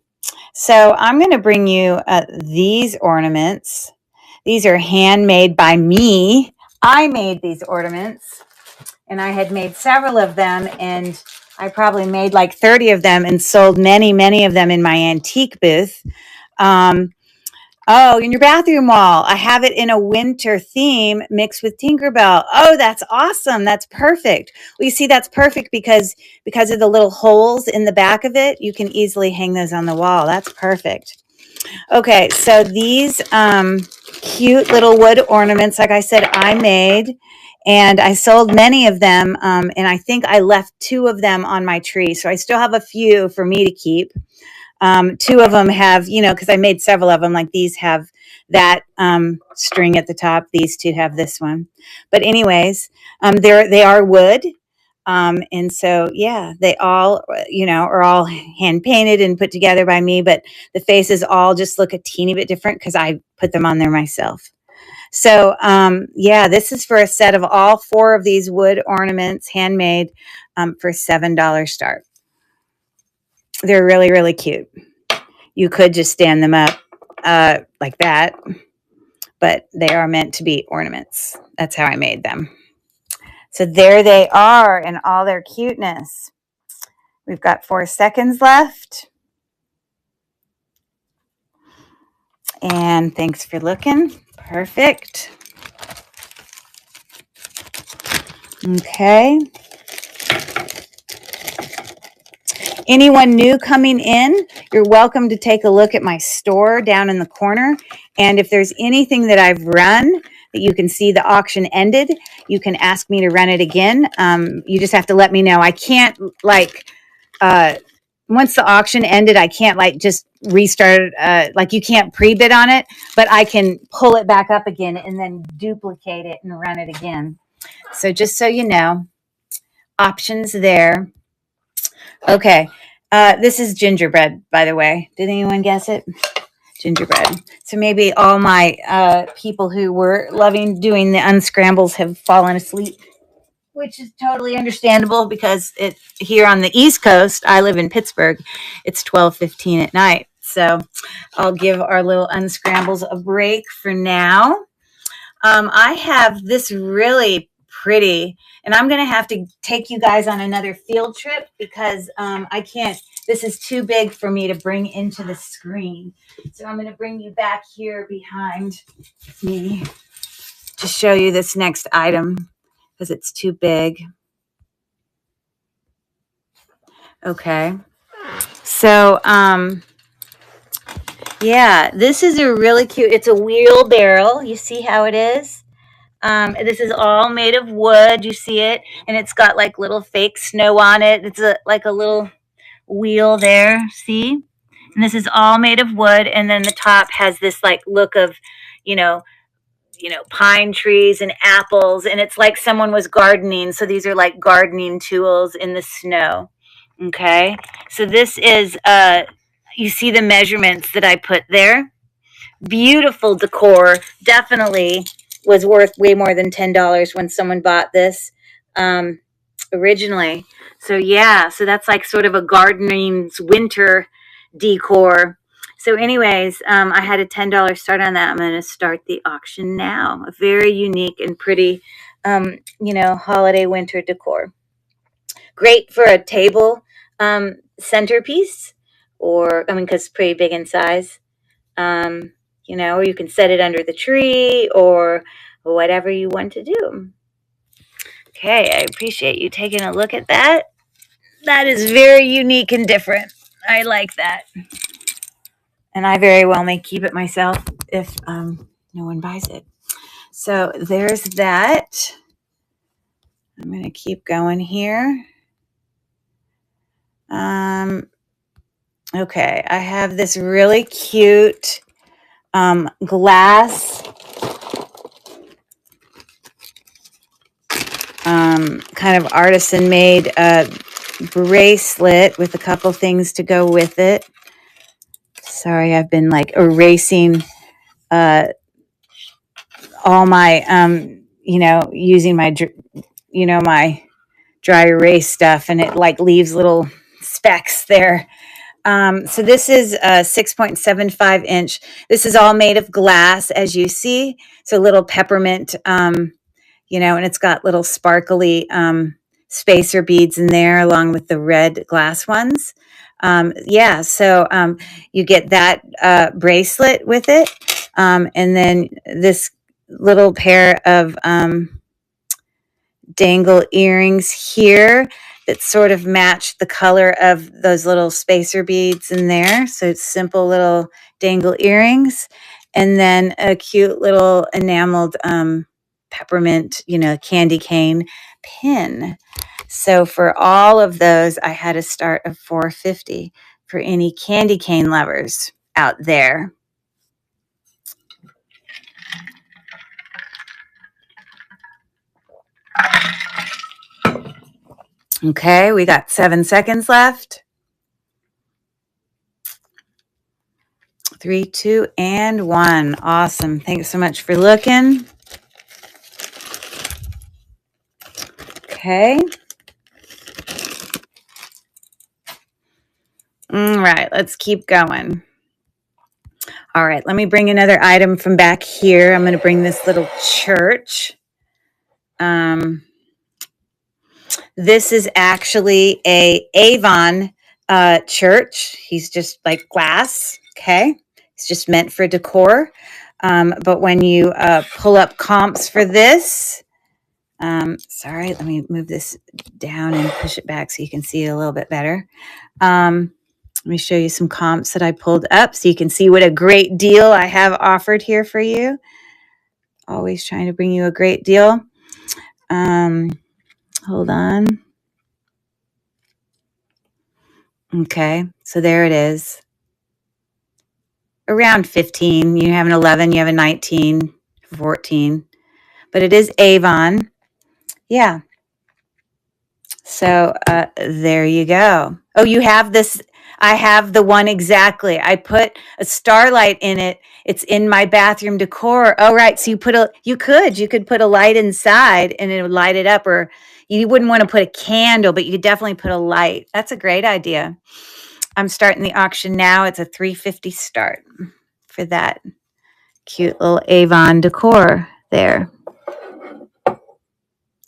So I'm going to bring you these ornaments. These are handmade by me. I made these ornaments, and I had made several of them, and I probably made like 30 of them and sold many, many of them in my antique booth. Oh, in your bathroom wall. I have it in a winter theme mixed with Tinkerbell. Oh, that's awesome. That's perfect. Well, you see, that's perfect because of the little holes in the back of it. You can easily hang those on the wall. That's perfect. Okay, so these cute little wood ornaments, like I said, I made. And I sold many of them. And I think I left 2 of them on my tree. So I still have a few for me to keep. 2 of them have, because I made several of them, like these have that string at the top. These 2 have this one. But anyways, they are wood. And so, yeah, they all, are all hand painted and put together by me. But the faces all just look a teeny bit different because I put them on there myself. So, this is for a set of all 4 of these wood ornaments, handmade, for $7 start. They're really, really cute. You could just stand them up like that, but they are meant to be ornaments. That's how I made them. So there they are in all their cuteness. We've got 4 seconds left. And thanks for looking. Perfect. Okay. Anyone new coming in, you're welcome to take a look at my store down in the corner. And if there's anything that I've run that you can see the auction ended, you can ask me to run it again. You just have to let me know. I can't once the auction ended, I can't just restart you can't pre-bid on it, but I can pull it back up again and then duplicate it and run it again. So just so you know, options there. Okay. This is gingerbread, by the way. Did anyone guess it? Gingerbread. So maybe all my people who were loving doing the unscrambles have fallen asleep, which is totally understandable because here on the East Coast, I live in Pittsburgh, it's 12:15 at night. So I'll give our little unscrambles a break for now. I have this really pretty, and I'm going to have to take you guys on another field trip because I can't, this is too big for me to bring into the screen. So I'm going to bring you back here behind me to show you this next item because it's too big. Okay. So, yeah, this is a really cute, it's a wheelbarrow. You see how it is? This is all made of wood. You see it? And it's got like little fake snow on it. It's like a little wheel there. See? And this is all made of wood. And then the top has this like look of, you know, pine trees and apples. And it's like someone was gardening. So these are like gardening tools in the snow. Okay. So this is, you see the measurements that I put there? Beautiful decor. Definitely was worth way more than $10 when someone bought this originally. So yeah, so that's like sort of a gardening's winter decor. So anyways, I had a $10 start on that. I'm going to start the auction now. A very unique and pretty, holiday winter decor. Great for a table centerpiece, or because it's pretty big in size. Or you can set it under the tree or whatever you want to do. Okay, I appreciate you taking a look at that. That is very unique and different. I like that. And I very well may keep it myself if no one buys it. So there's that. I'm going to keep going here. Okay, I have this really cute glass kind of artisan made bracelet with a couple things to go with it. Sorry, I've been like erasing all my using my my dry erase stuff, and it like leaves little specks there. So this is a 6.75 inch. This is all made of glass, as you see. So little peppermint, and it's got little sparkly spacer beads in there along with the red glass ones. So you get that bracelet with it. And then this little pair of dangle earrings here that sort of match the color of those little spacer beads in there. So it's simple little dangle earrings. And then a cute little enameled peppermint, candy cane pin. So for all of those, I had a start of $4.50 for any candy cane lovers out there. Okay, we got 7 seconds left. 3, 2, and 1. Awesome. Thanks so much for looking. Okay. All right, let's keep going. All right, let me bring another item from back here. I'm going to bring this little church. This is actually a Avon church. He's just like glass. Okay. It's just meant for decor. But when you pull up comps for this, sorry, let me move this down and push it back so you can see it a little bit better. Let me show you some comps that I pulled up so you can see what a great deal I have offered here for you. Always trying to bring you a great deal. Hold on. Okay, so there it is. Around 15. You have an 11, you have a 19, 14. But it is Avon. Yeah. So there you go. Oh, you have this. I have the one exactly. I put a starlight in it. It's in my bathroom decor. Oh, right. So you could put a light inside and it would light it up, or you wouldn't want to put a candle, but you could definitely put a light. That's a great idea. I'm starting the auction now. It's a $350 start for that cute little Avon decor there.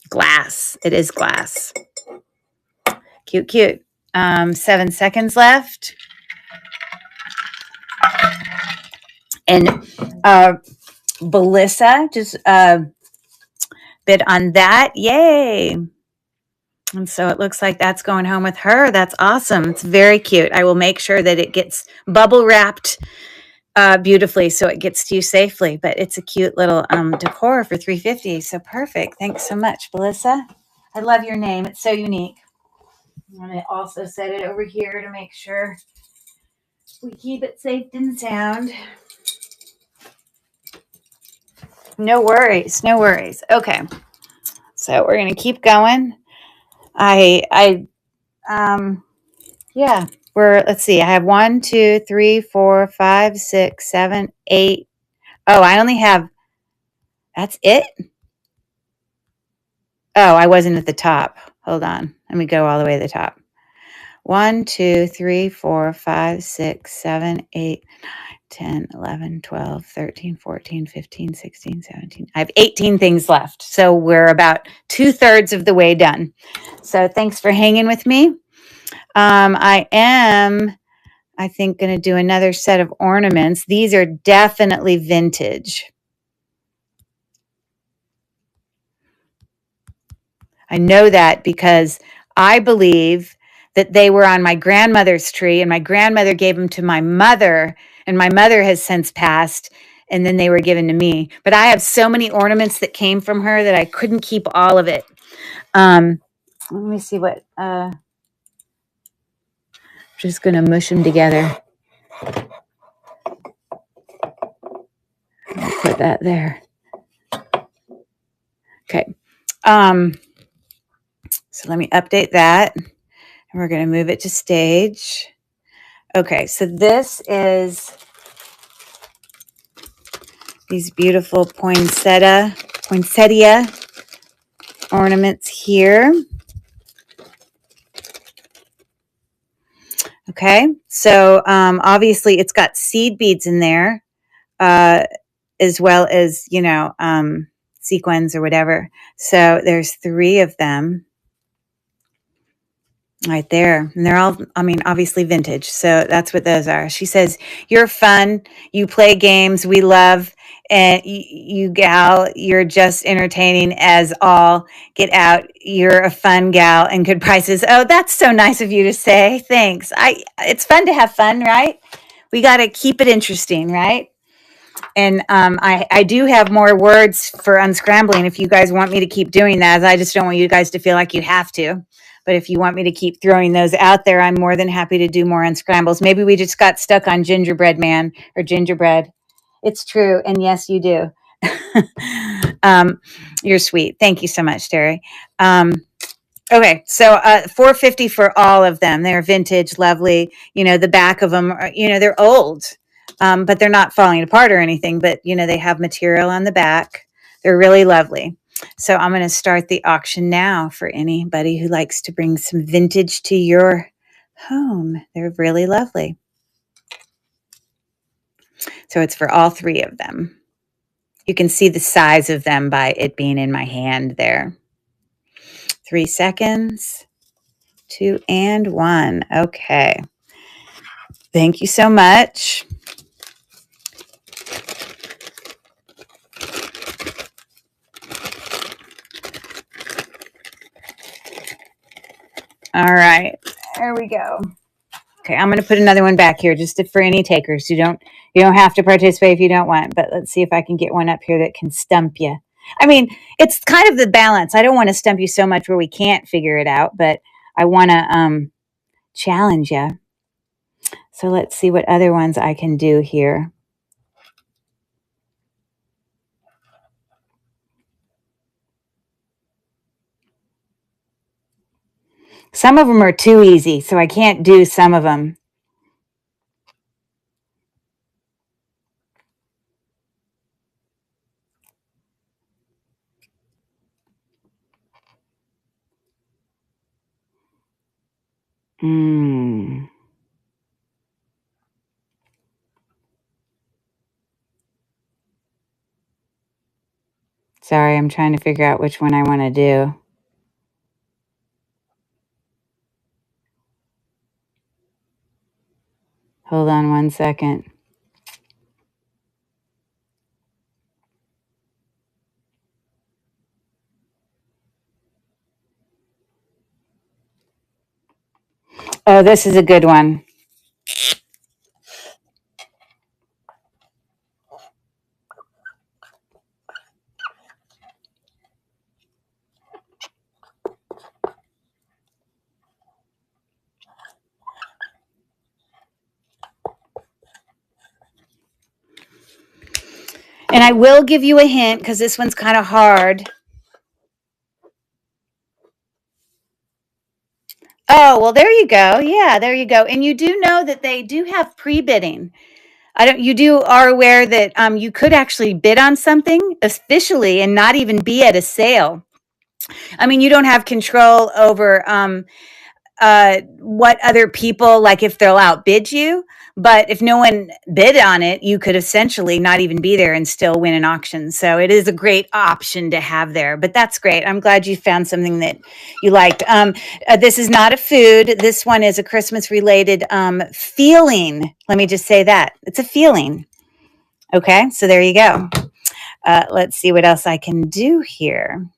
Glass. It is glass. Cute, cute. 7 seconds left. And Belissa just bid on that. Yay. And so it looks like that's going home with her. That's awesome. It's very cute. I will make sure that it gets bubble wrapped beautifully so it gets to you safely. But it's a cute little decor for $350. So perfect. Thanks so much, Belissa. I love your name. It's so unique. I'm going to also set it over here to make sure we keep it safe and sound. No worries. No worries. Okay. So we're going to keep going. Yeah, let's see. I have 1, 2, 3, 4, 5, 6, 7, 8. Oh, I only have, that's it? Oh, I wasn't at the top. Hold on. Let me go all the way to the top. 1, 2, 3, 4, 5, 6, 7, 8, 10, 11, 12, 13, 14, 15, 16, 17. I have 18 things left. So we're about 2/3 of the way done. So thanks for hanging with me. I think, going to do another set of ornaments. These are definitely vintage. I know that because I believe that they were on my grandmother's tree, and my grandmother gave them to my mother, and my mother has since passed, and then they were given to me. But I have so many ornaments that came from her that I couldn't keep all of it. Let me see what, just going to mush them together. I'll put that there. Okay. So let me update that. And we're going to move it to stage. Okay, so this is these beautiful poinsettia ornaments here. Okay, so obviously it's got seed beads in there, as well as, sequins or whatever. So there's 3 of them right there. And they're all, obviously vintage. So that's what those are. She says, you're fun. You play games we love. And you gal, you're just entertaining as all get out. You're a fun gal and good prices. Oh, that's so nice of you to say. Thanks. It's fun to have fun, right? We got to keep it interesting, right? And I do have more words for unscrambling if you guys want me to keep doing that. I just don't want you guys to feel like you have to. But if you want me to keep throwing those out there, I'm more than happy to do more unscrambles. Maybe we just got stuck on gingerbread man or gingerbread. It's true. And yes, you do. You're sweet. Thank you so much, Terry. Okay, so $450 for all of them. They're vintage, lovely. The back of them are, they're old, but they're not falling apart or anything. But, they have material on the back. They're really lovely. So I'm going to start the auction now for anybody who likes to bring some vintage to your home. They're really lovely. So it's for all 3 of them. You can see the size of them by it being in my hand there. 3 seconds. 2 and 1. Okay. Thank you so much. All right, there we go. Okay, I'm going to put another one back here just for any takers. You don't have to participate if you don't want, but let's see if I can get one up here that can stump you. I mean, it's kind of the balance. I don't want to stump you so much where we can't figure it out, but I want to challenge you. So let's see what other ones I can do here. Some of them are too easy, so I can't do some of them. Sorry, I'm trying to figure out which one I want to do. Hold on one second. Oh, this is a good one. And I will give you a hint because this one's kind of hard. Oh, well, there you go. Yeah, there you go. And you do know that they do have pre-bidding. You are aware that you could actually bid on something officially and not even be at a sale. I mean, you don't have control over what other people, like if they'll outbid you, but if no one bid on it, you could essentially not even be there and still win an auction. So it is a great option to have there, but that's great. I'm glad you found something that you liked. This is not a food. This one is a Christmas related feeling. Let me just say that it's a feeling. Okay. So there you go. Let's see what else I can do here.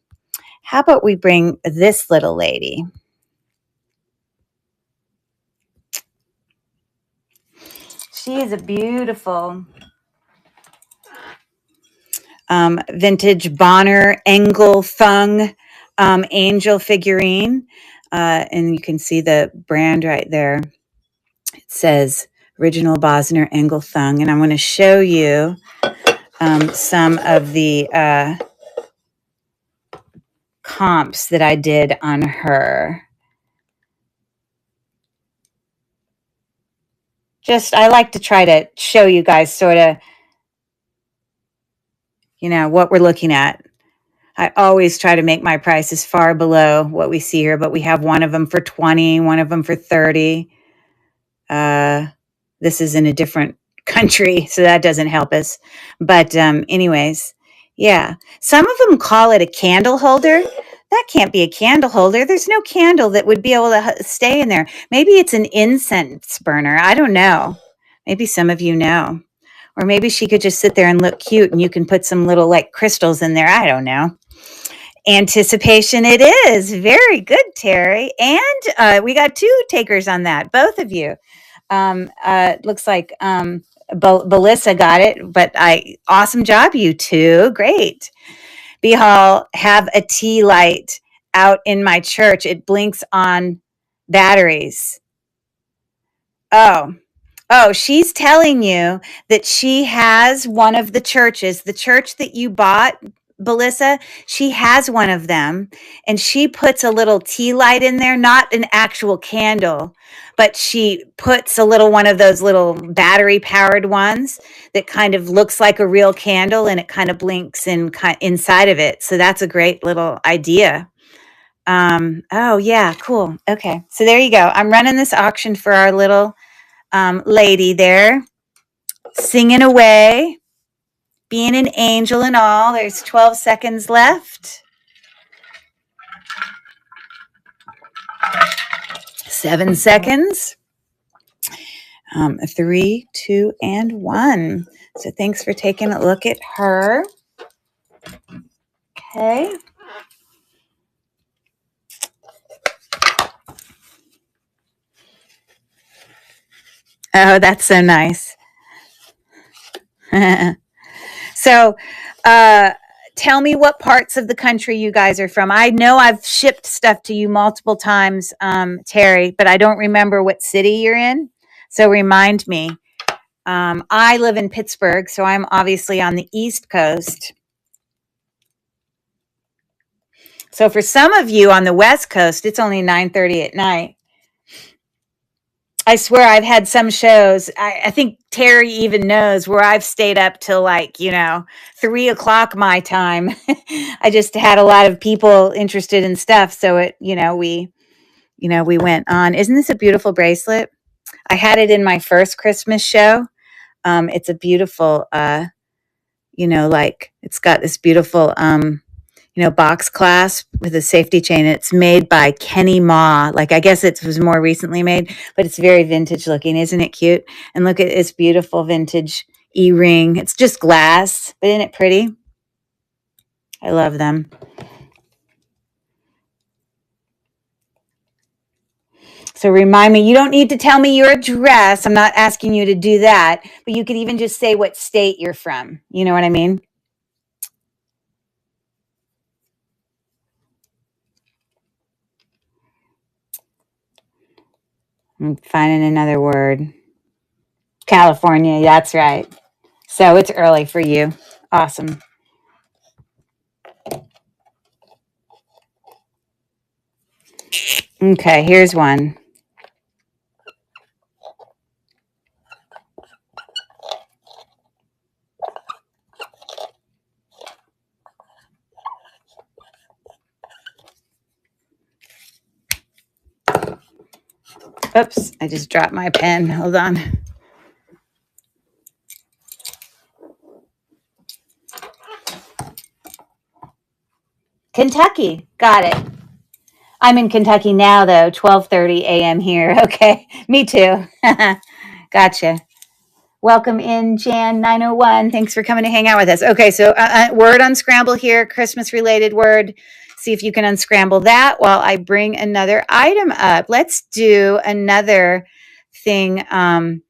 How about we bring this little lady? She is a beautiful vintage Bonner Engel Thung angel figurine. And you can see the brand right there. It says original Bosner Engel Thung. And I'm going to show you some of the comps that I did on her. I like to try to show you guys sort of, what we're looking at. I always try to make my prices far below what we see here, but we have one of them for 20, one of them for 30. This is in a different country, so that doesn't help us. But anyways, yeah. Some of them call it a candle holder. That can't be a candle holder. There's no candle that would be able to stay in there. Maybe it's an incense burner. I don't know. Maybe some of you know. Or maybe she could just sit there and look cute and you can put some little like crystals in there. I don't know. Anticipation it is. Very good, Terry. And we got 2 takers on that, both of you. Looks like Belissa got it, but awesome job, you 2. Great. B Hall, have a tea light out in my church. It blinks on batteries. Oh, she's telling you that she has one of the churches, the church that you bought, Belissa, she has one of them, and she puts a little tea light in there, not an actual candle, but she puts a little one of those little battery powered ones that kind of looks like a real candle, and it kind of blinks inside of it. So that's a great little idea. Oh yeah, cool. Okay, so there you go. I'm running this auction for our little lady there, singing away, being an angel and all. There's 12 seconds left. 7 seconds. 3, 2, and 1. So thanks for taking a look at her. Okay. Oh, that's so nice. So, tell me what parts of the country you guys are from. I know I've shipped stuff to you multiple times, Terry, but I don't remember what city you're in. So remind me. I live in Pittsburgh, so I'm obviously on the East Coast. So for some of you on the West Coast, it's only 9:30 at night. I swear I've had some shows. I think Terry even knows where I've stayed up till 3 o'clock my time. I just had a lot of people interested in stuff. So we went on. Isn't this a beautiful bracelet? I had it in my first Christmas show. It's a beautiful, it's got this beautiful, box clasp with a safety chain. It's made by Kenny Ma. I guess it was more recently made, but it's very vintage looking. Isn't it cute? And look at this beautiful vintage E-ring. It's just glass, but isn't it pretty? I love them. So remind me, you don't need to tell me your address. I'm not asking you to do that, but you could even just say what state you're from. You know what I mean? I'm finding another word. California, that's right. So it's early for you. Awesome. Okay, here's one. Oops, I just dropped my pen. Hold on. Kentucky. Got it. I'm in Kentucky now, though. 12:30 a.m. here. Okay. Me too. Gotcha. Welcome in, Jan 901. Thanks for coming to hang out with us. Okay, so word unscramble here, Christmas related word. See if you can unscramble that while I bring another item up. Let's do another thing. I'm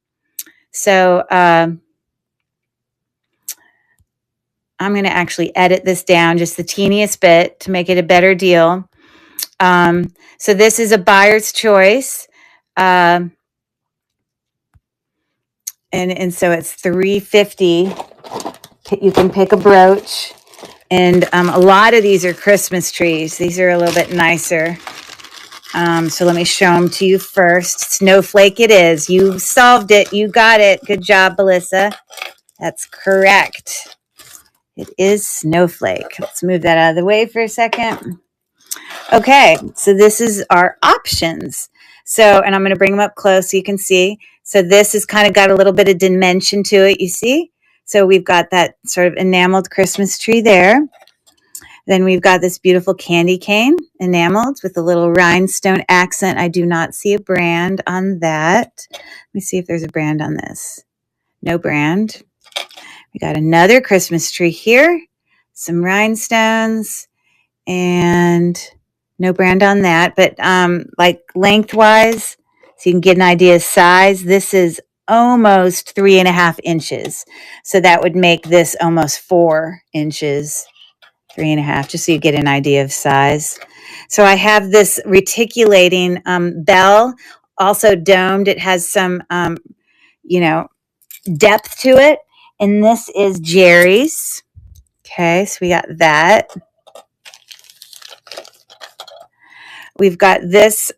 going to actually edit this down just the teeniest bit to make it a better deal. So this is a buyer's choice. And so it's $3.50. You can pick a brooch. And a lot of these are Christmas trees. These are a little bit nicer. So let me show them to you first. Snowflake it is. You solved it. You got it. Good job, Melissa. That's correct. It is Snowflake. Let's move that out of the way for a second. Okay, so this is our options. So, and I'm going to bring them up close so you can see. So this has kind of got a little bit of dimension to it, you see? So we've got that sort of enameled Christmas tree there. Then we've got this beautiful candy cane enameled with a little rhinestone accent. I do not see a brand on that. Let me see if there's a brand on this. No brand. We got another Christmas tree here. Some rhinestones and no brand on that. But lengthwise, so you can get an idea of size, this is almost 3.5 inches. So that would make this almost 4 inches. 3.5, just so you get an idea of size. So I have this reticulating bell, also domed. It has some, depth to it. And this is Jerry's. Okay, so we got that. We've got this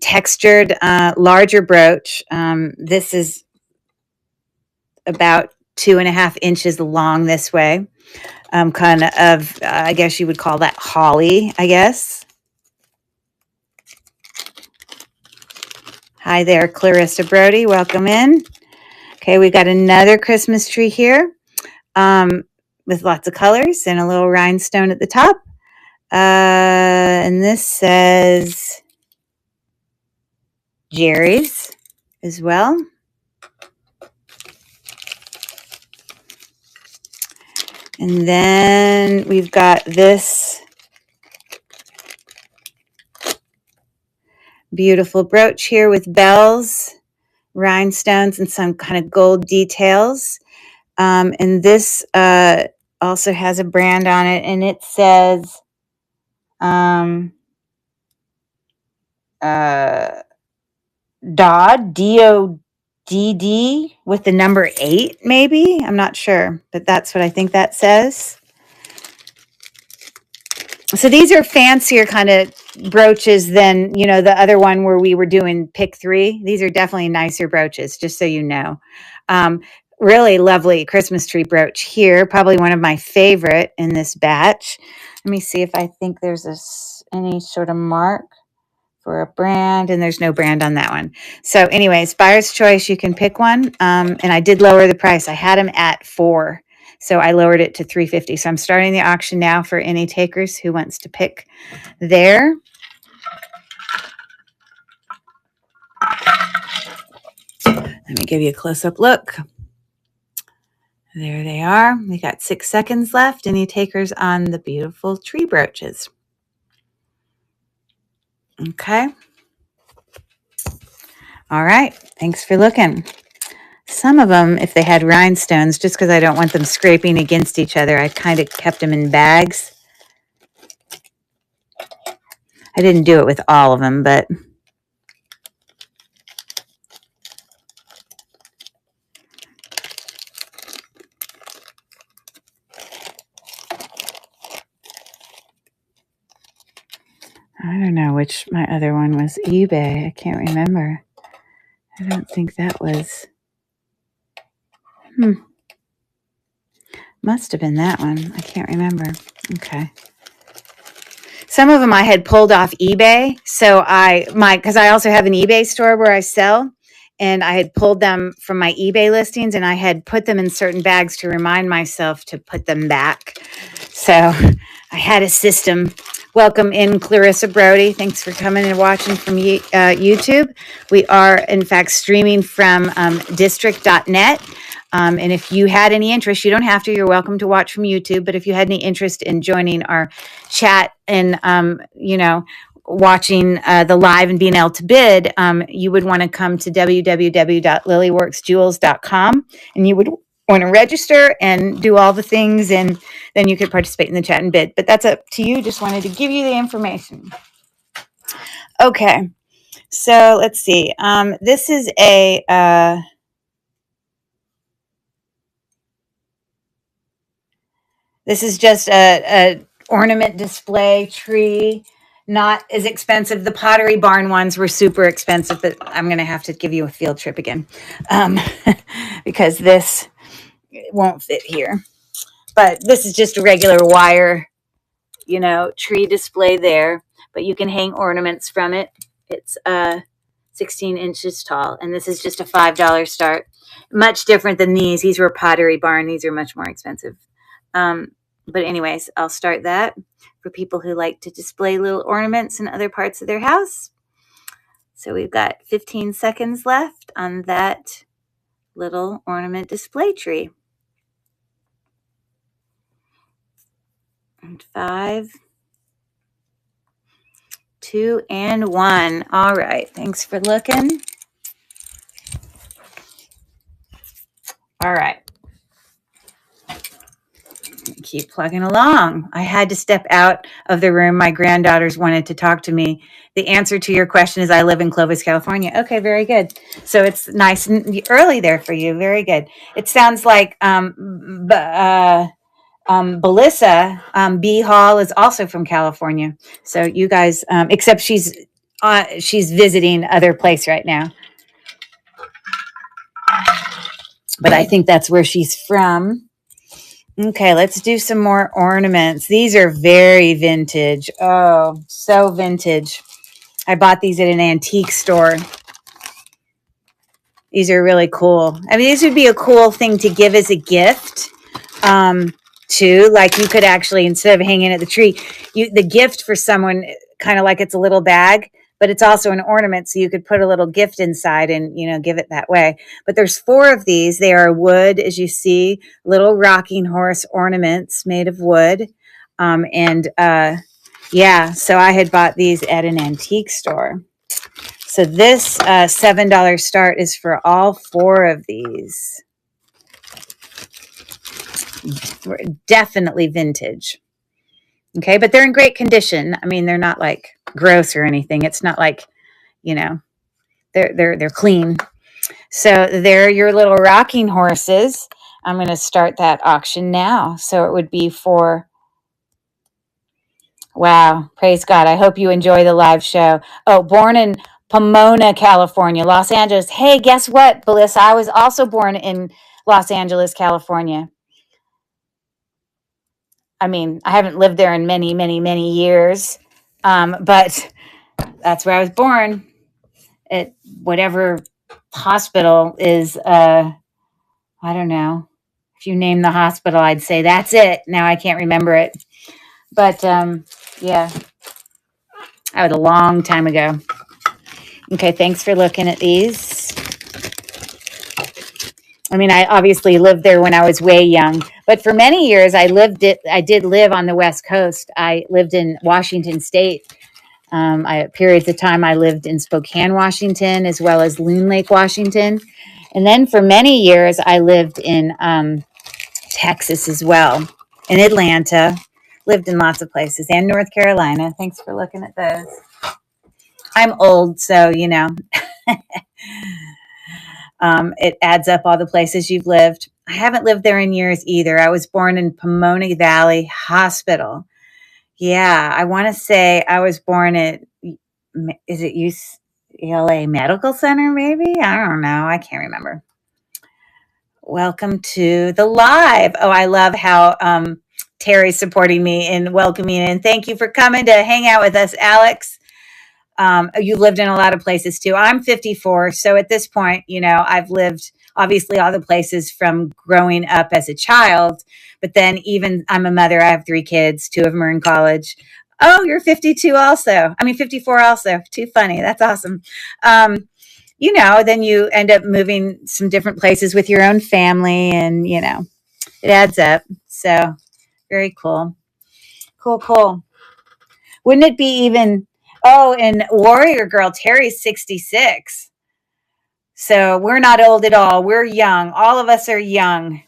textured larger brooch. This is about 2.5 inches long this way. Kind of, I guess you would call that holly, I guess. Hi there, Clarissa Brody. Welcome in. Okay, we got another Christmas tree here with lots of colors and a little rhinestone at the top. And this says Jerry's as well. And then we've got this beautiful brooch here with bells. rhinestones and some kind of gold details. And this also has a brand on it, and it says Dodd, DODD, with the number 8, maybe. I'm not sure, but that's what I think that says. So these are fancier kind of brooches than, you know, the other one where we were doing pick 3. These are definitely nicer brooches, just so you know. Really lovely Christmas tree brooch here. Probably one of my favorite in this batch. Let me see if I think there's any sort of mark for a brand, and there's no brand on that one. So anyways, buyer's choice, you can pick one. And I did lower the price. I had them at $4. So I lowered it to $3.50. So I'm starting the auction now for any takers who wants to pick there. Let me give you a close-up look. There they are. We got 6 seconds left. Any takers on the beautiful tree brooches? Okay. All right. Thanks for looking. Some of them, if they had rhinestones, just because I don't want them scraping against each other, I kind of kept them in bags. I didn't do it with all of them, but I don't know which my other one was. eBay. I can't remember. I don't think that was. Must have been that one. I can't remember. Okay. Some of them I had pulled off eBay. So because I also have an eBay store where I sell, and I had pulled them from my eBay listings, and I had put them in certain bags to remind myself to put them back. So I had a system. Welcome in, Clarissa Brody. Thanks for coming and watching from YouTube. We are, in fact, streaming from district.net. And if you had any interest, you don't have to, you're welcome to watch from YouTube. But if you had any interest in joining our chat and, watching the live and being able to bid, you would want to come to www.lilyworksjewels.com, and you would want to register and do all the things, and then you could participate in the chat and bid. But that's up to you. Just wanted to give you the information. Okay. So let's see. This is This is just a ornament display tree, not as expensive. The Pottery Barn ones were super expensive, but I'm going to have to give you a field trip again because this won't fit here. But this is just a regular wire, tree display there, but you can hang ornaments from it. It's 16 inches tall, and this is just a $5 start. Much different than these. These were Pottery Barn. These are much more expensive. But anyways, I'll start that for people who like to display little ornaments in other parts of their house. So we've got 15 seconds left on that little ornament display tree. And 5, 2, and 1. All right. Thanks for looking. All right. Keep plugging along. I had to step out of the room. My granddaughters wanted to talk to me. The answer to your question is I live in Clovis, California. Okay, very good. So it's nice and early there for you. Very good. It sounds like Belissa B. Hall is also from California. So you guys, except she's visiting other place right now. But I think that's where she's from. Okay, let's do some more ornaments. These are very vintage. Oh, so vintage. I bought these at an antique store. These are really cool. I mean, these would be a cool thing to give as a gift, too. Like you could actually, instead of hanging at the tree, the gift for someone, kind of like it's a little bag, but it's also an ornament, so you could put a little gift inside and, give it that way. But there's 4 of these. They are wood, as you see, little rocking horse ornaments made of wood. So I had bought these at an antique store. So this $7 start is for all 4 of these. Definitely vintage. Okay, but they're in great condition. I mean, they're not like gross or anything. It's not like, you know, they're clean. So they're your little rocking horses. I'm going to start that auction now. So it would be for, wow, praise God. I hope you enjoy the live show. Oh, born in Pomona, California, Los Angeles. Hey, guess what, Belissa? I was also born in Los Angeles, California. I mean, I haven't lived there in many, many, many years, but that's where I was born. At whatever hospital is, I don't know. If you name the hospital, I'd say that's it. Now I can't remember it. But yeah, that was a long time ago. Okay, thanks for looking at these. I mean, I obviously lived there when I was way young, but for many years I did live on the West Coast. I lived in Washington State. Periods of time I lived in Spokane, Washington, as well as Loon Lake, Washington. And then for many years I lived in Texas as well, in Atlanta, lived in lots of places, and North Carolina. Thanks for looking at those. I'm old, so, you know, it adds up all the places you've lived. I haven't lived there in years either. I was born in Pomona Valley Hospital. Yeah, I want to say I was born at, is it UCLA Medical Center, maybe? I don't know. I can't remember. Welcome to the live. Oh, I love how Terry's supporting me and welcoming, and thank you for coming to hang out with us, Alex. You lived in a lot of places too. I'm 54, so at this point, you know, I've lived obviously all the places from growing up as a child, but then even I'm a mother. I have 3 kids, 2 of them are in college. Oh, you're 52 also. I mean, 54 also. Too funny. That's awesome. You know, then you end up moving some different places with your own family, and, you know, it adds up. So very cool. Cool. Wouldn't it be even, oh, and Warrior Girl, Terry's 66. So we're not old at all. We're young. All of us are young.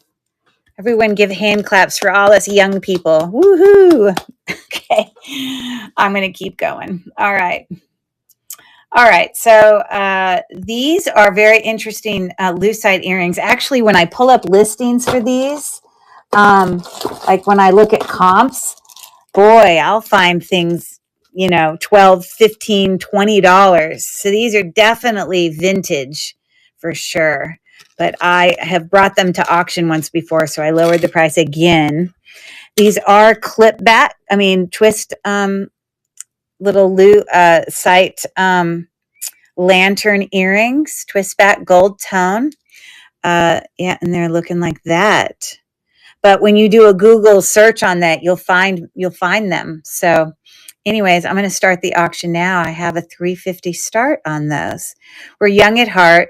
Everyone give hand claps for all us young people. Woohoo. Okay. I'm going to keep going. All right. So these are very interesting lucite earrings. Actually, when I pull up listings for these, like when I look at comps, boy, I'll find things, you know, $12, $15, $20. So these are definitely vintage for sure. But I have brought them to auction once before, so I lowered the price again. These are twist little sight lantern earrings, twist back gold tone. Yeah, and they're looking like that. But when you do a Google search on that, you'll find them. So anyways, I'm going to start the auction now. I have a $350 start on those. We're young at heart.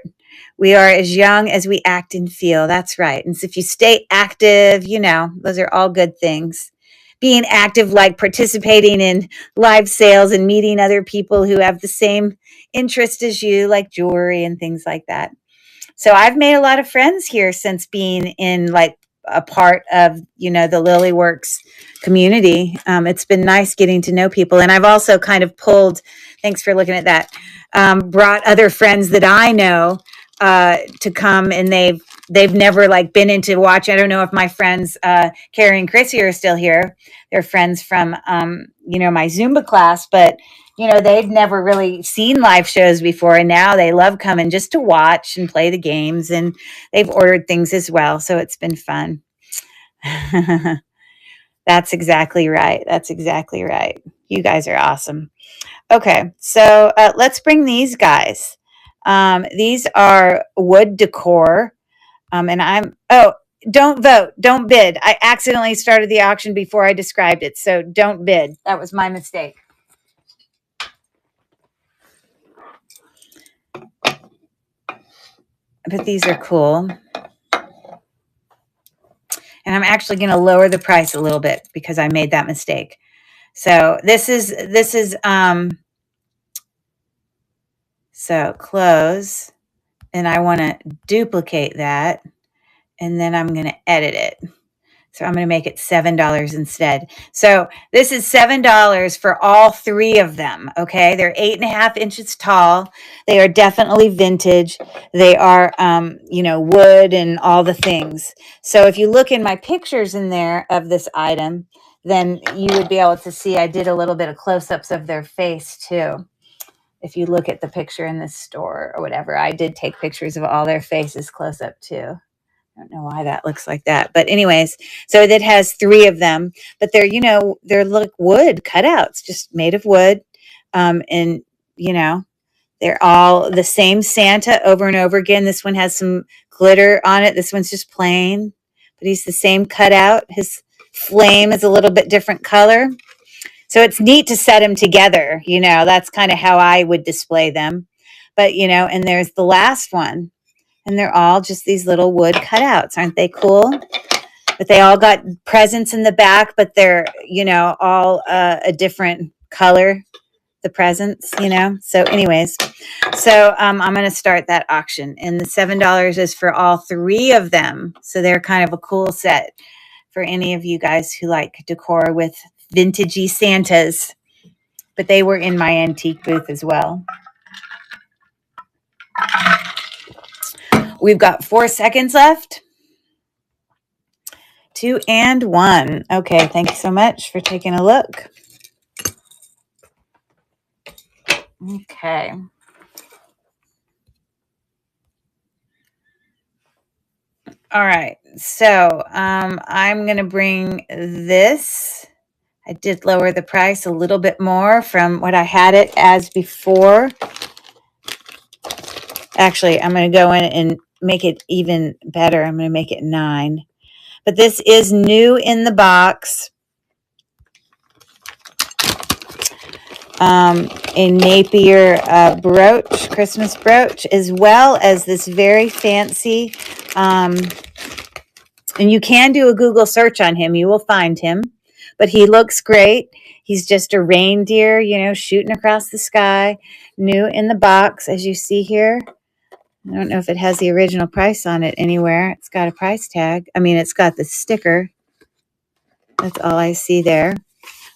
We are as young as we act and feel. That's right. And so if you stay active, you know, those are all good things. Being active, like participating in live sales and meeting other people who have the same interest as you, like jewelry and things like that. So I've made a lot of friends here since being in like a part of, you know, the Lilyworks community. It's been nice getting to know people. And I've also kind of pulled, thanks for looking at that, brought other friends that I know to come, and they've never like been into watching. I don't know if my friends, Carrie and Chrissy, are still here. They're friends from, you know, my Zumba class, but you know, they've never really seen live shows before, and now they love coming just to watch and play the games, and they've ordered things as well. So it's been fun. That's exactly right. You guys are awesome. Okay, so let's bring these guys. These are wood decor. Don't vote, don't bid. I accidentally started the auction before I described it, so don't bid. That was my mistake. But these are cool. And I'm actually going to lower the price a little bit because I made that mistake. So this is So close, and I want to duplicate that, and then I'm going to edit it. So I'm going to make it $7 instead. So this is $7 for all three of them. Okay. They're 8.5 inches tall. They are definitely vintage. They are, wood and all the things. So if you look in my pictures in there of this item, then you would be able to see I did a little bit of close-ups of their face too. If you look at the picture in this store or whatever, I did take pictures of all their faces close up too. I don't know why that looks like that. But anyways, so that has three of them. But they're like wood cutouts, just made of wood. And, they're all the same Santa over and over again. This one has some glitter on it. This one's just plain. But he's the same cutout. His flame is a little bit different color. So it's neat to set them together. That's kind of how I would display them. But, and there's the last one. And they're all just these little wood cutouts. Aren't they cool? But they all got presents in the back, but they're, all a different color, the presents, So anyways, I'm going to start that auction. And the $7 is for all three of them. So they're kind of a cool set for any of you guys who like decor with vintagey Santas. But they were in my antique booth as well. We've got 4 seconds left. 2 and 1. Okay, thank you so much for taking a look. Okay. All right, so I'm going to bring this. I did lower the price a little bit more from what I had it as before. Actually, I'm going to go in and make it even better. I'm going to make it 9. But this is new in the box. A Napier brooch, Christmas brooch, as well as this very fancy, and you can do a Google search on him. You will find him, but he looks great. He's just a reindeer, shooting across the sky, new in the box, as you see here. I don't know if it has the original price on it anywhere. It's got a price tag. I mean, it's got the sticker. That's all I see there.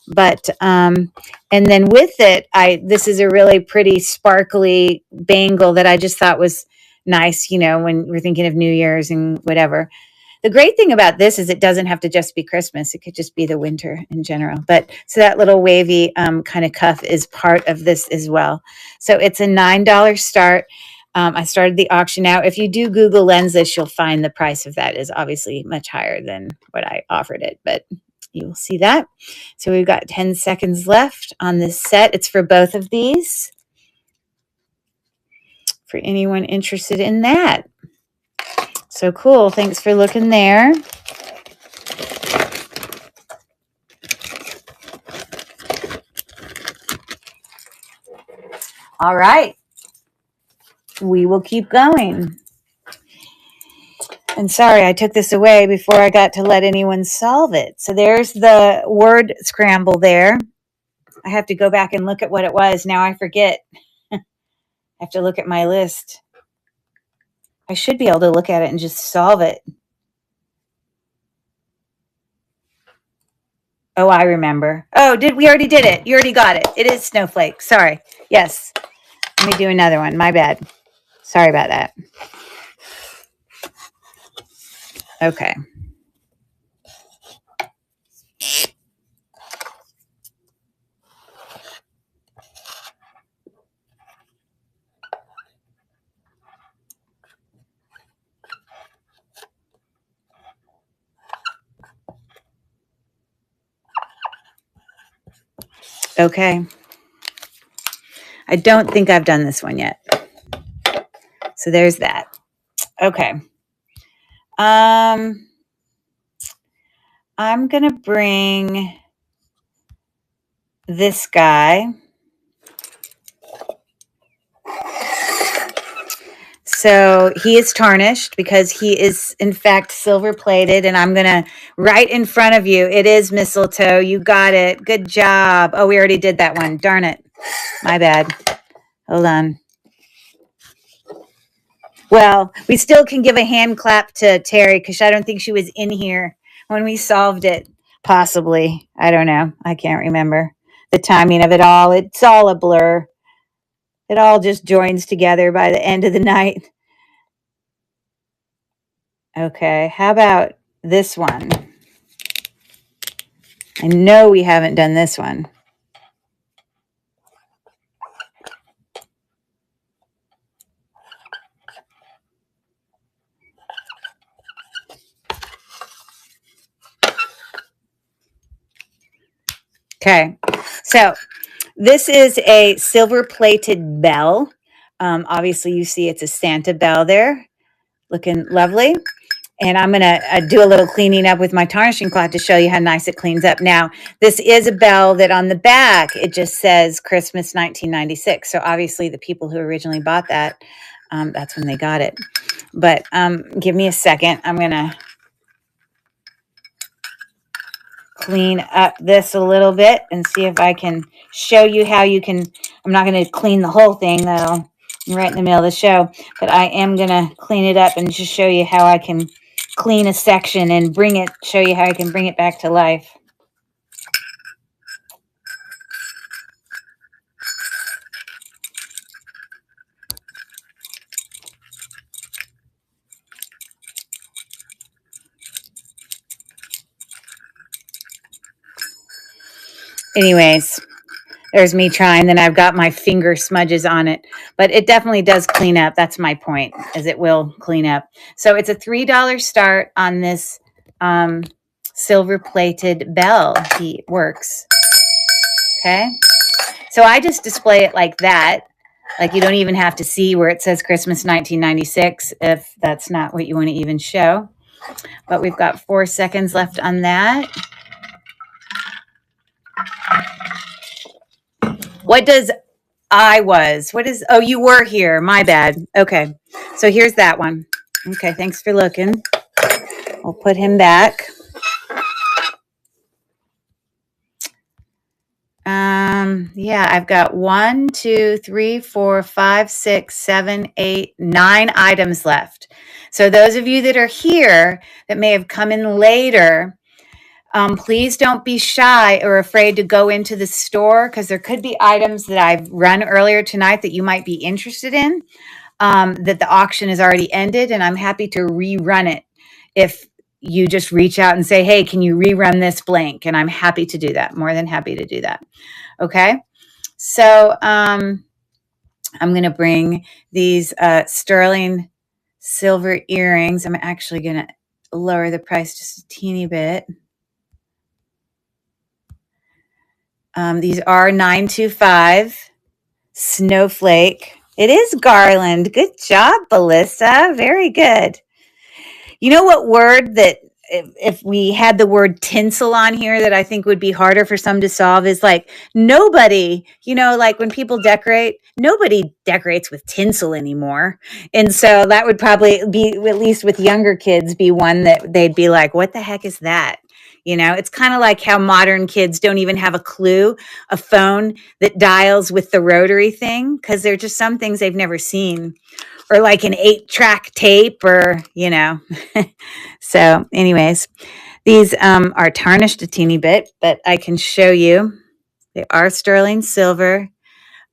But, and then with it, this is a really pretty sparkly bangle that I just thought was nice, when we're thinking of New Year's and whatever. The great thing about this is it doesn't have to just be Christmas. It could just be the winter in general. But so that little wavy kind of cuff is part of this as well. So it's a $9 start. I started the auction out. If you do Google Lens this, you'll find the price of that is obviously much higher than what I offered it. But you will see that. So we've got 10 seconds left on this set. It's for both of these. For anyone interested in that. So cool. Thanks for looking there. All right. We will keep going. And sorry, I took this away before I got to let anyone solve it. So there's the word scramble there. I have to go back and look at what it was. Now I forget. I have to look at my list. I should be able to look at it and just solve it. Oh, I remember. Oh, we already did it? You already got it. It is snowflake. Sorry. Yes. Let me do another one. My bad. Sorry about that. Okay. Okay. I don't think I've done this one yet. So there's that. Okay. I'm going to bring this guy. So he is tarnished because he is, in fact, silver plated. And I'm going to, right in front of you, it is mistletoe. You got it. Good job. Oh, we already did that one. Darn it. My bad. Hold on. Well, we still can give a hand clap to Terry because I don't think she was in here when we solved it. Possibly. I don't know. I can't remember the timing of it all. It's all a blur. It all just joins together by the end of the night. Okay, how about this one? I know we haven't done this one. Okay, so this is a silver plated bell. Obviously, you see it's a Santa bell there, looking lovely. And I'm going to do a little cleaning up with my tarnishing cloth to show you how nice it cleans up. Now, this is a bell that on the back, it just says Christmas 1996. So obviously the people who originally bought that, that's when they got it. But give me a second. I'm going to clean up this a little bit and see if I can show you how you can. I'm not going to clean the whole thing, though. I'm right in the middle of the show. But I am going to clean it up and just show you how I can clean a section and show you how I can bring it back to life. Anyways, there's me trying. Then I've got my finger smudges on it. But it definitely does clean up. That's my point, is it will clean up. So it's a $3 start on this silver-plated bell. He works. Okay. So I just display it like that. Like you don't even have to see where it says Christmas 1996 if that's not what you want to even show. But we've got 4 seconds left on that. What does oh, you were here. My bad. Okay. So here's that one. Okay. Thanks for looking. We'll put him back. Yeah, I've got 1, 2, 3, 4, 5, 6, 7, 8, 9 items left. So those of you that are here that may have come in later, please don't be shy or afraid to go into the store because there could be items that I've run earlier tonight that you might be interested in, that the auction has already ended, and I'm happy to rerun it if you just reach out and say, hey, can you rerun this blank? And I'm happy to do that. More than happy to do that. Okay. So I'm going to bring these sterling silver earrings. I'm actually going to lower the price just a teeny bit. These are $9.25 snowflake. It is garland. Good job, Melissa. Very good. You know what word that if we had the word tinsel on here that I think would be harder for some to solve is like nobody, like when people decorate, nobody decorates with tinsel anymore. And so that would probably be, at least with younger kids, be one that they'd be like, what the heck is that? It's kind of like how modern kids don't even have a clue, a phone that dials with the rotary thing, because there are just some things they've never seen. Or like an 8-track tape or, So anyways, these are tarnished a teeny bit, but I can show you. They are sterling silver.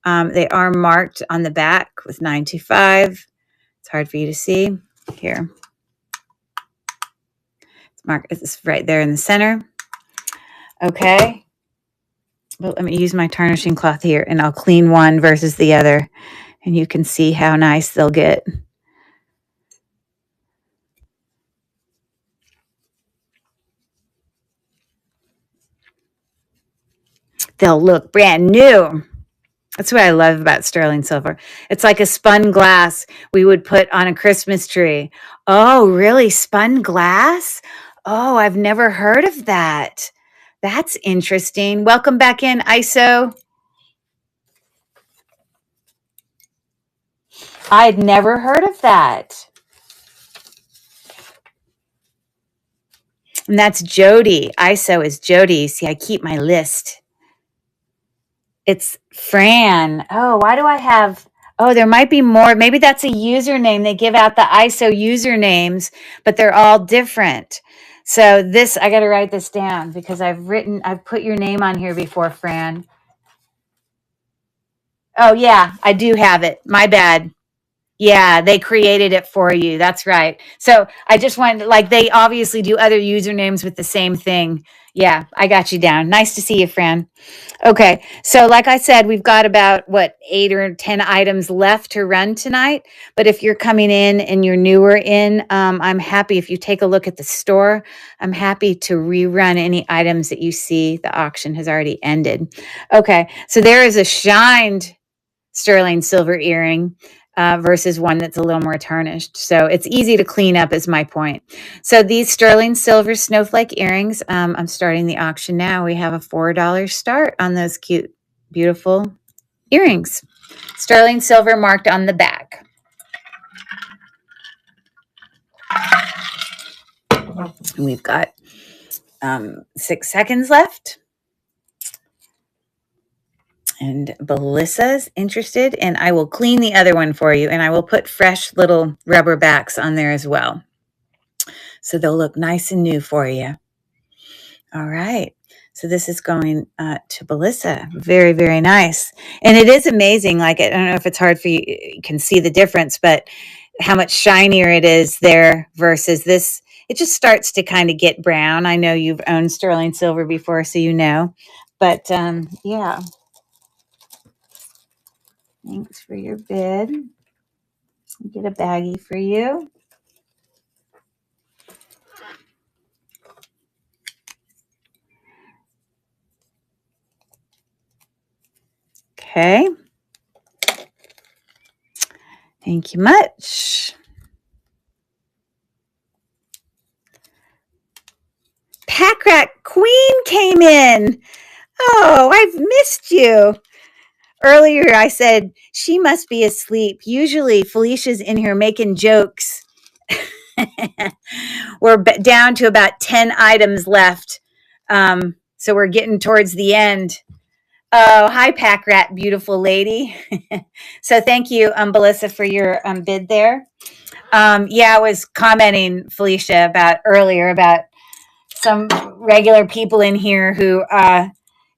They are marked on the back with 925. It's hard for you to see. Here. It's marked. It's right there in the center. Okay. Well, let me use my tarnishing cloth here, and I'll clean one versus the other. And you can see how nice they'll get. They'll look brand new. That's what I love about sterling silver. It's like a spun glass we would put on a Christmas tree. Oh, really? Spun glass? Oh, I've never heard of that. That's interesting. Welcome back in, ISO. I'd never heard of that. And that's Jody. ISO is Jody. See, I keep my list. It's Fran. Oh, why do I have... Oh, there might be more. Maybe that's a username. They give out the ISO usernames, but they're all different. So this, I got to write this down because I've put your name on here before, Fran. Oh, yeah, I do have it. My bad. Yeah, they created it for you. That's right. So I just wanted, like, they obviously do other usernames with the same thing. Yeah, I got you down. Nice to see you, Fran. Okay, so like I said, we've got about, 8 or 10 items left to run tonight. But if you're coming in and you're newer in, I'm happy if you take a look at the store. I'm happy to rerun any items that you see. The auction has already ended. Okay, so there is a shined sterling silver earring versus one that's a little more tarnished. So it's easy to clean up is my point. So these sterling silver snowflake earrings, I'm starting the auction now. We have a $4 start on those cute, beautiful earrings. Sterling silver marked on the back. We've got 6 seconds left. And Melissa's interested, and I will clean the other one for you, and I will put fresh little rubber backs on there as well. So they'll look nice and new for you. All right. So this is going to Melissa. Very, very nice. And it is amazing. Like, I don't know if it's hard for you, you can see the difference, but how much shinier it is there versus this. It just starts to kind of get brown. I know you've owned sterling silver before, so you know. But yeah. Thanks for your bid. Get a baggie for you. Okay. Thank you much. Pack Rat Queen came in. Oh, I've missed you. Earlier, I said she must be asleep. Usually, Felicia's in here making jokes. We're down to about 10 items left. So we're getting towards the end. Oh, hi, Pack Rat, beautiful lady. So thank you, Melissa, for your bid there. Yeah, I was commenting, Felicia, about earlier about some regular people in here who,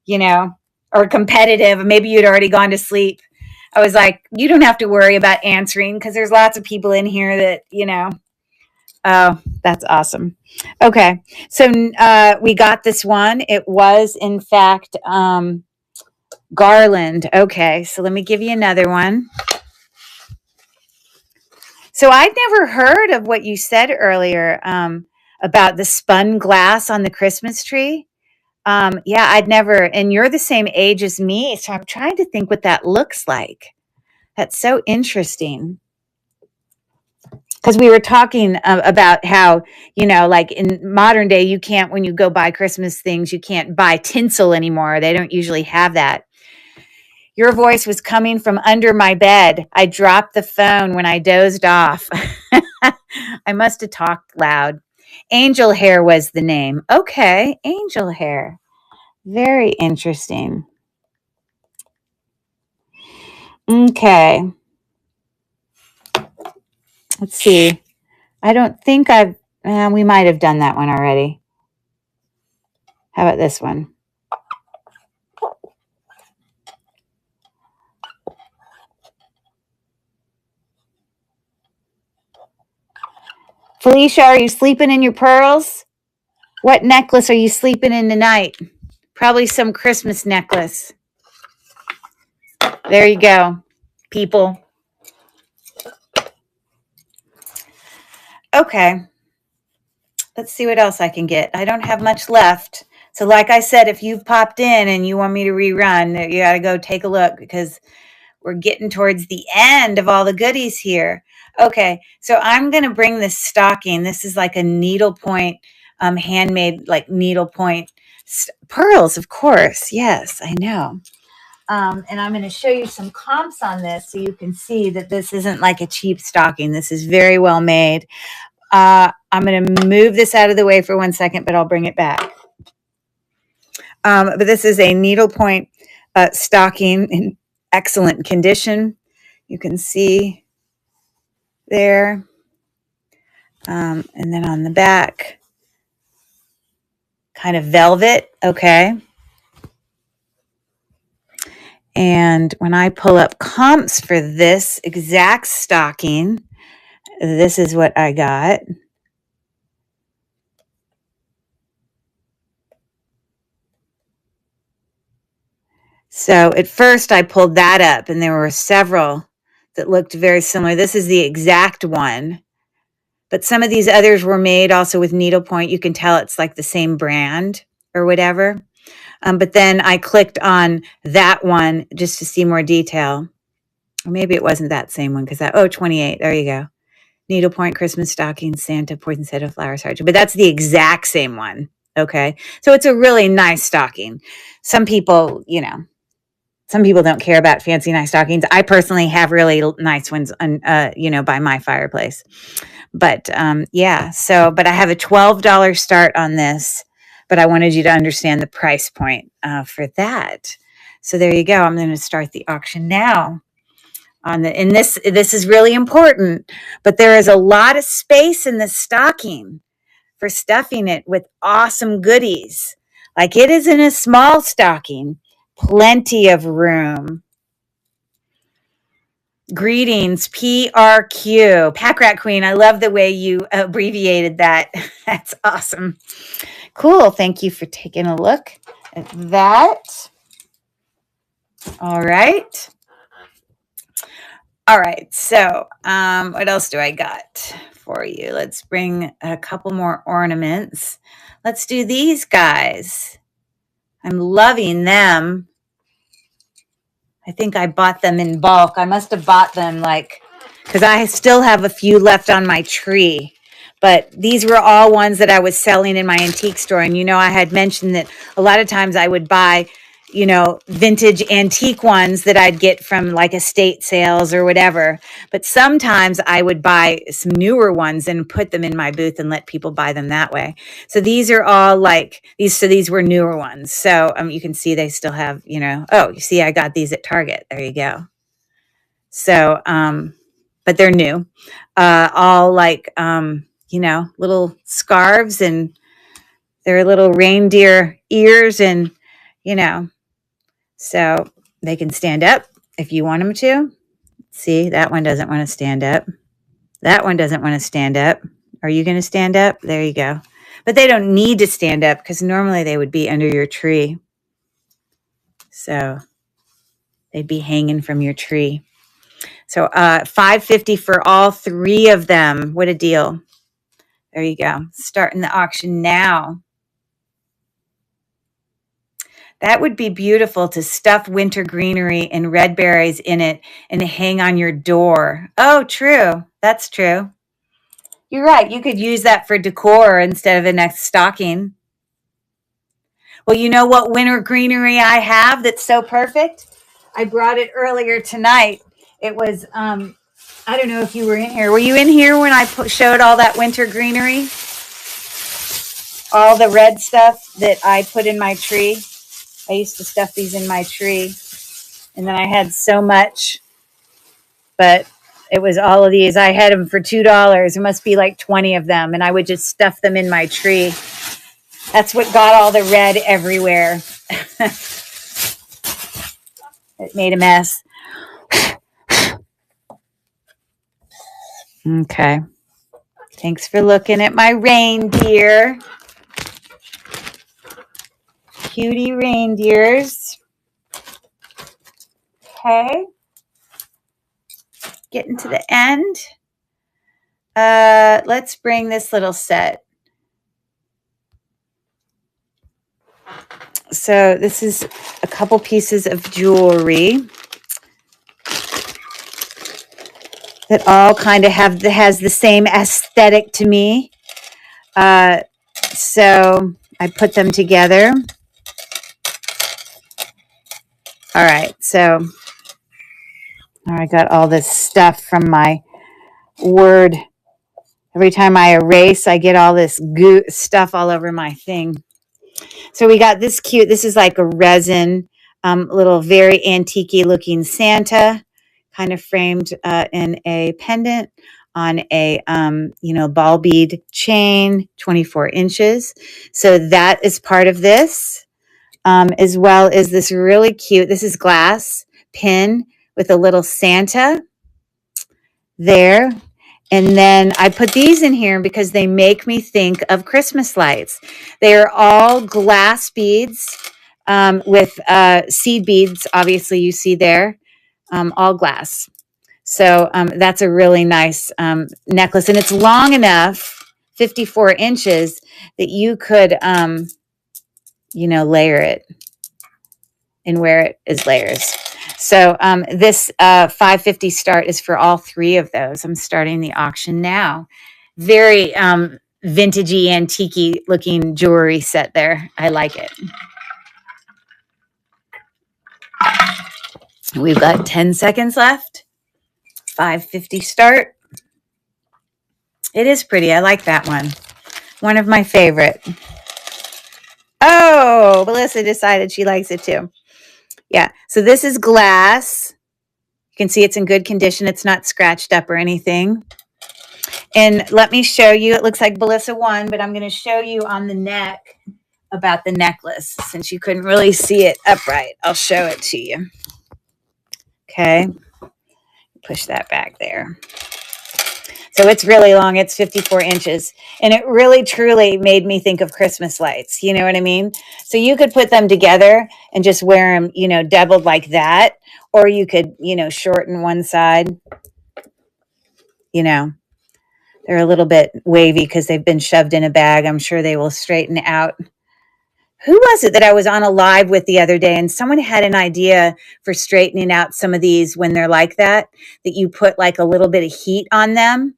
you know, are competitive. Maybe you'd already gone to sleep. I was like, you don't have to worry about answering because there's lots of people in here that, you know. Oh, that's awesome. Okay. So we got this one. It was, in fact, garland. Okay. So let me give you another one. So I'd never heard of what you said earlier about the spun glass on the Christmas tree. Yeah, I'd never, and you're the same age as me, so I'm trying to think what that looks like. That's so interesting. Because we were talking about how, you know, like in modern day, you can't, when you go buy Christmas things, you can't buy tinsel anymore. They don't usually have that. Your voice was coming from under my bed. I dropped the phone when I dozed off. I must have talked loud. Angel Hair was the name. Okay, Angel Hair. Very interesting. Okay. Let's see. I don't think we might have done that one already. How about this one? Felicia, are you sleeping in your pearls? What necklace are you sleeping in tonight? Probably some Christmas necklace. There you go, people. Okay. Let's see what else I can get. I don't have much left. So like I said, if you've popped in and you want me to rerun, you got to go take a look because we're getting towards the end of all the goodies here. Okay, so I'm going to bring this stocking. This is like a needlepoint, handmade like needlepoint pearls, of course. Yes, I know. And I'm going to show you some comps on this so you can see that this isn't like a cheap stocking. This is very well made. I'm going to move this out of the way for 1 second, but I'll bring it back. But this is a needlepoint stocking in excellent condition. You can see there. And then on the back, kind of velvet. Okay. And when I pull up comps for this exact stocking, this is what I got. So at first I pulled that up and there were several that looked very similar. This is the exact one, but some of these others were made also with needlepoint. You can tell it's like the same brand or whatever. But then I clicked on that one just to see more detail. Or maybe it wasn't that same one because that, 28, there you go. Needlepoint, Christmas stocking, Santa, poinsettia, flower sergeant. But that's the exact same one. Okay. So it's a really nice stocking. Some people, some people don't care about fancy, nice stockings. I personally have really nice ones, by my fireplace. But yeah, but I have a $12 start on this, but I wanted you to understand the price point for that. So there you go. I'm going to start the auction now. And this is really important, but there is a lot of space in this stocking for stuffing it with awesome goodies. Like it isn't a small stocking. Plenty of room. Greetings, PRQ. Pack Rat Queen, I love the way you abbreviated that. That's awesome. Cool. Thank you for taking a look at that. All right. All right. So what else do I got for you? Let's bring a couple more ornaments. Let's do these guys. I'm loving them. I think I bought them in bulk. I must have bought them because I still have a few left on my tree. But these were all ones that I was selling in my antique store. And, I had mentioned that a lot of times I would buy, vintage antique ones that I'd get from like estate sales or whatever. But sometimes I would buy some newer ones and put them in my booth and let people buy them that way. So these are all these were newer ones. So you can see they still have, you see, I got these at Target. There you go. So, but they're new, all little scarves and their little reindeer ears and, so they can stand up if you want them to. See, that one doesn't want to stand up. That one doesn't want to stand up. Are you going to stand up? There you go. But they don't need to stand up because normally they would be under your tree. So they'd be hanging from your tree. So $5.50 for all three of them. What a deal. There you go. Starting the auction now. That would be beautiful to stuff winter greenery and red berries in it and hang on your door. Oh, true. That's true. You're right. You could use that for decor instead of a next stocking. Well, you know what winter greenery I have that's so perfect? I brought it earlier tonight. It was, I don't know if you were in here. Were you in here when I showed all that winter greenery? All the red stuff that I put in my tree. I used to stuff these in my tree. And then I had so much. But it was all of these. I had them for $2. It must be like 20 of them. And I would just stuff them in my tree. That's what got all the red everywhere. It made a mess. Okay. Thanks for looking at my reindeer. Cutie reindeers. Okay. Getting to the end. Let's bring this little set. So this is a couple pieces of jewelry that all kind of has the same aesthetic to me. So I put them together. All right, so I got all this stuff from my Word. Every time I erase, I get all this goo stuff all over my thing. So we got this cute, this is like a resin, little very antique-y looking Santa. kind of framed in a pendant on a, ball bead chain, 24 inches. So that is part of this, as well as this really cute, this is glass pin with a little Santa there. And then I put these in here because they make me think of Christmas lights. They are all glass beads with seed beads, obviously you see there, all glass. So that's a really nice necklace. And it's long enough, 54 inches, that you could, layer it and wear it as layers. So this 550 start is for all three of those. I'm starting the auction now. Very vintagey, antique looking jewelry set there. I like it. We've got 10 seconds left. 550 start. It is pretty. I like that one. One of my favorite. Oh, Melissa decided she likes it too. Yeah. So this is glass. You can see it's in good condition. It's not scratched up or anything. And let me show you. It looks like Melissa won, but I'm going to show you on the neck about the necklace. Since you couldn't really see it upright, I'll show it to you. Okay. Push that back there. So it's really long. It's 54 inches. And it really, truly made me think of Christmas lights. You know what I mean? So you could put them together and just wear them, doubled like that. Or you could, shorten one side. They're a little bit wavy because they've been shoved in a bag. I'm sure they will straighten out. Who was it that I was on a live with the other day? And someone had an idea for straightening out some of these when they're like that you put like a little bit of heat on them.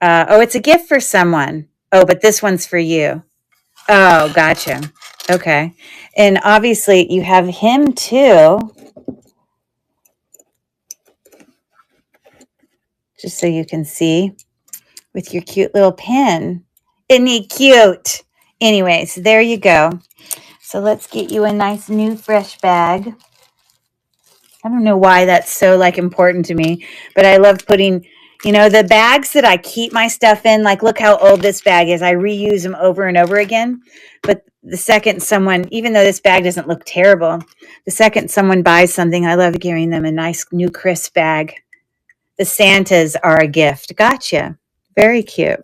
It's a gift for someone. Oh, but this one's for you. Oh, gotcha. Okay. And obviously you have him too. Just so you can see with your cute little pin. Isn't he cute? Anyways, there you go. So let's get you a nice new fresh bag. I don't know why that's so important to me, but I love putting, the bags that I keep my stuff in, look how old this bag is. I reuse them over and over again. But the second someone, even though this bag doesn't look terrible, the second someone buys something, I love giving them a nice new crisp bag. The Santas are a gift. Gotcha. Very cute.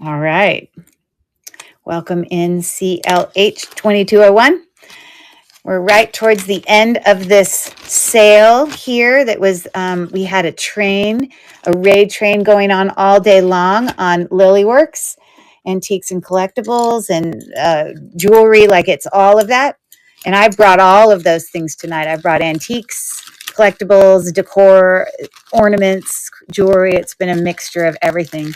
All right. Welcome in CLH 2201. We're right towards the end of this sale here that was, we had a raid train going on all day long on Lilyworks, antiques and collectibles and jewelry, it's all of that. And I brought all of those things tonight. I brought antiques, collectibles, decor, ornaments, jewelry. It's been a mixture of everything.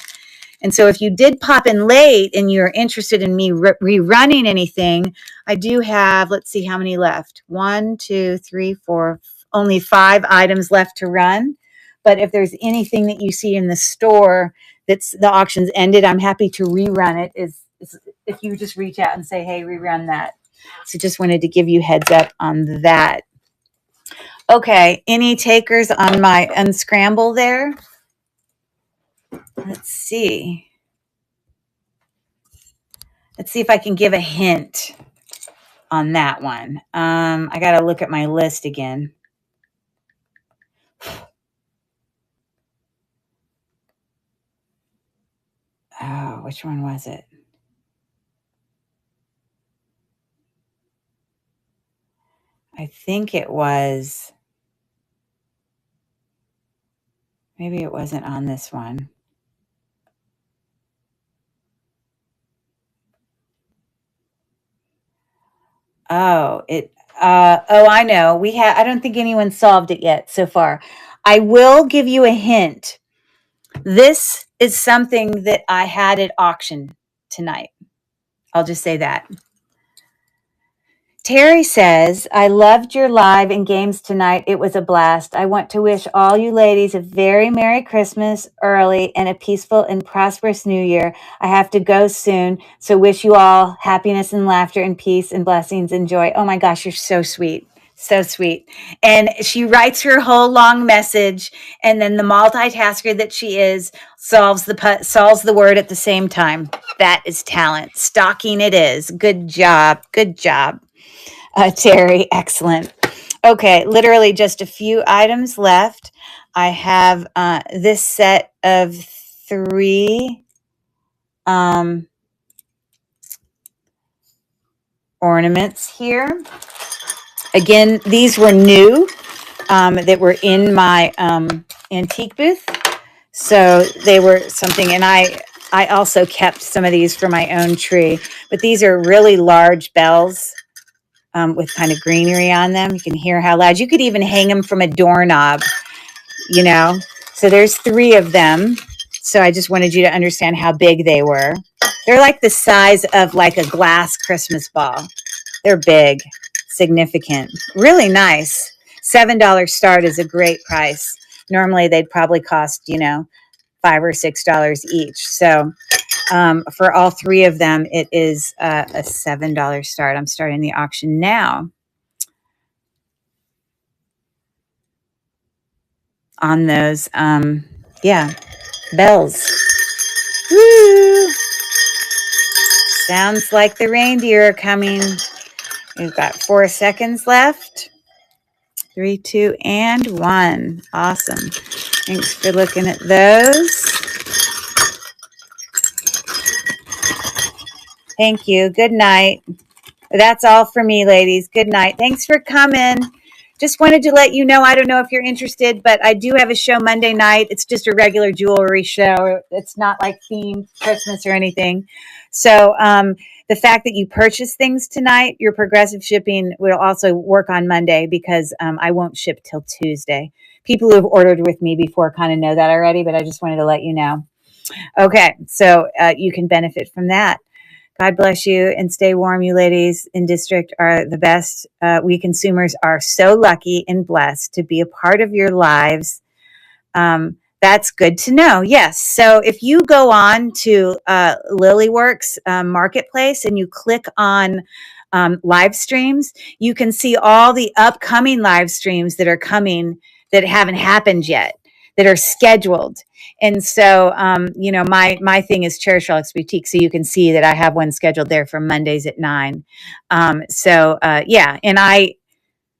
And so if you did pop in late and you're interested in me rerunning anything, I do have, let's see how many left. 1, 2, 3, 4, only 5 items left to run. But if there's anything that you see in the store that's the auction's ended, I'm happy to rerun it. If you just reach out and say, hey, rerun that. So just wanted to give you heads up on that. Okay, any takers on my unscramble there? Let's see. Let's see if I can give a hint on that one. I got to look at my list again. Oh, which one was it? I think it was, maybe it wasn't on this one. Oh, I know. I don't think anyone solved it yet so far. I will give you a hint. This is something that I had at auction tonight. I'll just say that. Terry says, I loved your live and games tonight. It was a blast. I want to wish all you ladies a very Merry Christmas early and a peaceful and prosperous New Year. I have to go soon, so wish you all happiness and laughter and peace and blessings and joy. Oh my gosh, you're so sweet. So sweet. And she writes her whole long message, and then the multitasker that she is solves the word at the same time. That is talent. Stalking it is. Good job. Good job. Terry, excellent. Okay, literally just a few items left. I have this set of 3 ornaments here. Again, these were new that were in my antique booth. So they were something, and I also kept some of these for my own tree. But these are really large bells. With kind of greenery on them. You can hear how loud. You could even hang them from a doorknob, you know. So there's 3 of them. So I just wanted you to understand how big they were. They're like the size of like a glass Christmas ball. They're big, significant, really nice. $7 start is a great price. Normally they'd probably cost, you know, $5 or $6 each. So for all 3 of them, it is a $7 start. I'm starting the auction now on those, yeah, bells. Woo! Sounds like the reindeer are coming. We've got 4 seconds left. 3, 2, and 1. Awesome. Thanks for looking at those. Thank you. Good night. That's all for me, ladies. Good night. Thanks for coming. Just wanted to let you know, I don't know if you're interested, but I do have a show Monday night. It's just a regular jewelry show. It's not like themed Christmas or anything. So the fact that you purchase things tonight, your progressive shipping will also work on Monday because I won't ship till Tuesday. People who have ordered with me before kind of know that already, but I just wanted to let you know. Okay, so you can benefit from that. God bless you and stay warm. You ladies in district are the best. We consumers are so lucky and blessed to be a part of your lives. That's good to know. Yes. So if you go on to Lilyworks Marketplace and you click on live streams, you can see all the upcoming live streams that are coming that haven't happened yet, that are scheduled. And so, you know, my thing is Cherish Relics Boutique. So you can see that I have one scheduled there for Mondays at 9. Yeah. And I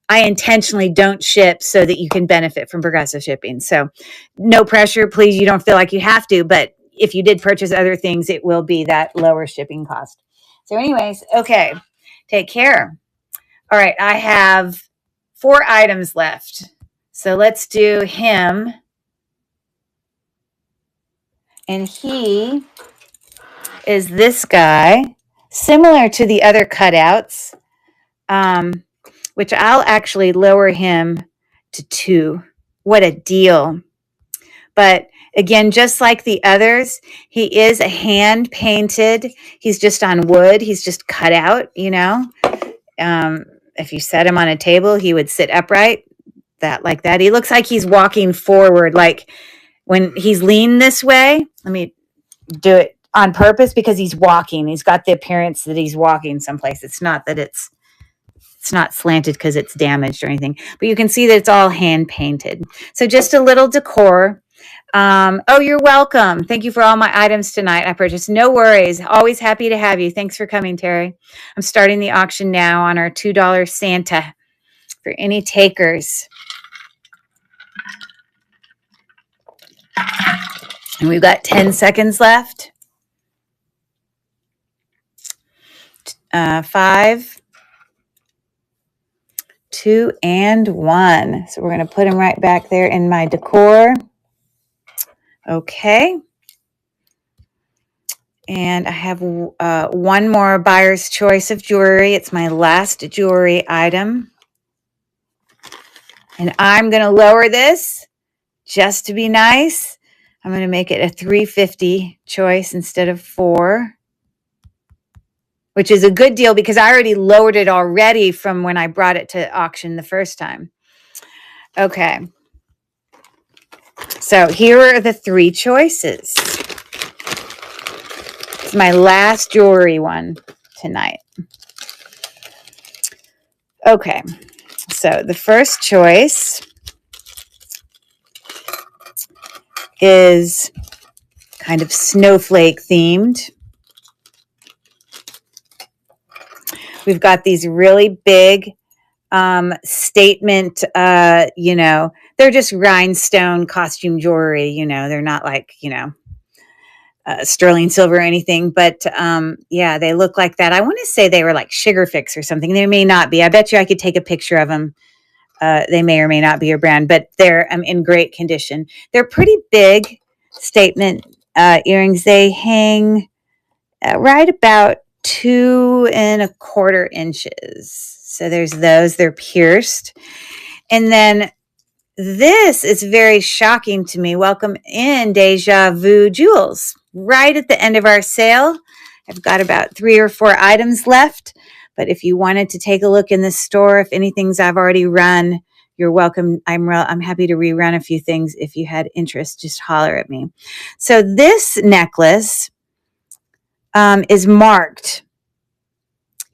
intentionally don't ship so that you can benefit from progressive shipping. So no pressure, please. You don't feel like you have to, but if you did purchase other things, it will be that lower shipping cost. So anyways, okay. Take care. All right. I have 4 items left. So let's do him. And he is this guy, similar to the other cutouts, which I'll actually lower him to 2. What a deal. But again, just like the others, he is a hand painted. He's just on wood. He's just cut out, you know. If you set him on a table, he would sit upright, like that. He looks like he's walking forward, like when he's leaned this way. Let me do it on purpose because he's walking. He's got the appearance that he's walking someplace. It's not that it's not slanted because it's damaged or anything, but you can see that it's all hand painted. So just a little decor. Oh, you're welcome. Thank you for all my items tonight I purchased. No worries. Always happy to have you. Thanks for coming, Terry. I'm starting the auction now on our $2 Santa for any takers. And we've got 10 seconds left. 5, 2, and 1. So we're going to put them right back there in my decor. Okay. And I have one more buyer's choice of jewelry. It's my last jewelry item. And I'm going to lower this just to be nice. I'm going to make it a $3.50 choice instead of $4. which is a good deal because I already lowered it already from when I brought it to auction the first time. Okay. So here are the 3 choices. It's my last jewelry one tonight. Okay. So the first choice is kind of snowflake themed. We've got these really big statement, they're just rhinestone costume jewelry, they're not like, sterling silver or anything, but yeah, they look like that. I want to say they were like Sugar Fix or something. They may not be. I bet you I could take a picture of them. They may or may not be your brand, but they're in great condition. They're pretty big statement earrings. They hang right about 2¼ inches. So there's those. They're pierced. And then this is very shocking to me. Welcome in Deja Vu Jewels. Right at the end of our sale. I've got about 3 or 4 items left. But if you wanted to take a look in the store, if anything's I've already run, you're welcome. I'm happy to rerun a few things. If you had interest, just holler at me. So this necklace is marked.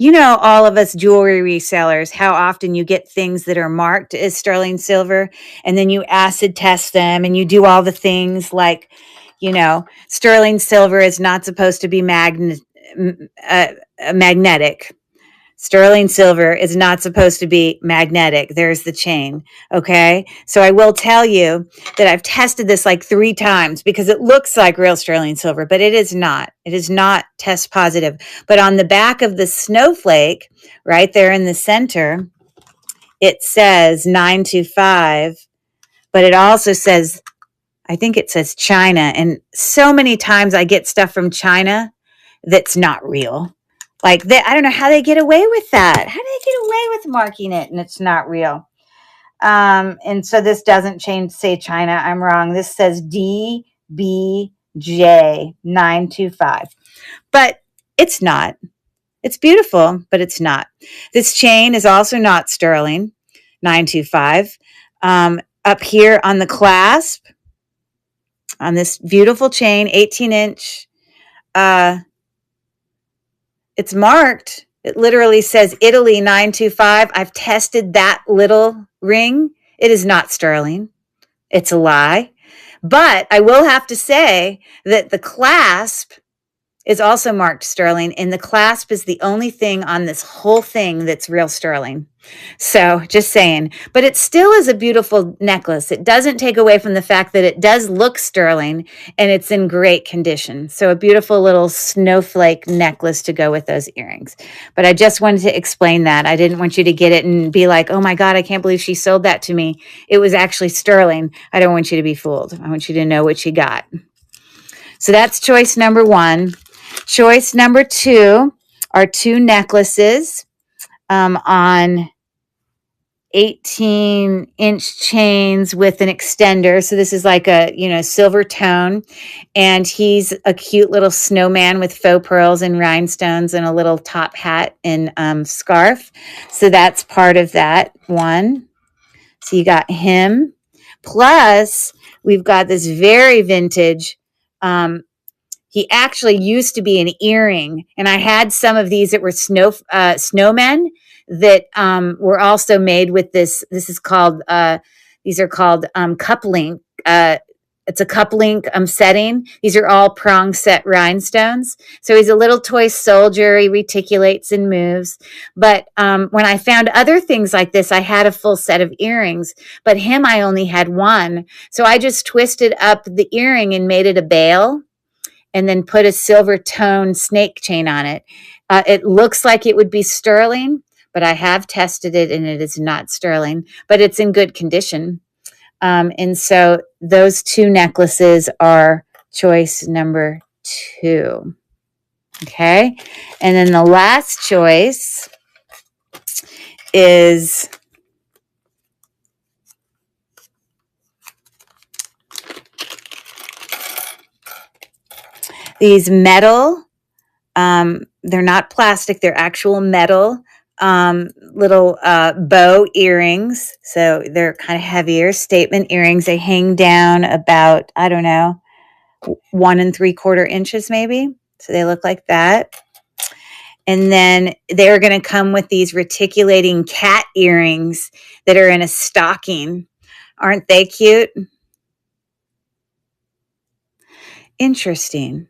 All of us jewelry resellers, how often you get things that are marked as sterling silver, and then you acid test them and you do all the things like, sterling silver is not supposed to be magnetic. Sterling silver is not supposed to be magnetic. There's the chain. Okay. So I will tell you that I've tested this like 3 times because it looks like real sterling silver, but it is not. It is not test positive. But on the back of the snowflake, right there in the center, it says 925, but it also says, I think it says China. And so many times I get stuff from China that's not real. Like, I don't know how they get away with that. How do they get away with marking it and it's not real? And so this doesn't say China. I'm wrong. This says DBJ925. But it's not. It's beautiful, but it's not. This chain is also not sterling, 925. Up here on the clasp, on this beautiful chain, 18-inch, it's marked. It literally says Italy 925. I've tested that little ring. It is not sterling. It's a lie. But I will have to say that the clasp is also marked sterling, and the clasp is the only thing on this whole thing that's real sterling. So just saying, but it still is a beautiful necklace. It doesn't take away from the fact that it does look sterling and it's in great condition. So a beautiful little snowflake necklace to go with those earrings. But I just wanted to explain that. I didn't want you to get it and be like, oh my God, I can't believe she sold that to me. It was actually sterling. I don't want you to be fooled. I want you to know what you got. So that's choice number 1. Choice number 2 are 2 necklaces on 18-inch chains with an extender. So this is like a, silver tone. And he's a cute little snowman with faux pearls and rhinestones and a little top hat and scarf. So that's part of that one. So you got him. Plus, we've got this very vintage he actually used to be an earring, and I had some of these that were snowmen that were also made with this. This is called, these are called cup link. It's a cup link setting. These are all prong set rhinestones. So he's a little toy soldier. He reticulates and moves. But when I found other things like this, I had a full set of earrings, but him, I only had one. So I just twisted up the earring and made it a bail, and then put a silver tone snake chain on it. It looks like it would be sterling, but I have tested it and it is not sterling, but it's in good condition. And so those 2 necklaces are choice number 2. Okay. And then the last choice is these metal They're not plastic, they're actual metal little bow earrings. So they're kind of heavier statement earrings. They hang down about, I don't know, 1 3/4 inches maybe. So they look like that. And then they're going to come with these reticulating cat earrings that are in a stocking. Aren't they cute? Interesting.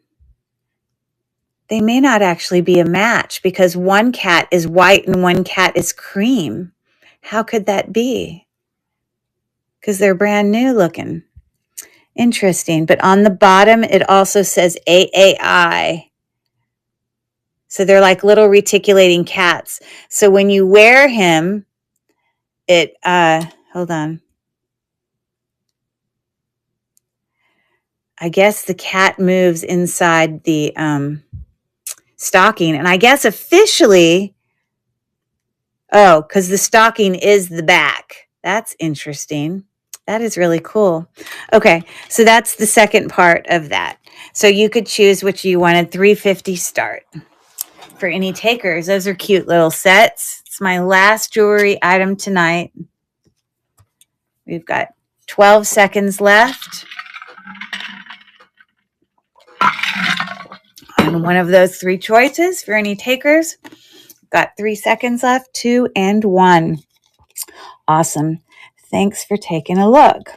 They may not actually be a match because one cat is white and one cat is cream. How could that be? Because they're brand new looking. Interesting. But on the bottom, it also says AAI. So they're like little reticulating cats. So when you wear him, it, hold on. I guess the cat moves inside the stocking. And I guess officially, oh, because the stocking is the back. That's interesting. That is really cool. Okay, so that's the second part of that. So you could choose which you wanted. $3.50 start. For any takers, those are cute little sets. It's my last jewelry item tonight. We've got 12 seconds left on one of those three choices. For any takers, got 3 seconds left. 2 and 1. Awesome. Thanks for taking a look.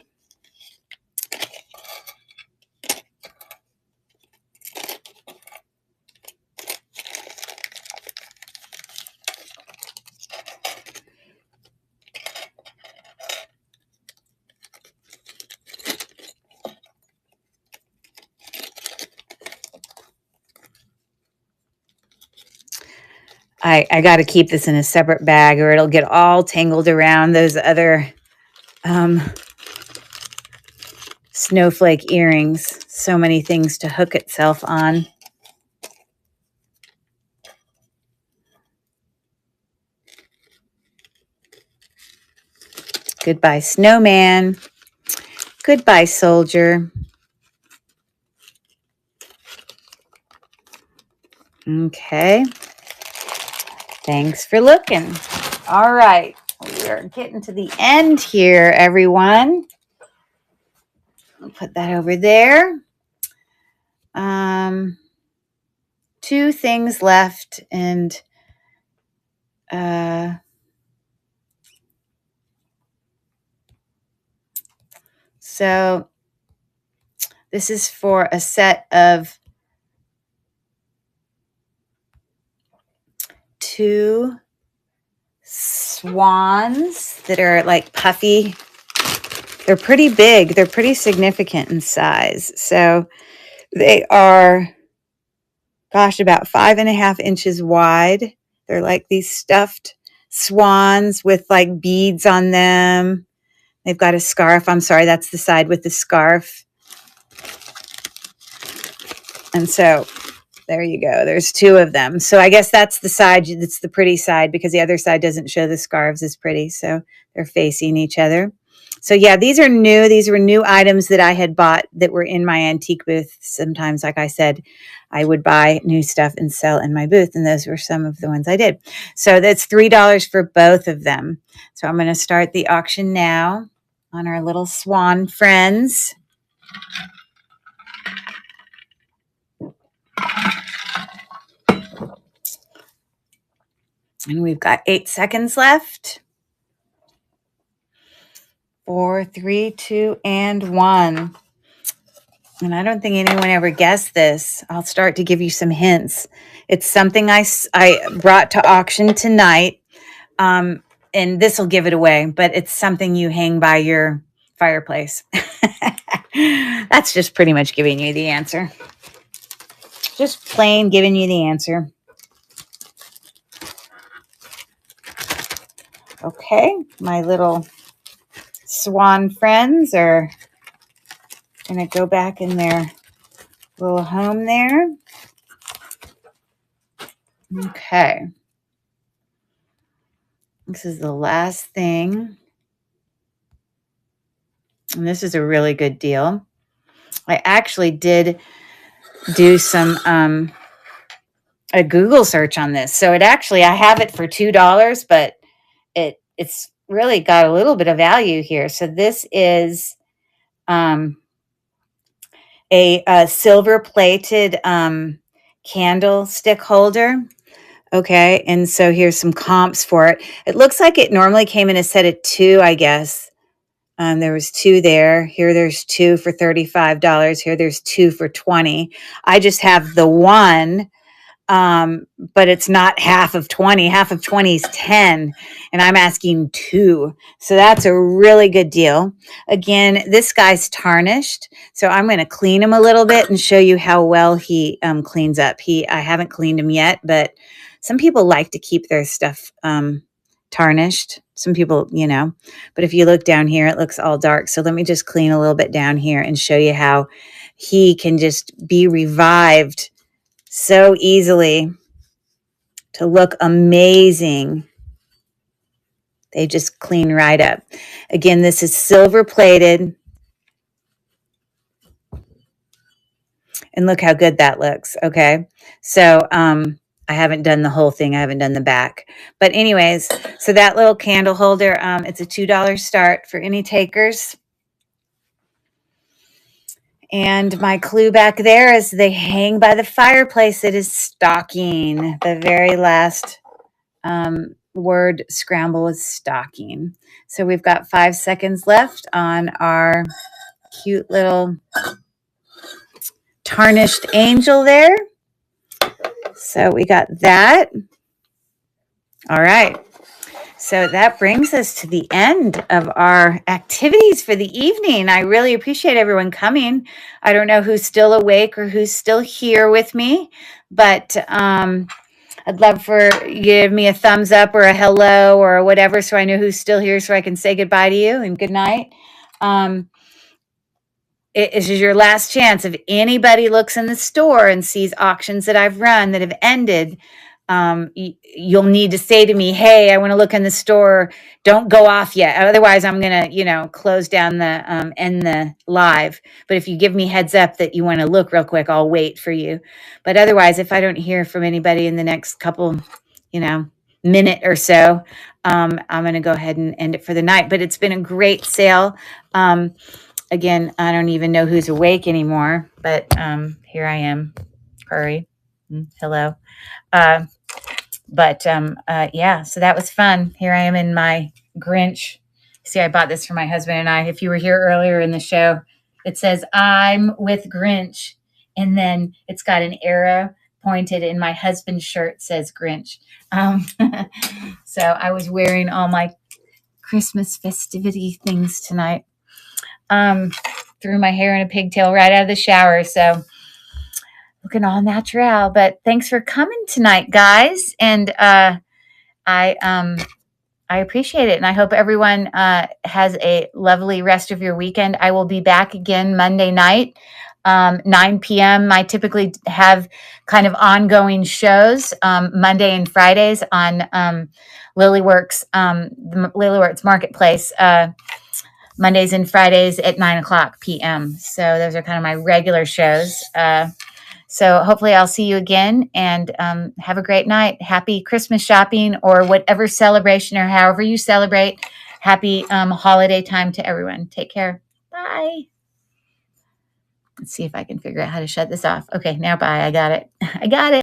I got to keep this in a separate bag or it'll get all tangled around those other snowflake earrings. So many things to hook itself on. Goodbye, Snowman. Goodbye, Soldier. Okay. Thanks for looking. All right. We are getting to the end here, everyone. I'll put that over there. 2 things left, and so this is for a set of 2 swans that are like puffy. They're pretty big. They're pretty significant in size. So they are, gosh, about 5.5 inches wide. They're like these stuffed swans with like beads on them. They've got a scarf. I'm sorry, that's the side with the scarf. And so there you go. There's 2 of them. So I guess that's the side, that's the pretty side because the other side doesn't show the scarves as pretty. So they're facing each other. So yeah, these are new. These were new items that I had bought that were in my antique booth. Sometimes, like I said, I would buy new stuff and sell in my booth. And those were some of the ones I did. So that's $3 for both of them. So I'm going to start the auction now on our little swan friends. And we've got 8 seconds left. 4, 3, 2, and 1. And I don't think anyone ever guessed this. I'll start to give you some hints. It's something I brought to auction tonight. And this will give it away, but it's something you hang by your fireplace. That's just pretty much giving you the answer. Just plain giving you the answer. Okay, my little swan friends are going to go back in their little home there. Okay. This is the last thing. And this is a really good deal. I actually did do some a Google search on this. So it actually, I have it for $2, but it's really got a little bit of value here. So this is a silver plated candlestick holder. Okay, and so here's some comps for it. It looks like it normally came in a set of 2, I guess. There was 2 there. Here there's 2 for $35. Here there's 2 for $20. I just have the one, but it's not half of 20. Half of 20 is 10, and I'm asking 2. So that's a really good deal. Again, this guy's tarnished, so I'm going to clean him a little bit and show you how well he cleans up. I haven't cleaned him yet, but some people like to keep their stuff tarnished. Some people, but if you look down here, it looks all dark. So let me just clean a little bit down here and show you how he can just be revived so easily to look amazing. They just clean right up. Again, this is silver plated. And look how good that looks. Okay. So, I haven't done the whole thing. I haven't done the back. But anyways, so that little candle holder, it's a $2 start for any takers. And my clue back there is they hang by the fireplace. It is stocking. The very last word scramble is stocking. So we've got 5 seconds left on our cute little tarnished angel there. So we got that. All right. So that brings us to the end of our activities for the evening. I really appreciate everyone coming. I don't know who's still awake or who's still here with me, but I'd love for you to give me a thumbs up or a hello or whatever so I know who's still here so I can say goodbye to you and good night. This is your last chance. If anybody looks in the store and sees auctions that I've run that have ended, you'll need to say to me, hey, I want to look in the store. Don't go off yet. Otherwise, I'm going to, close down the, end the live. But if you give me heads up that you want to look real quick, I'll wait for you. But otherwise, if I don't hear from anybody in the next couple, minute or so, I'm going to go ahead and end it for the night. But it's been a great sale. Again, I don't even know who's awake anymore, but here I am. Hurry. Hello. Yeah, so that was fun. Here I am in my Grinch. See, I bought this for my husband and I. If you were here earlier in the show, it says, I'm with Grinch. And then it's got an arrow pointed, and my husband's shirt says Grinch. So I was wearing all my Christmas festivity things tonight. Threw my hair in a pigtail right out of the shower. So looking all natural, but thanks for coming tonight, guys. And, I appreciate it. And I hope everyone, has a lovely rest of your weekend. I will be back again Monday night, 9 p.m. I typically have kind of ongoing shows, Monday and Fridays on, Lilyworks, the Lilyworks Marketplace, Mondays and Fridays at 9:00 p.m. So those are kind of my regular shows. So hopefully I'll see you again, and have a great night. Happy Christmas shopping or whatever celebration or however you celebrate. Happy holiday time to everyone. Take care. Bye. Let's see if I can figure out how to shut this off. Okay, now bye. I got it. I got it.